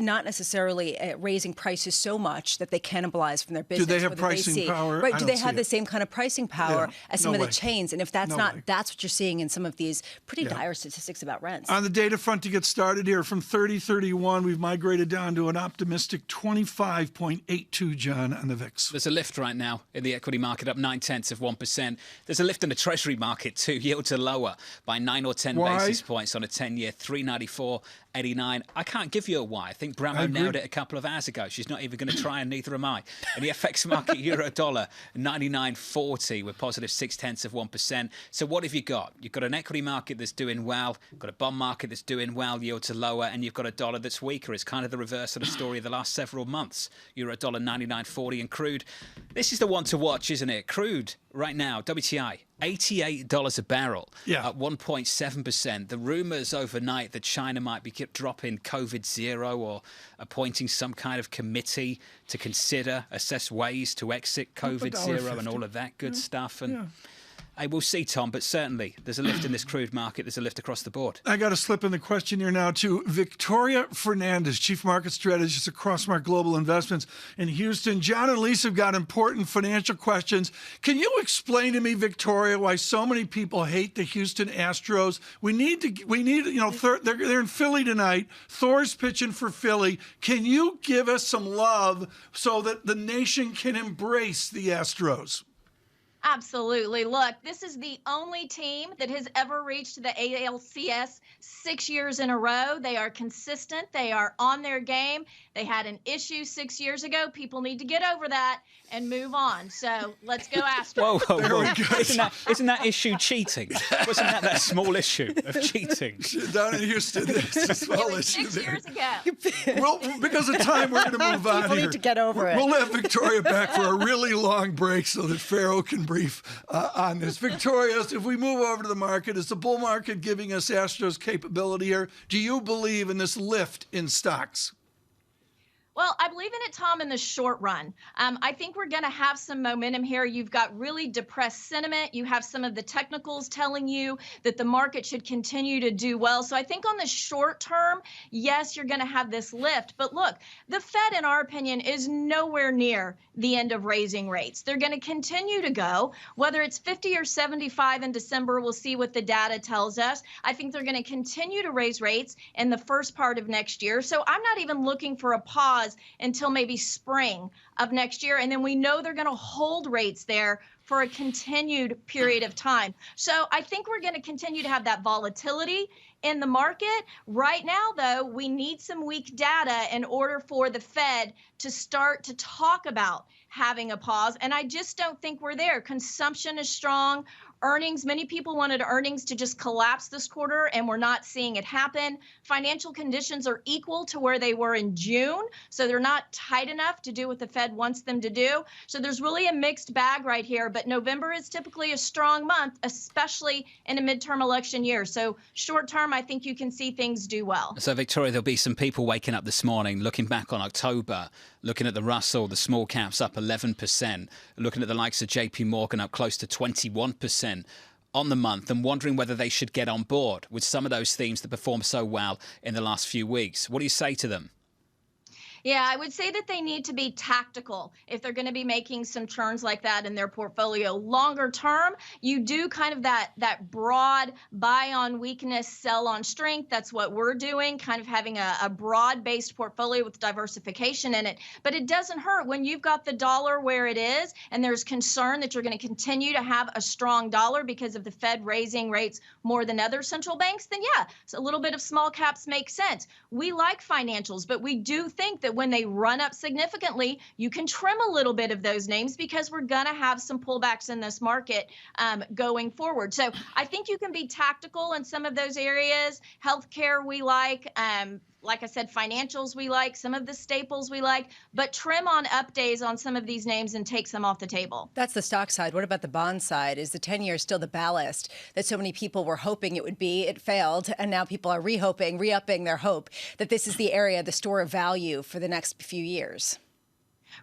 not necessarily raising prices so much that they cannibalize from their business? Do they have pricing power? Right. Do they have the same kind of pricing power as some of the chains? And if that's that's what you're seeing in some of these pretty dire statistics about rents. On the data front, to get started here, from 30.31, we've migrated down to an optimistic 25.82, John, on the VIX. There's a lift right now in the equity market, up 0.9%. There's a lift in the Treasury market too. Yields are lower by 9 or 10 basis points on a 10-year, 394.89. I can't give you a why. I think Bramo nailed it a couple of hours ago. She's not even going to try, and neither am I. In the FX market, euro dollar 99.40 with positive 0.6%. So what have you got? You've got an equity market that's doing well, you've got a bond market that's doing well, yields are lower, and you've got a dollar that's weaker. It's kind of the reverse of the story of the last several months. Euro dollar 99.40, and crude. This is the one to watch, isn't it? Crude right now, WTI, $88 a barrel, at 1.7%. The rumors overnight that China might be dropping COVID zero or appointing some kind of committee to assess ways to exit COVID zero and all of that good stuff. And Hey, we'll see, Tom, but certainly there's a lift in this crude market. There's a lift across the board. I got to slip in the question here now to Victoria Fernandez, Chief Market Strategist at Crossmark Global Investments in Houston. John and Lisa have got important financial questions. Can you explain to me, Victoria, why so many people hate the Houston Astros? We need, they're in Philly tonight. Thor's pitching for Philly. Can you give us some love so that the nation can embrace the Astros? Absolutely. Look, this is the only team that has ever reached the ALCS 6 years in a row. They are consistent. They are on their game. They had an issue 6 years ago. People need to get over that and move on. So let's go Astros. Whoa. Isn't that issue cheating? Wasn't that small issue of cheating? Down in Houston, there's a small issue 6 there. years ago. Well, because of time, we're going to move on People here. need to get over it. We'll have Victoria back for a really long break so that Ferro can brief on this. Victoria, if we move over to the market, is the bull market giving us Astros capability here? Do you believe in this lift in stocks? Well, I believe in it, Tom, in the short run. I think we're going to have some momentum here. You've got really depressed sentiment. You have some of the technicals telling you that the market should continue to do well. So I think on the short term, yes, you're going to have this lift. But look, the Fed, in our opinion, is nowhere near the end of raising rates. They're going to continue to go, whether it's 50 or 75 in December. We'll see what the data tells us. I think they're going to continue to raise rates in the first part of next year. So I'm not even looking for a pause until maybe spring of next year. And then we know they're going to hold rates there for a continued period of time. So I think we're going to continue to have that volatility in the market. Right now, though, we need some weak data in order for the Fed to start to talk about having a pause. And I just don't think we're there. Consumption is strong. Earnings, many people wanted earnings to just collapse this quarter, and we're not seeing it happen. Financial conditions are equal to where they were in June, so they're not tight enough to do what the Fed wants them to do. So there's really a mixed bag right here, but November is typically a strong month, especially in a midterm election year. So short term, I think you can see things do well. So, Victoria, there'll be some people waking up this morning, looking back on October, looking at the Russell, the small caps up 11%, looking at the likes of JP Morgan up close to 21% on the month, and wondering whether they should get on board with some of those themes that performed so well in the last few weeks. What do you say to them? Yeah, I would say that they need to be tactical if they're going to be making some turns like that in their portfolio. Longer term, you do kind of that broad buy on weakness, sell on strength. That's what we're doing, kind of having a broad-based portfolio with diversification in it. But it doesn't hurt when you've got the dollar where it is and there's concern that you're going to continue to have a strong dollar because of the Fed raising rates more than other central banks, then yeah, so a little bit of small caps makes sense. We like financials, but we do think that when they run up significantly, you can trim a little bit of those names because we're going to have some pullbacks in this market going forward. So I think you can be tactical in some of those areas. Healthcare we like I said, financials we like, some of the staples we like, but trim on up days on some of these names and take some off the table. That's the stock side. What about the bond side? Is the 10-year still the ballast that so many people were hoping it would be? It failed, and now people are re-upping their hope that this is the area, the store of value for the next few years.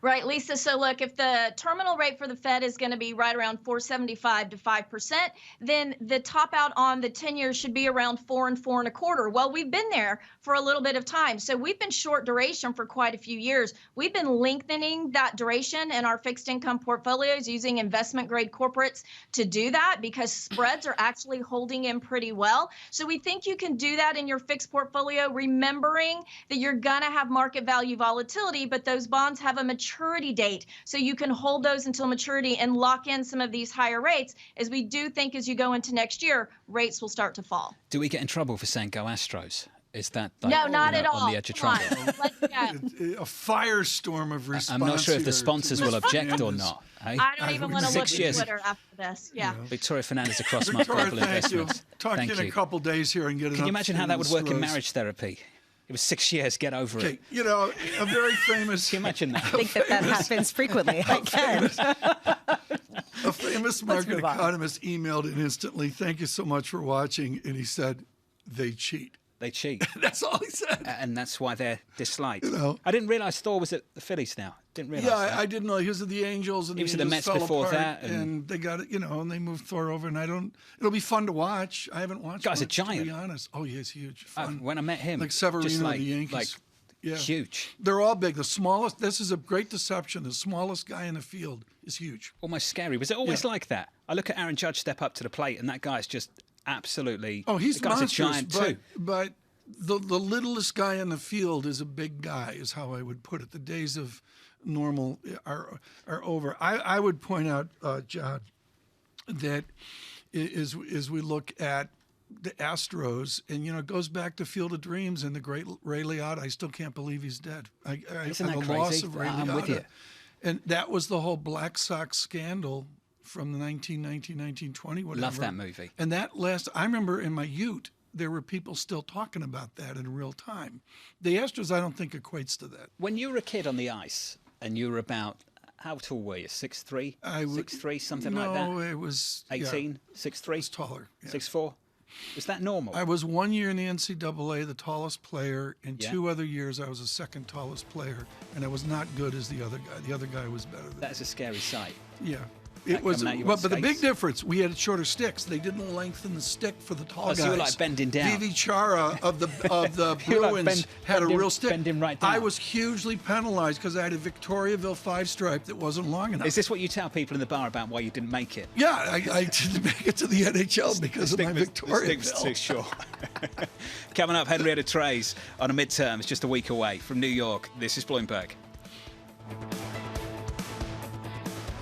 Right, Lisa. So look, if the terminal rate for the Fed is going to be right around 4.75 to 5%, then the top out on the 10 years should be around 4 and 4 1/4. Well, we've been there for a little bit of time. So we've been short duration for quite a few years. We've been lengthening that duration in our fixed income portfolios using investment grade corporates to do that because spreads are actually holding in pretty well. So we think you can do that in your fixed portfolio, remembering that you're going to have market value volatility, but those bonds have a maturity date. So you can hold those until maturity and lock in some of these higher rates, as we do think as you go into next year, rates will start to fall. Do we get in trouble for saying go Astros? Is that no, not at all. On the edge of trouble? Let's go. A firestorm of response. I'm not sure if the sponsors will object or not. I don't even want to look at Twitter after this. Yeah. Victoria Fernandez across Crossmark Global Investments. Talk to you in a couple days here and get it. Can you imagine how that would work in marriage therapy? It was 6 years. Get over it. You know, a very famous. Can you imagine that? I think that happens frequently. I can. A famous market economist emailed it instantly. Thank you so much for watching. And he said, they cheat. They cheat. That's all he said. And that's why they're disliked. You know. I didn't realise Thor was at the Phillies now. Didn't realise that. I didn't know. He was at the Angels, and he was at the the Mets fell before apart, that. And they got it, and they moved Thor over, and it'll be fun to watch. I haven't watched Guy's much, a giant. to be honest. Oh, he is huge. Fun. When I met him, like Severino just of the Yankees. Huge. They're all big. The smallest, this is a great deception. The smallest guy in the field is huge. Almost scary. Was it always like that? I look at Aaron Judge step up to the plate, and that guy's just absolutely... Oh, he's the guy's monstrous, a giant too. But the littlest guy in the field is a big guy, is how I would put it. The days of normal are over. I would point out, John, that as we look at the Astros, and it goes back to Field of Dreams and the great Ray Liotta. I still can't believe he's dead. Isn't that crazy? Loss of Ray I'm Liotta. with you. And that was the whole Black Sox scandal from the 1920, whatever. Love that movie. And that I remember in my ute, there were people still talking about that in real time. The Astros, I don't think, equates to that. When you were a kid on the ice, and you were about, how tall were you? 6'3"? 6'3", something like that? No, it was 18, 6'3"? I was taller. Yeah. 6'4"? Was that normal? I was 1 year in the NCAA, the tallest player. In 2 other years, I was the second tallest player, and I was not good as the other guy. The other guy was better than me. That's a scary sight. Yeah. It was, but the big difference, we had shorter sticks. They didn't lengthen the stick for the tall guys. So you were like bending down. Vivi Chara of the Bruins had a real stick. Bending right down. I was hugely penalized because I had a Victoriaville 5-stripe that wasn't long enough. Is this what you tell people in the bar about why you didn't make it? Yeah, I didn't make it to the NHL because of my Victoriaville. The stick's too short. Coming up, Henrietta Trey's on a midterm. It's just a week away from New York. This is Bloomberg.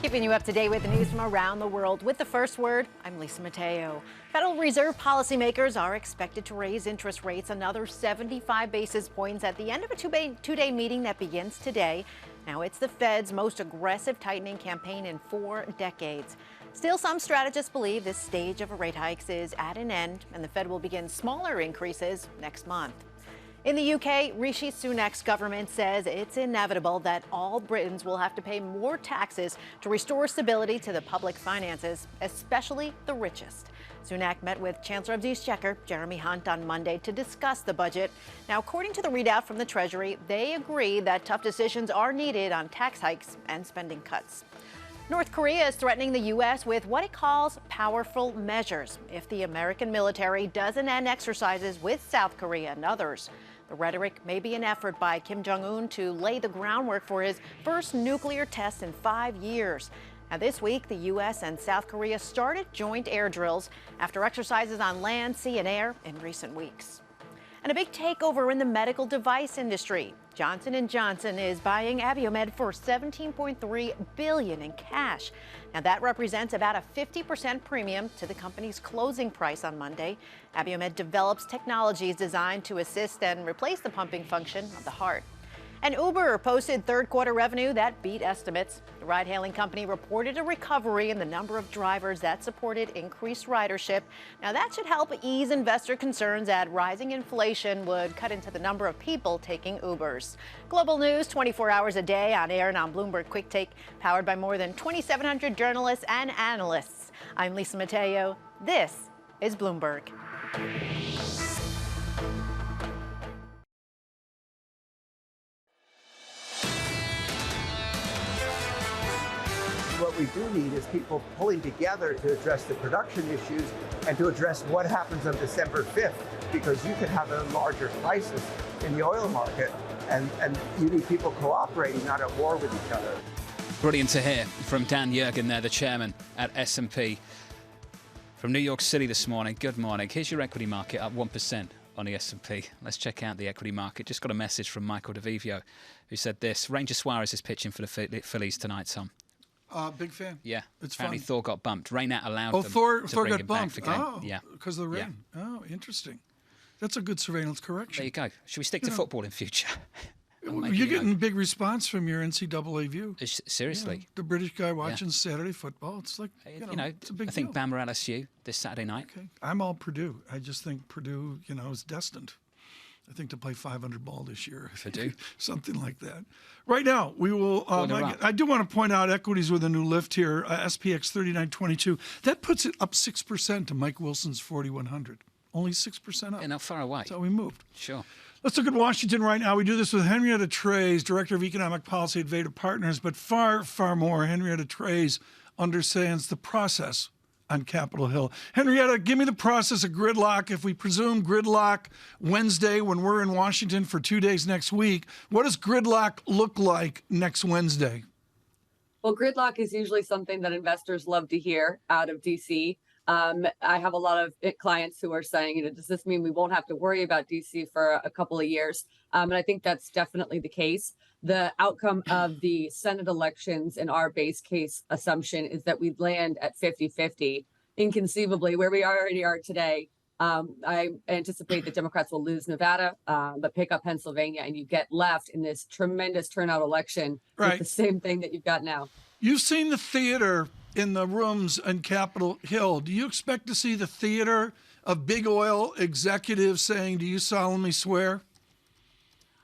Keeping you up to date with the news from around the world. With the first word, I'm Lisa Mateo. Federal Reserve policymakers are expected to raise interest rates another 75 basis points at the end of a two-day meeting that begins today. Now, it's the Fed's most aggressive tightening campaign in 4 decades. Still, some strategists believe this stage of rate hikes is at an end, and the Fed will begin smaller increases next month. In the UK, Rishi Sunak's government says it's inevitable that all Britons will have to pay more taxes to restore stability to the public finances, especially the richest. Sunak met with Chancellor of the Exchequer, Jeremy Hunt, on Monday to discuss the budget. Now, according to the readout from the Treasury, they agree that tough decisions are needed on tax hikes and spending cuts. North Korea is threatening the U.S. with what it calls powerful measures if the American military doesn't end exercises with South Korea and others. The rhetoric may be an effort by Kim Jong-un to lay the groundwork for his first nuclear test in 5 years. Now, this week, the U.S. and South Korea started joint air drills after exercises on land, sea, and air in recent weeks. And a big takeover in the medical device industry. Johnson & Johnson is buying Abiomed for $17.3 billion in cash. Now, that represents about a 50% premium to the company's closing price on Monday. Abiomed develops technologies designed to assist and replace the pumping function of the heart. And Uber posted third-quarter revenue that beat estimates. The ride-hailing company reported a recovery in the number of drivers that supported increased ridership. Now, that should help ease investor concerns that rising inflation would cut into the number of people taking Ubers. Global news 24 hours a day on air and on Bloomberg Quick Take, powered by more than 2,700 journalists and analysts. I'm Lisa Mateo. This is Bloomberg. What we do need is people pulling together to address the production issues and to address what happens on December 5th, because you could have a larger crisis in the oil market, and you need people cooperating, not at war with each other. Brilliant to hear from Dan Yergin there, the chairman at S&P. From New York City this morning, good morning. Here's your equity market up 1% on the S&P. Let's check out the equity market. Just got a message from Michael DeVivio, who said this. Ranger Suarez is pitching for the Phillies tonight, Tom. Big fan. Yeah, it's apparently fun. Thor got bumped. Rain out allowed them Thor to bring got him bumped. back for game. Oh, yeah, because of the rain. Yeah. Oh, interesting. That's a good surveillance correction. There you go. Should we stick to football in future? You're getting big response from your NCAA view. Seriously. You know, the British guy watching Saturday football. It's like, it's a big I think deal. Bama LSU this Saturday night. Okay. I'm all Purdue. I just think Purdue, is destined. I think to play 500 ball this year. Purdue? Something like that. Right now, we will. I do want to point out equities with a new lift here. SPX 3922. That puts it up 6% to Mike Wilson's 4100. only 6% up. Yeah, not far away. That's how we moved. Sure. Let's look at Washington right now. We do this with Henrietta Treyz, Director of Economic Policy at Veda Partners, but far, far more. Henrietta Treyz understands the process on Capitol Hill. Henrietta, give me the process of gridlock. If we presume gridlock Wednesday when we're in Washington for 2 days next week, what does gridlock look like next Wednesday? Well, gridlock is usually something that investors love to hear out of DC. I have a lot of clients who are saying, does this mean we won't have to worry about DC for a couple of years? And I think that's definitely the case. The outcome of the Senate elections in our base case assumption is that we land at 50-50. Inconceivably, where we already are today, I anticipate that Democrats will lose Nevada, but pick up Pennsylvania, and you get left in this tremendous turnout election with the same thing that you've got now. You've seen the theater in the rooms on Capitol Hill. Do you expect to see the theater of big oil executives saying, do you solemnly swear?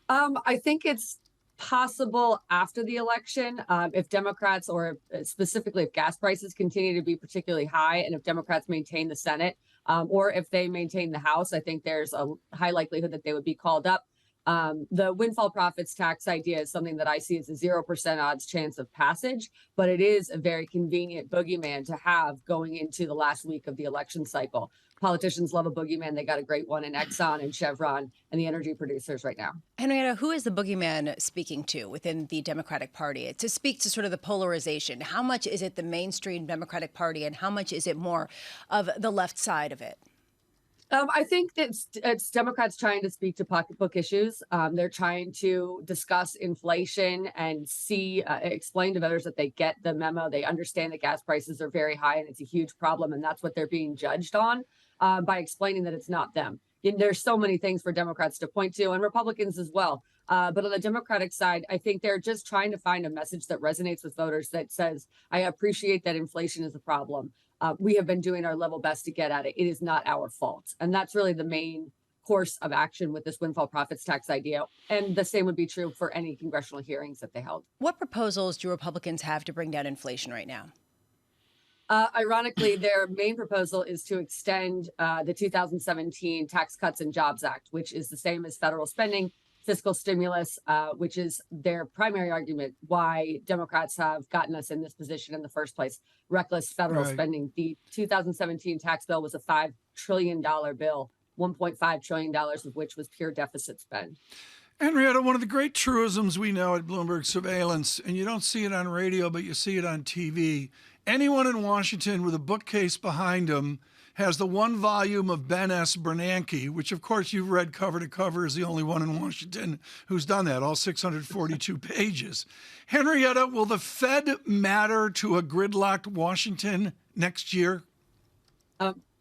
I think it's possible after the election, if Democrats, or specifically if gas prices continue to be particularly high, and if Democrats maintain the Senate, or if they maintain the House, I think there's a high likelihood that they would be called up. The windfall profits tax idea is something that I see as a 0% odds chance of passage, but it is a very convenient boogeyman to have going into the last week of the election cycle. Politicians love a boogeyman. They got a great one in Exxon and Chevron and the energy producers right now. Henrietta, who is the boogeyman speaking to within the Democratic Party to speak to sort of the polarization? How much is it the mainstream Democratic Party, and how much is it more of the left side of it? I think that it's Democrats trying to speak to pocketbook issues. They're trying to discuss inflation and explain to voters that they get the memo. They understand that gas prices are very high and it's a huge problem, and that's what they're being judged on by explaining that it's not them. There's so many things for Democrats to point to, and Republicans as well. But on the Democratic side, I think they're just trying to find a message that resonates with voters that says, I appreciate that inflation is a problem. We have been doing our level best to get at it. It is not our fault. And that's really the main course of action with this windfall profits tax idea. And the same would be true for any congressional hearings that they held. What proposals do Republicans have to bring down inflation right now? Ironically, their main proposal is to extend the 2017 Tax Cuts and Jobs Act, which is the same as federal spending, fiscal stimulus, which is their primary argument why Democrats have gotten us in this position in the first place. Reckless federal spending. The 2017 tax bill was a $5 trillion bill, $1.5 trillion of which was pure deficit spend. Henrietta, one of the great truisms we know at Bloomberg Surveillance, and you don't see it on radio, but you see it on TV. Anyone in Washington with a bookcase behind them has the one volume of Ben S. Bernanke, which, of course, you've read cover to cover, is the only one in Washington who's done that, all 642 pages. Henrietta, will the Fed matter to a gridlocked Washington next year?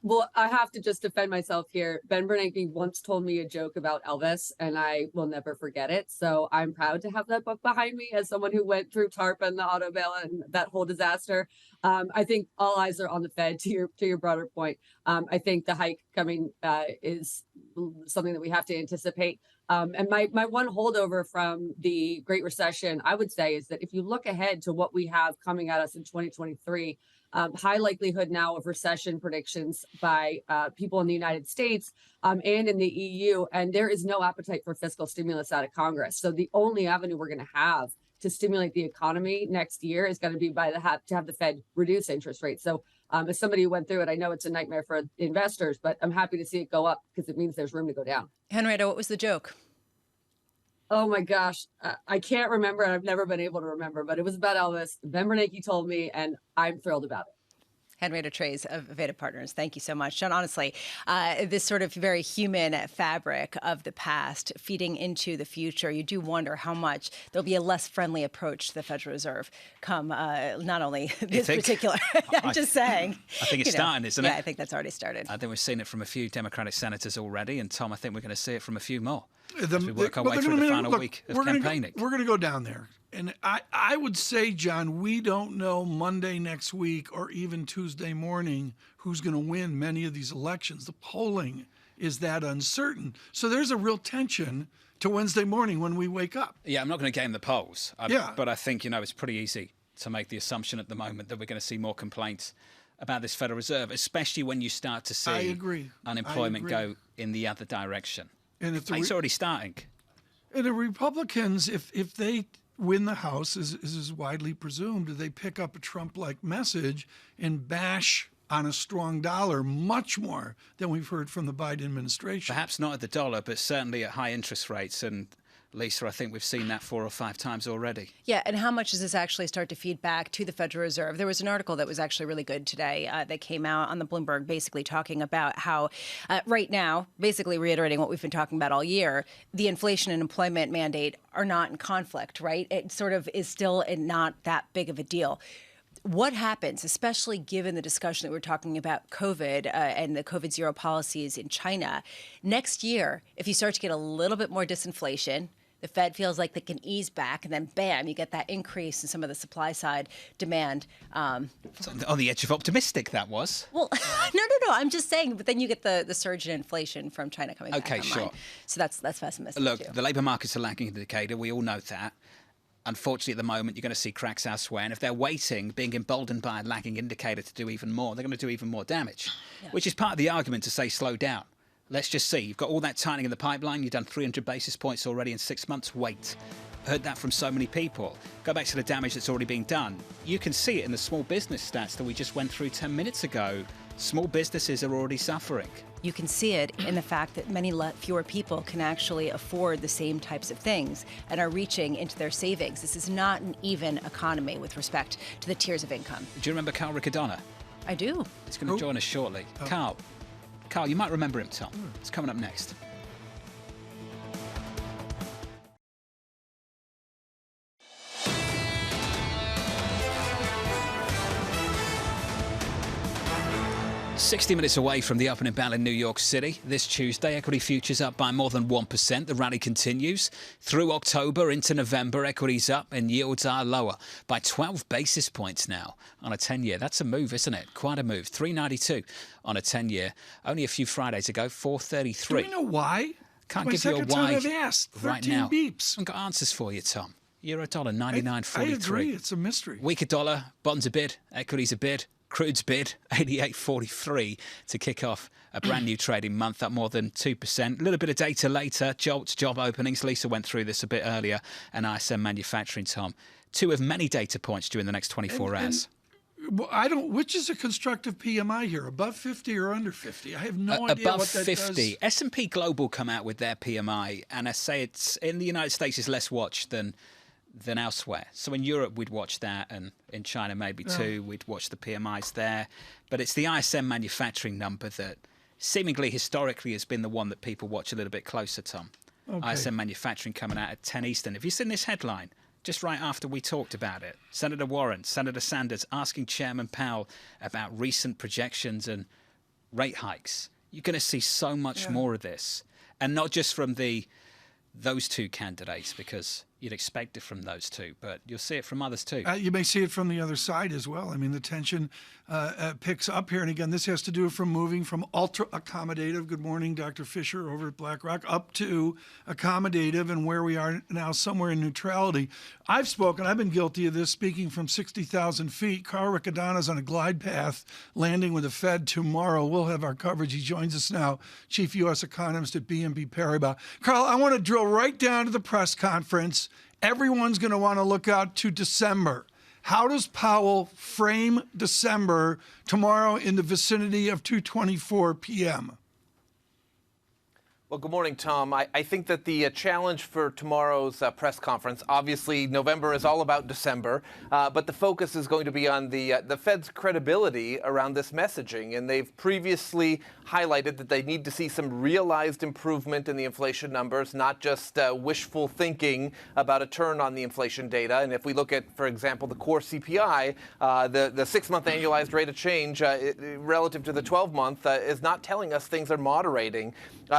Well, I have to just defend myself here. Ben Bernanke once told me a joke about Elvis, and I will never forget it. So I'm proud to have that book behind me as someone who went through TARP and the auto bail and that whole disaster. I think all eyes are on the Fed, to your broader point. I think the hike coming is something that we have to anticipate. And my one holdover from the Great Recession, I would say, is that if you look ahead to what we have coming at us in 2023, high likelihood now of recession predictions by people in the United States and in the EU. And there is no appetite for fiscal stimulus out of Congress. So the only avenue we're going to have to stimulate the economy next year is going to be to have the Fed reduce interest rates. So as somebody who went through it, I know it's a nightmare for investors, but I'm happy to see it go up because it means there's room to go down. Henrietta, what was the joke? Oh my gosh, I can't remember, and I've never been able to remember, but it was about Elvis. Ben Bernanke told me, and I'm thrilled about it. Henrietta Treyz of Veda Partners, thank you so much. John, honestly, this sort of very human fabric of the past feeding into the future, you do wonder how much there'll be a less friendly approach to the Federal Reserve come not only this particular, I'm just saying. I think it's starting, isn't it? Yeah, I think that's already started. I think we've seen it from a few Democratic senators already, and Tom, I think we're going to see it from a few more as we work our way through the final week of campaigning. We're going to go down there. And I would say, John, we don't know Monday next week or even Tuesday morning who's going to win many of these elections. The polling is that uncertain. So there's a real tension to Wednesday morning when we wake up. Yeah, I'm not going to game the polls. But I think, it's pretty easy to make the assumption at the moment that we're going to see more complaints about this Federal Reserve, especially when you start to see I agree. unemployment go in the other direction. And if it's already starting. And the Republicans, if they win the House, as is widely presumed, they pick up a Trump-like message and bash on a strong dollar much more than we've heard from the Biden administration. Perhaps not at the dollar, but certainly at high interest rates. And Lisa, I think we've seen that 4 or 5 times already. Yeah, and how much does this actually start to feed back to the Federal Reserve? There was an article that was actually really good today that came out on the Bloomberg, basically talking about how right now, basically reiterating what we've been talking about all year, the inflation and employment mandate are not in conflict, right? It sort of is still not that big of a deal. What happens, especially given the discussion that we're talking about COVID and the COVID zero policies in China, next year, if you start to get a little bit more disinflation, the Fed feels like they can ease back, and then bam, you get that increase in some of the supply side demand. On the edge of optimistic, that was. Well, no. I'm just saying, but then you get the surge in inflation from China coming back online. Sure. So that's pessimistic. Look, too. the labour market's a lagging indicator. We all know that. Unfortunately, at the moment, you're going to see cracks elsewhere. And if they're waiting, being emboldened by a lagging indicator to do even more, they're going to do even more damage, which is part of the argument to say slow down. Let's just see. You've got all that tightening in the pipeline. You've done 300 basis points already in 6 months. Wait. Heard that from so many people. Go back to the damage that's already being done. You can see it in the small business stats that we just went through 10 minutes ago. Small businesses are already suffering. You can see it in the fact that many fewer people can actually afford the same types of things and are reaching into their savings. This is not an even economy with respect to the tiers of income. Do you remember Carl Riccadonna? I do. He's going to join us shortly. Carl, you might remember him, Tom. It's coming up next. "60 minutes away from the opening bell in New York City. This Tuesday, equity futures up by more than 1%. The rally continues. Through October into November, equities up and yields are lower by 12 basis points now on a 10-year. That's a move, isn't it? Quite a move. 392 on a 10-year. Only a few Fridays ago, 433. Do we know why? Can't It's give my you a second time why I've asked. 13 right now. beeps. I've got answers for you, Tom. Euro dollar, 99.43. I agree. It's a mystery. Weaker dollar, bonds a bid, equities a bid. Crude's bid, 88.43 to kick off a brand new trading month, up more than 2%. A little bit of data later. JOLTS, job openings. Lisa went through this a bit earlier. And ISM manufacturing, Tom. 2 of many data points during the next 24 hours. Which is a constructive PMI here, above 50 or under 50? I have no idea above what that 50. does. S&P Global come out with their PMI, and I say it's in the United States is less watched than elsewhere. So in Europe, we'd watch that, and in China maybe too. We'd watch the PMIs there. But it's the ISM manufacturing number that seemingly historically has been the one that people watch a little bit closer, Tom. Okay. ISM manufacturing coming out at 10 Eastern. Have you seen this headline? Just right after we talked about it. Senator Warren, Senator Sanders asking Chairman Powell about recent projections and rate hikes. You're going to see so much more of this. And not just from those two candidates, because you'd expect it from those two, but you'll see it from others too. You may see it from the other side as well. I mean, the tension picks up here. And again, this has to do from moving from ultra accommodative, good morning, Dr. Fisher over at BlackRock, up to accommodative and where we are now, somewhere in neutrality. I've been guilty of this, speaking from 60,000 feet. Carl Riccadonna's on a glide path, landing with the Fed tomorrow. We'll have our coverage. He joins us now, Chief U.S. Economist at BNP Paribas. Carl, I want to drill right down to the press conference. Everyone's going to want to look out to December. How does Powell frame December tomorrow in the vicinity of 2:24 p.m.? Well, good morning, Tom. I think that the challenge for tomorrow's press conference, obviously November is all about December, but the focus is going to be on the Fed's credibility around this messaging. And they've previously highlighted that they need to see some realized improvement in the inflation numbers, not just wishful thinking about a turn on the inflation data. And if we look at, for example, the core CPI, the 6-month annualized rate of change relative to the 12-month is not telling us things are moderating.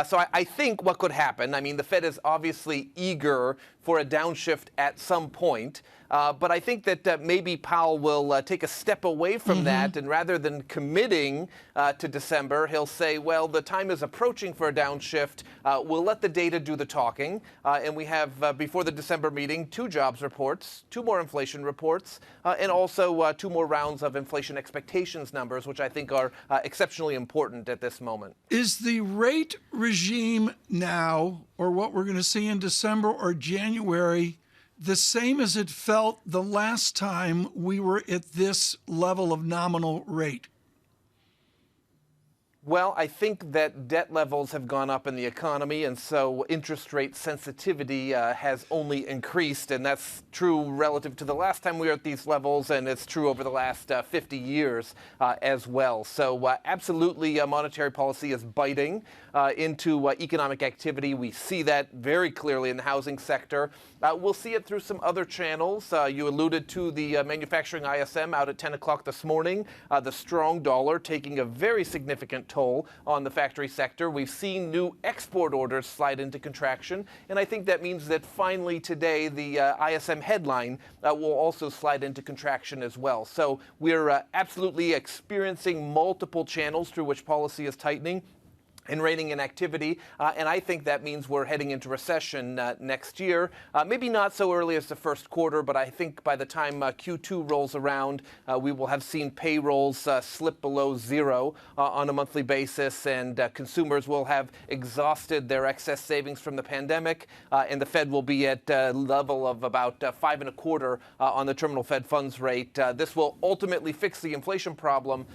So I think what could happen, I mean, the Fed is obviously eager for a downshift at some point, But I think that maybe Powell will take a step away from that, and rather than committing to December, he'll say, well, the time is approaching for a downshift. We'll let the data do the talking. And we have, before the December meeting, 2 jobs reports, 2 more inflation reports, and also 2 more rounds of inflation expectations numbers, which I think are exceptionally important at this moment. Is the rate regime now, or what we're going to see in December or January, the same as it felt the last time we were at this level of nominal rate? Well, I think that debt levels have gone up in the economy, and so interest rate sensitivity has only increased, and that's true relative to the last time we were at these levels, and it's true over the last 50 years as well. So absolutely, monetary policy is biting into economic activity. We see that very clearly in the housing sector. We'll see it through some other channels. You alluded to the manufacturing ISM out at 10 o'clock this morning. The strong dollar taking a very significant toll on the factory sector. We've seen new export orders slide into contraction, and I think that means that finally today the ISM headline will also slide into contraction as well. So we're absolutely experiencing multiple channels through which policy is tightening and reining in activity, and I think that means we're heading into recession next year. Maybe not so early as the first quarter, but I think by the time Q2 rolls around, we will have seen payrolls slip below 0 on a monthly basis, and consumers will have exhausted their excess savings from the pandemic, and the Fed will be at a level of about 5.25 on the terminal Fed funds rate. This will ultimately fix the inflation problem,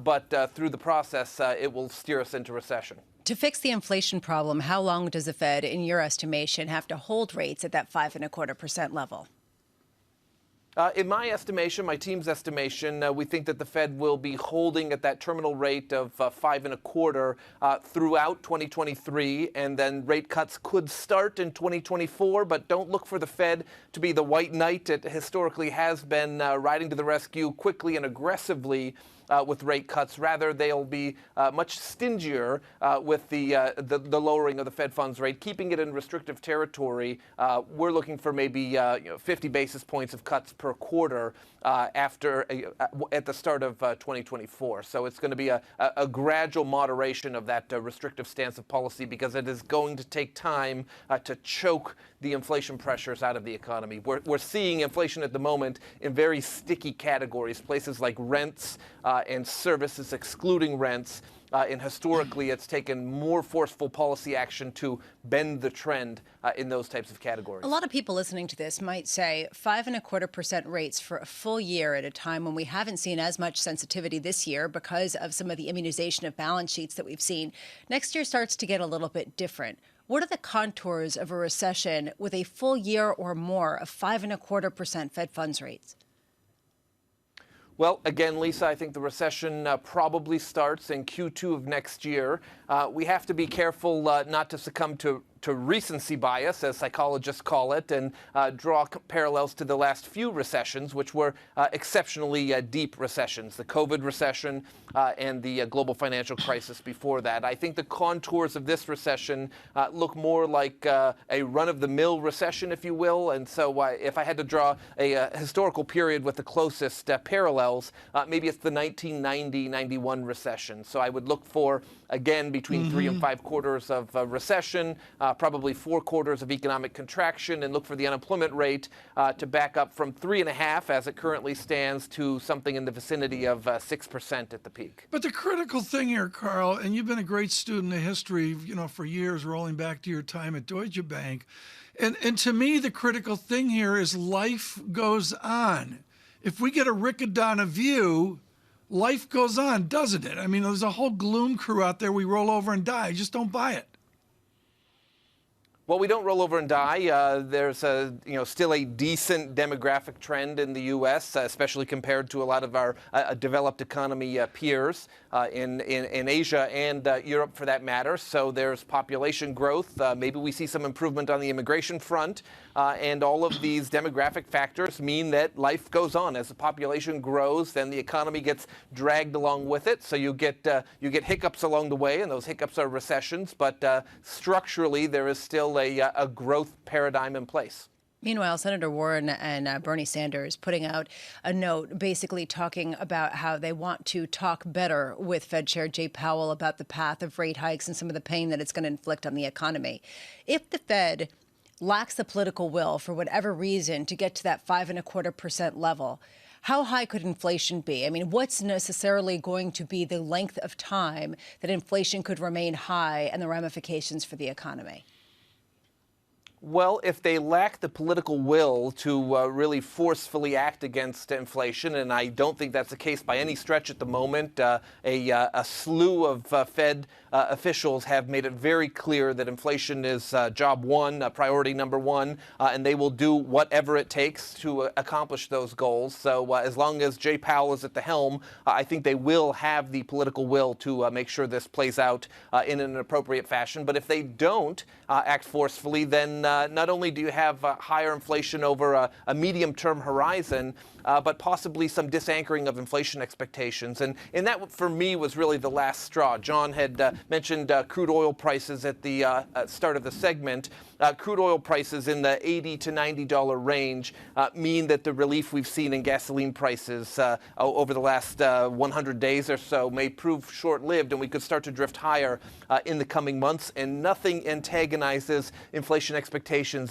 but through the process, it will steer us into recession. To fix the inflation problem, how long does the Fed, in your estimation, have to hold rates at that 5.25% level? In my estimation, my team's estimation, we think that the Fed will be holding at that terminal rate of 5.25 throughout 2023, and then rate cuts could start in 2024. But don't look for the Fed to be the white knight it historically has been, riding to the rescue quickly and aggressively with rate cuts. Rather, they'll be much stingier with the lowering of the Fed funds rate, keeping it in restrictive territory. We're looking for maybe 50 basis points of cuts per quarter after at the start of 2024. So it's going to be a gradual moderation of that restrictive stance of policy, because it is going to take time to choke the inflation pressures out of the economy. We're seeing inflation at the moment in very sticky categories, places like rents and services, excluding rents. And historically, it's taken more forceful policy action to bend the trend in those types of categories. A lot of people listening to this might say 5.25% rates for a full year at a time when we haven't seen as much sensitivity this year because of some of the immunization of balance sheets that we've seen. Next year starts to get a little bit different. What are the contours of a recession with a full year or more of 5.25% Fed funds rates? Well, again, Lisa, I think the recession probably starts in Q2 of next year. We have to be careful not to succumb to recency bias, as psychologists call it, and draw parallels to the last few recessions, which were exceptionally deep recessions, the COVID recession and the global financial crisis before that. I think the contours of this recession look more like a run-of-the-mill recession, if you will. And so if I had to draw a historical period with the closest parallels, maybe it's the 1990-91 recession. So I would look for, again, between 3 and 5 quarters of recession, probably 4 quarters of economic contraction, and look for the unemployment rate to back up from 3.5% as it currently stands to something in the vicinity of 6% at the peak. But the critical thing here, Carl, and you've been a great student of history, for years, rolling back to your time at Deutsche Bank. And to me, the critical thing here is life goes on. If we get a Riccadonna view, life goes on, doesn't it? I mean, there's a whole gloom crew out there. We roll over and die. Just don't buy it. Well, we don't roll over and die. There's still a decent demographic trend in the U.S., especially compared to a lot of our developed economy peers in Asia and Europe, for that matter. So there's population growth. Maybe we see some improvement on the immigration front. And all of these demographic factors mean that life goes on. As the population grows, then the economy gets dragged along with it. So you get hiccups along the way, and those hiccups are recessions. But structurally, there is still a growth paradigm in place. Meanwhile, Senator Warren and Bernie Sanders putting out a note basically talking about how they want to talk better with Fed Chair Jay Powell about the path of rate hikes and some of the pain that it's going to inflict on the economy. If the Fed lacks the political will for whatever reason to get to that 5.25% level, how high could inflation be? I mean, what's necessarily going to be the length of time that inflation could remain high and the ramifications for the economy? Well, if they lack the political will to really forcefully act against inflation, and I don't think that's the case by any stretch at the moment, a slew of Fed officials have made it very clear that inflation is job one, priority number one, and they will do whatever it takes to accomplish those goals. So as long as Jay Powell is at the helm, I think they will have the political will to make sure this plays out in an appropriate fashion. But if they don't act forcefully, then not only do you have higher inflation over a medium-term horizon, but possibly some disanchoring of inflation expectations. And that, for me, was really the last straw. John had mentioned crude oil prices at the start of the segment. Crude oil prices in the $80 to $90 range mean that the relief we've seen in gasoline prices over the last 100 days or so may prove short-lived, and we could start to drift higher in the coming months. And nothing antagonizes inflation expectations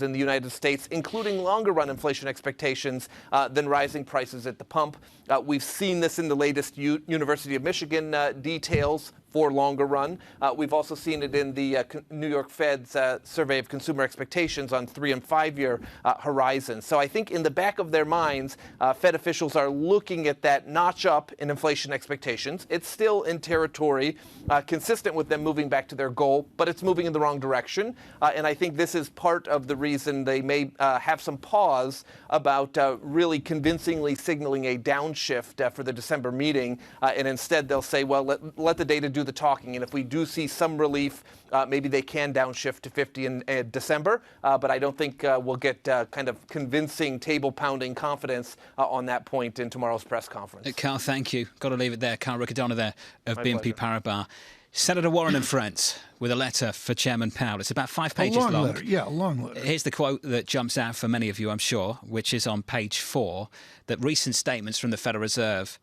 in the United States, including longer-run inflation expectations, than rising prices at the pump. We've seen this in the latest University of Michigan details for longer run. We've also seen it in the New York Fed's survey of consumer expectations on 3- and 5-year horizons. So I think in the back of their minds, Fed officials are looking at that notch up in inflation expectations. It's still in territory consistent with them moving back to their goal, but it's moving in the wrong direction. And I think this is part of the reason they may have some pause about really convincingly signaling a downshift for the December meeting. And instead they'll say, well, let the data do the talking, and if we do see some relief, maybe they can downshift to 50 in December, but I don't think we'll get kind of convincing table-pounding confidence on that point in tomorrow's press conference. Carl, thank you. Got to leave it there. Carl Riccadonna there of BNP Paribas. Senator Warren and friends with a letter for Chairman Powell. It's about 5 pages long. Letter. Yeah, a long letter. Here's the quote that jumps out for many of you, I'm sure, which is on page 4, that recent statements from the Federal Reserve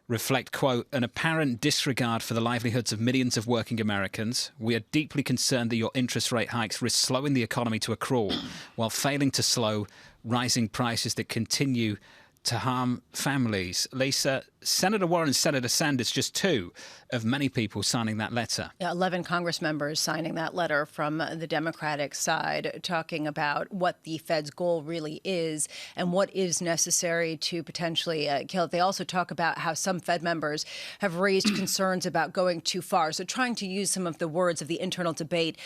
reflect, quote, an apparent disregard for the livelihoods of millions of working Americans. We are deeply concerned that your interest rate hikes risk slowing the economy to a crawl while failing to slow rising prices that continue to harm families. Lisa, Senator Warren and Senator Sanders, just two of many people signing that letter. Yeah, 11 Congress members signing that letter from the Democratic side, talking about what the Fed's goal really is and what is necessary to potentially kill it. They also talk about how some Fed members have raised concerns about going too far. So trying to use some of the words of the internal debate,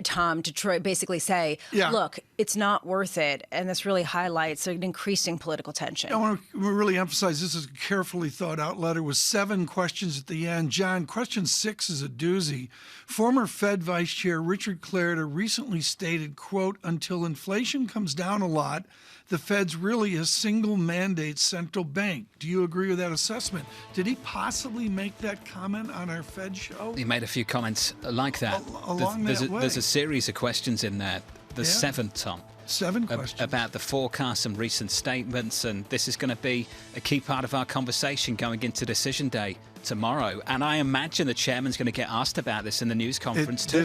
Tom, to try basically say, look, it's not worth it. And this really highlights an increasing political tension. I want to really emphasize this is a carefully thought out letter with 7 questions at the end. John, question 6 is a doozy. Former Fed Vice Chair Richard Clarida recently stated, quote, until inflation comes down a lot, the Fed's really a single mandate central bank. Do you agree with that assessment? Did he possibly make that comment on our Fed show? He made a few comments like that. There's a series of questions in there. There's 7, Tom. 7 questions. About the forecast and recent statements, and this is going to be a key part of our conversation going into decision day tomorrow. And I imagine the chairman's going to get asked about this in the news conference too.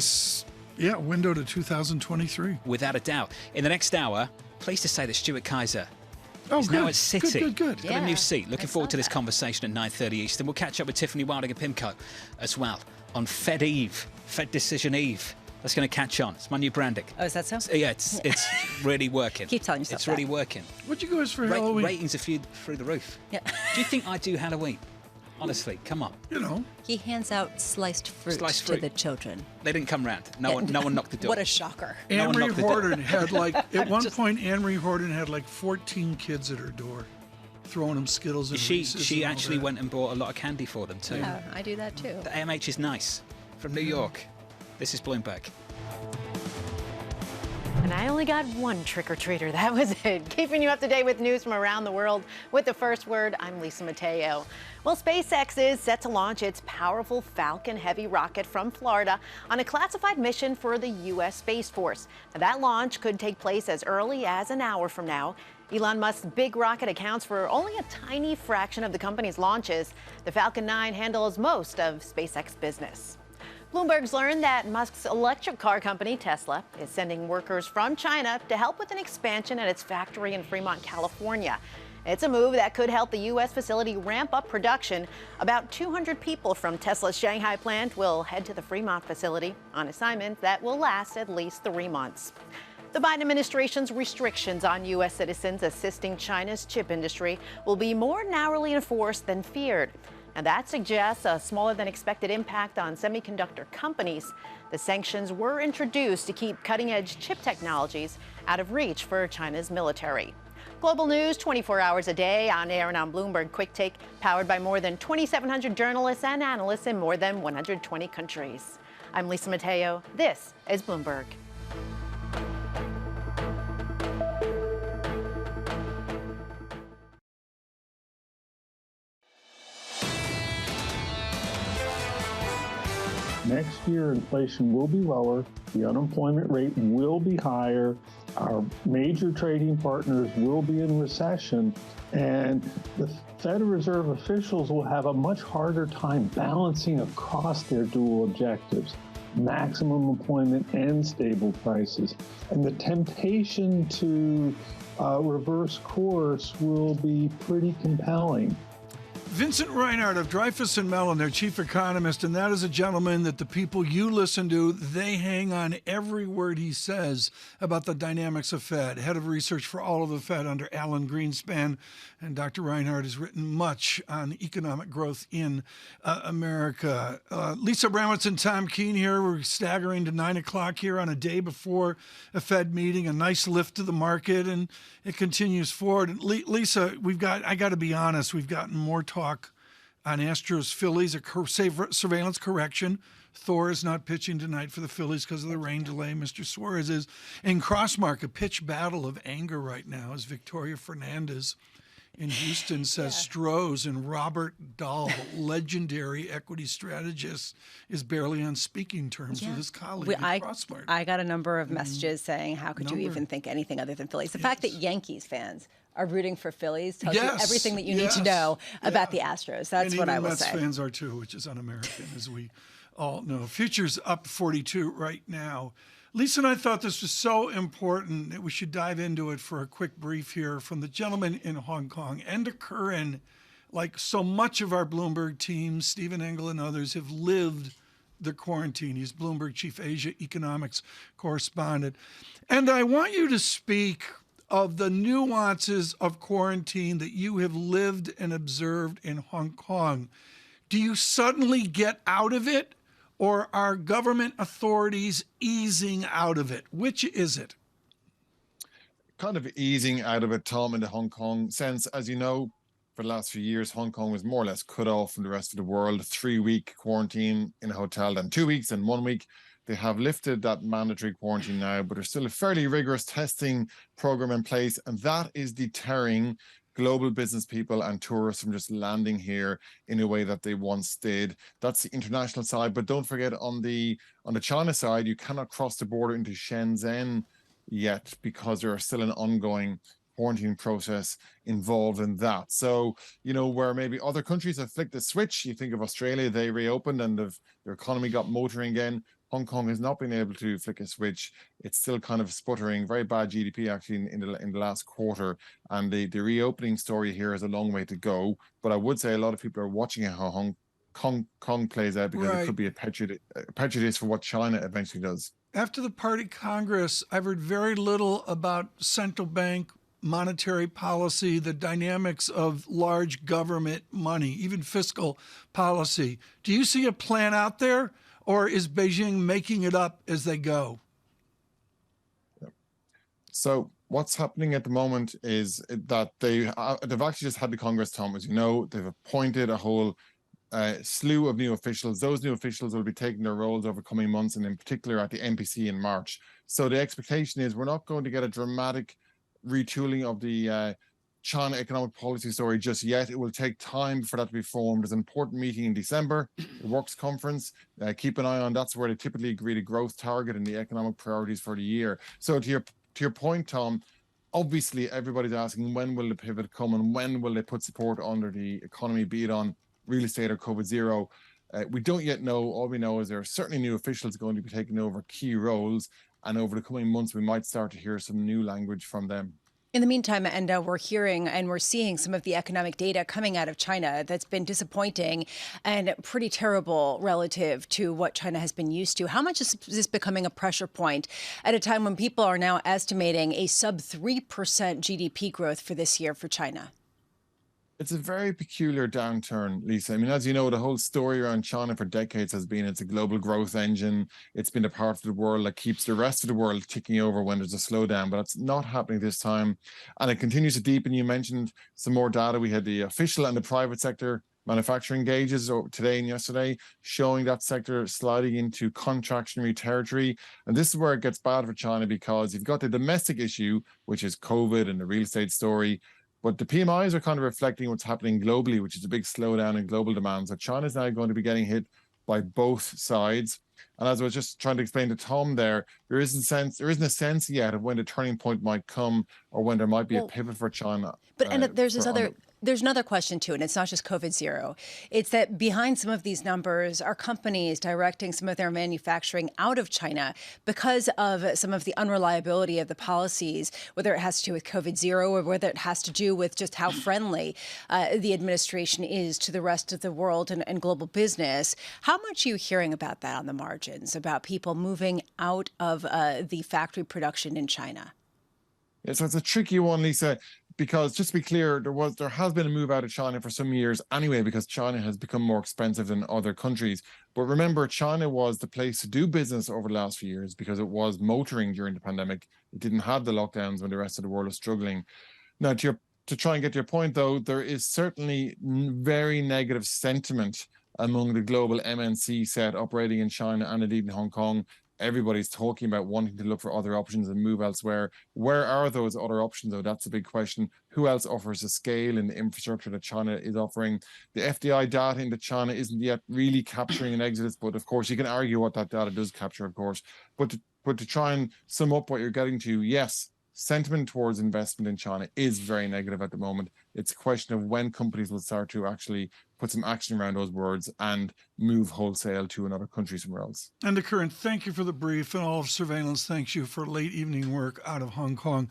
Window to 2023. Without a doubt. In the next hour, pleased to say that Stuart Kaiser is now at Citi. Good. Got a new seat. Looking forward to this conversation at 9:30 Eastern. We'll catch up with Tiffany Wilding and Pimco as well on Fed Eve, Fed Decision Eve. That's going to catch on. It's my new branding. Oh, is that so? Yeah, it's really working. Keep telling yourself It's really working. What'd you guys for Halloween? Ratings are through the roof. Yeah. Do you think I do Halloween? Honestly, come on. You know. He hands out sliced fruit to the children. They didn't come round. No one knocked the door. What a shocker. Anne-Marie Horton had at one point, Anne-Marie Horton had 14 kids at her door, throwing them Skittles and Reese's. She actually went and bought a lot of candy for them too. Yeah, I do that too. The AMH is nice. From New York, this is Bloomberg. And I only got one trick-or-treater. That was it. Keeping you up to date with news from around the world with the first word, I'm Lisa Mateo. Well, SpaceX is set to launch its powerful Falcon Heavy rocket from Florida on a classified mission for the U.S. Space Force. Now, that launch could take place as early as an hour from now. Elon Musk's big rocket accounts for only a tiny fraction of the company's launches. The Falcon 9 handles most of SpaceX business. Bloomberg's learned that Musk's electric car company, Tesla, is sending workers from China to help with an expansion at its factory in Fremont, California. It's a move that could help the U.S. facility ramp up production. About 200 people from Tesla's Shanghai plant will head to the Fremont facility on assignments that will last at least 3 months. The Biden administration's restrictions on U.S. citizens assisting China's chip industry will be more narrowly enforced than feared. And that suggests a smaller than expected impact on semiconductor companies. The sanctions were introduced to keep cutting-edge chip technologies out of reach for China's military. Global news 24 hours a day, on air and on Bloomberg Quick Take, powered by more than 2,700 journalists and analysts in more than 120 countries. I'm Lisa Mateo. This is Bloomberg. Next year, inflation will be lower, the unemployment rate will be higher, our major trading partners will be in recession, and the Federal Reserve officials will have a much harder time balancing across their dual objectives, maximum employment and stable prices. And the temptation to reverse course will be pretty compelling. Vincent Reinhart of Dreyfus and Mellon, their chief economist, and that is a gentleman that the people you listen to, they hang on every word he says about the dynamics of Fed. Head of research for all of the Fed under Alan Greenspan, and Dr. Reinhart has written much on economic growth in America. Lisa Abramowicz and Tom Keene here. We're staggering to 9 o'clock here on a day before a Fed meeting, a nice lift to the market, and it continues forward. And Lisa, I got to be honest, we've gotten more talk on Astros Phillies, a surveillance correction. Thor is not pitching tonight for the Phillies because of the rain delay. Mr. Suarez is in Crossmark, a pitch battle of anger right now as Victoria Fernandez in Houston says Strohs and Robert Dahl, legendary equity strategist, is barely on speaking terms with his colleague at Crossmark. I got a number of messages saying, how could you even think anything other than Phillies? The fact that Yankees fans are rooting for Phillies tells you everything that you need to know about the Astros. That's what I will say. Mets fans are too, which is un-American, as we all know. Futures up 42 right now. Lisa and I thought this was so important that we should dive into it for a quick brief here from the gentleman in Hong Kong. Enda Curran, like so much of our Bloomberg team, Stephen Engel and others have lived the quarantine. He's Bloomberg Chief Asia Economics Correspondent. And I want you to speak of the nuances of quarantine that you have lived and observed in Hong Kong. Do you suddenly get out of it, or are government authorities easing out of it? Which is it? Kind of easing out of it, Tom, in the Hong Kong sense. As you know, for the last few years, Hong Kong was more or less cut off from the rest of the world. 3-week quarantine in a hotel, then 2 weeks and 1 week. They have lifted that mandatory quarantine now, but there's still a fairly rigorous testing program in place, and that is deterring global business people and tourists from just landing here in a way that they once did. That's the international side, but don't forget on the China side, you cannot cross the border into Shenzhen yet because there is still an ongoing quarantine process involved in that. So, you know, where maybe other countries have flicked the switch, you think of Australia, they reopened and their economy got motoring again. Hong Kong has not been able to flick a switch. It's still kind of sputtering, very bad GDP actually in the last quarter. And the reopening story here is a long way to go. But I would say a lot of people are watching how Hong Kong plays out because it could be a prejudice for what China eventually does. After the party Congress, I've heard very little about central bank monetary policy, the dynamics of large government money, even fiscal policy. Do you see a plan out there? Or is Beijing making it up as they go? So what's happening at the moment is that they've actually just had the Congress, Tom, as you know. They've appointed a whole slew of new officials. Those new officials will be taking their roles over coming months, and in particular at the MPC in March. So the expectation is we're not going to get a dramatic retooling of the China economic policy story just yet. It will take time for that to be formed. There's an important meeting in December, the Works Conference. Keep an eye on. That's where they typically agree to growth target and the economic priorities for the year. So to your point, Tom, obviously everybody's asking when will the pivot come and when will they put support under the economy, be it on real estate or COVID zero. We don't yet know. All we know is there are certainly new officials going to be taking over key roles, and over the coming months we might start to hear some new language from them. In the meantime, and we're hearing and we're seeing some of the economic data coming out of China that's been disappointing and pretty terrible relative to what China has been used to. How much is this becoming a pressure point at a time when people are now estimating a sub 3% GDP growth for this year for China? It's a very peculiar downturn, Lisa. I mean, as you know, the whole story around China for decades has been it's a global growth engine. It's been a part of the world that keeps the rest of the world ticking over when there's a slowdown, but it's not happening this time. And it continues to deepen. You mentioned some more data. We had the official and the private sector manufacturing gauges today and yesterday showing that sector sliding into contractionary territory. And this is where it gets bad for China, because you've got the domestic issue, which is COVID and the real estate story. But the PMIs are kind of reflecting what's happening globally, which is a big slowdown in global demand. So China's now going to be getting hit by both sides. And as I was just trying to explain to Tom there isn't a sense yet of when the turning point might come or when there might be a pivot for China. But there's another question too, and it's not just COVID zero. It's that behind some of these numbers are companies directing some of their manufacturing out of China because of some of the unreliability of the policies, whether it has to do with COVID zero or whether it has to do with just how friendly the administration is to the rest of the world and global business. How much are you hearing about that on the margins, about people moving out of the factory production in China? Yeah, so it's a tricky one, Lisa, because just to be clear, there has been a move out of China for some years anyway, because China has become more expensive than other countries. But remember, China was the place to do business over the last few years because it was motoring during the pandemic. It didn't have the lockdowns when the rest of the world was struggling. Now, to try and get to your point, though, there is certainly very negative sentiment among the global MNC set operating in China and indeed in Hong Kong. Everybody's talking about wanting to look for other options and move elsewhere. Where are those other options, though? That's a big question. Who else offers the scale and the infrastructure that China is offering? The FDI data into China isn't yet really capturing an exodus, but of course, you can argue what that data does capture, of course. But to try and sum up what you're getting to, yes, sentiment towards investment in China is very negative at the moment. It's a question of when companies will start to actually put some action around those words and move wholesale to another country somewhere else. And the current, thank you for the brief, and all of Surveillance thanks you for late evening work out of Hong Kong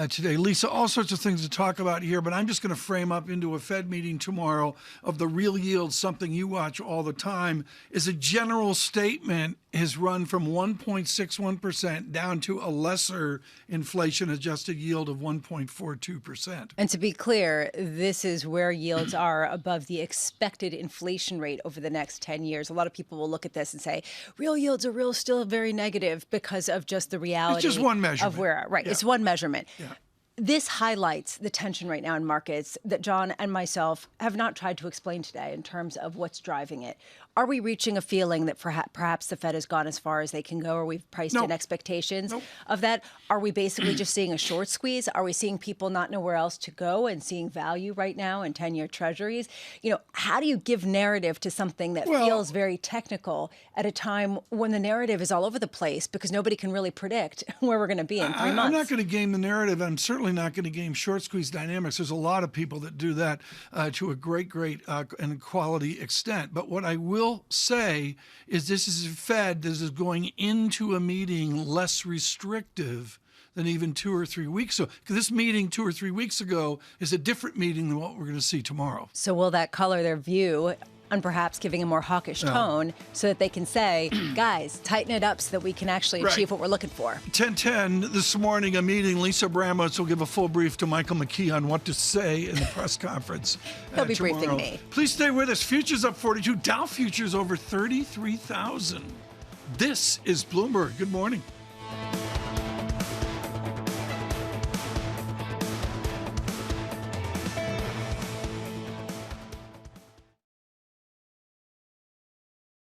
today. Lisa, all sorts of things to talk about here, but I'm just going to frame up into a Fed meeting tomorrow of the real yield, something you watch all the time, is a general statement has run from 1.61% down to a lesser inflation-adjusted yield of 1.42%. And to be clear, this is where yields are above the expected inflation rate over the next 10 years. A lot of people will look at this and say, real yields are still very negative because of just the reality. It's just one measurement. Of where, right, it's one measurement. Yeah. This highlights the tension right now in markets that John and myself have not tried to explain today in terms of what's driving it. Are we reaching a feeling that perhaps the Fed has gone as far as they can go, or we've priced in expectations of that? Are we basically just seeing a short squeeze? Are we seeing people not know where else to go and seeing value right now in 10-year treasuries? You know, how do you give narrative to something that feels very technical at a time when the narrative is all over the place because nobody can really predict where we're going to be in 3 months? I'm not going to game the narrative. I'm certainly not going to game short squeeze dynamics. There's a lot of people that do that to a great and quality extent. But what I will say is this is a Fed that is going into a meeting less restrictive than even 2 or 3 weeks ago. Because this meeting 2 or 3 weeks ago is a different meeting than what we're going to see tomorrow. So will that color their view and perhaps giving a more hawkish tone so that they can say, guys, tighten it up so that we can actually achieve what we're looking for? 10:10 this morning, a meeting. Lisa Abramowicz will give a full brief to Michael McKee on what to say in the press conference. He'll be tomorrow. briefing me. Please stay with us. Futures up 42. Dow futures over 33,000. This is Bloomberg. Good morning.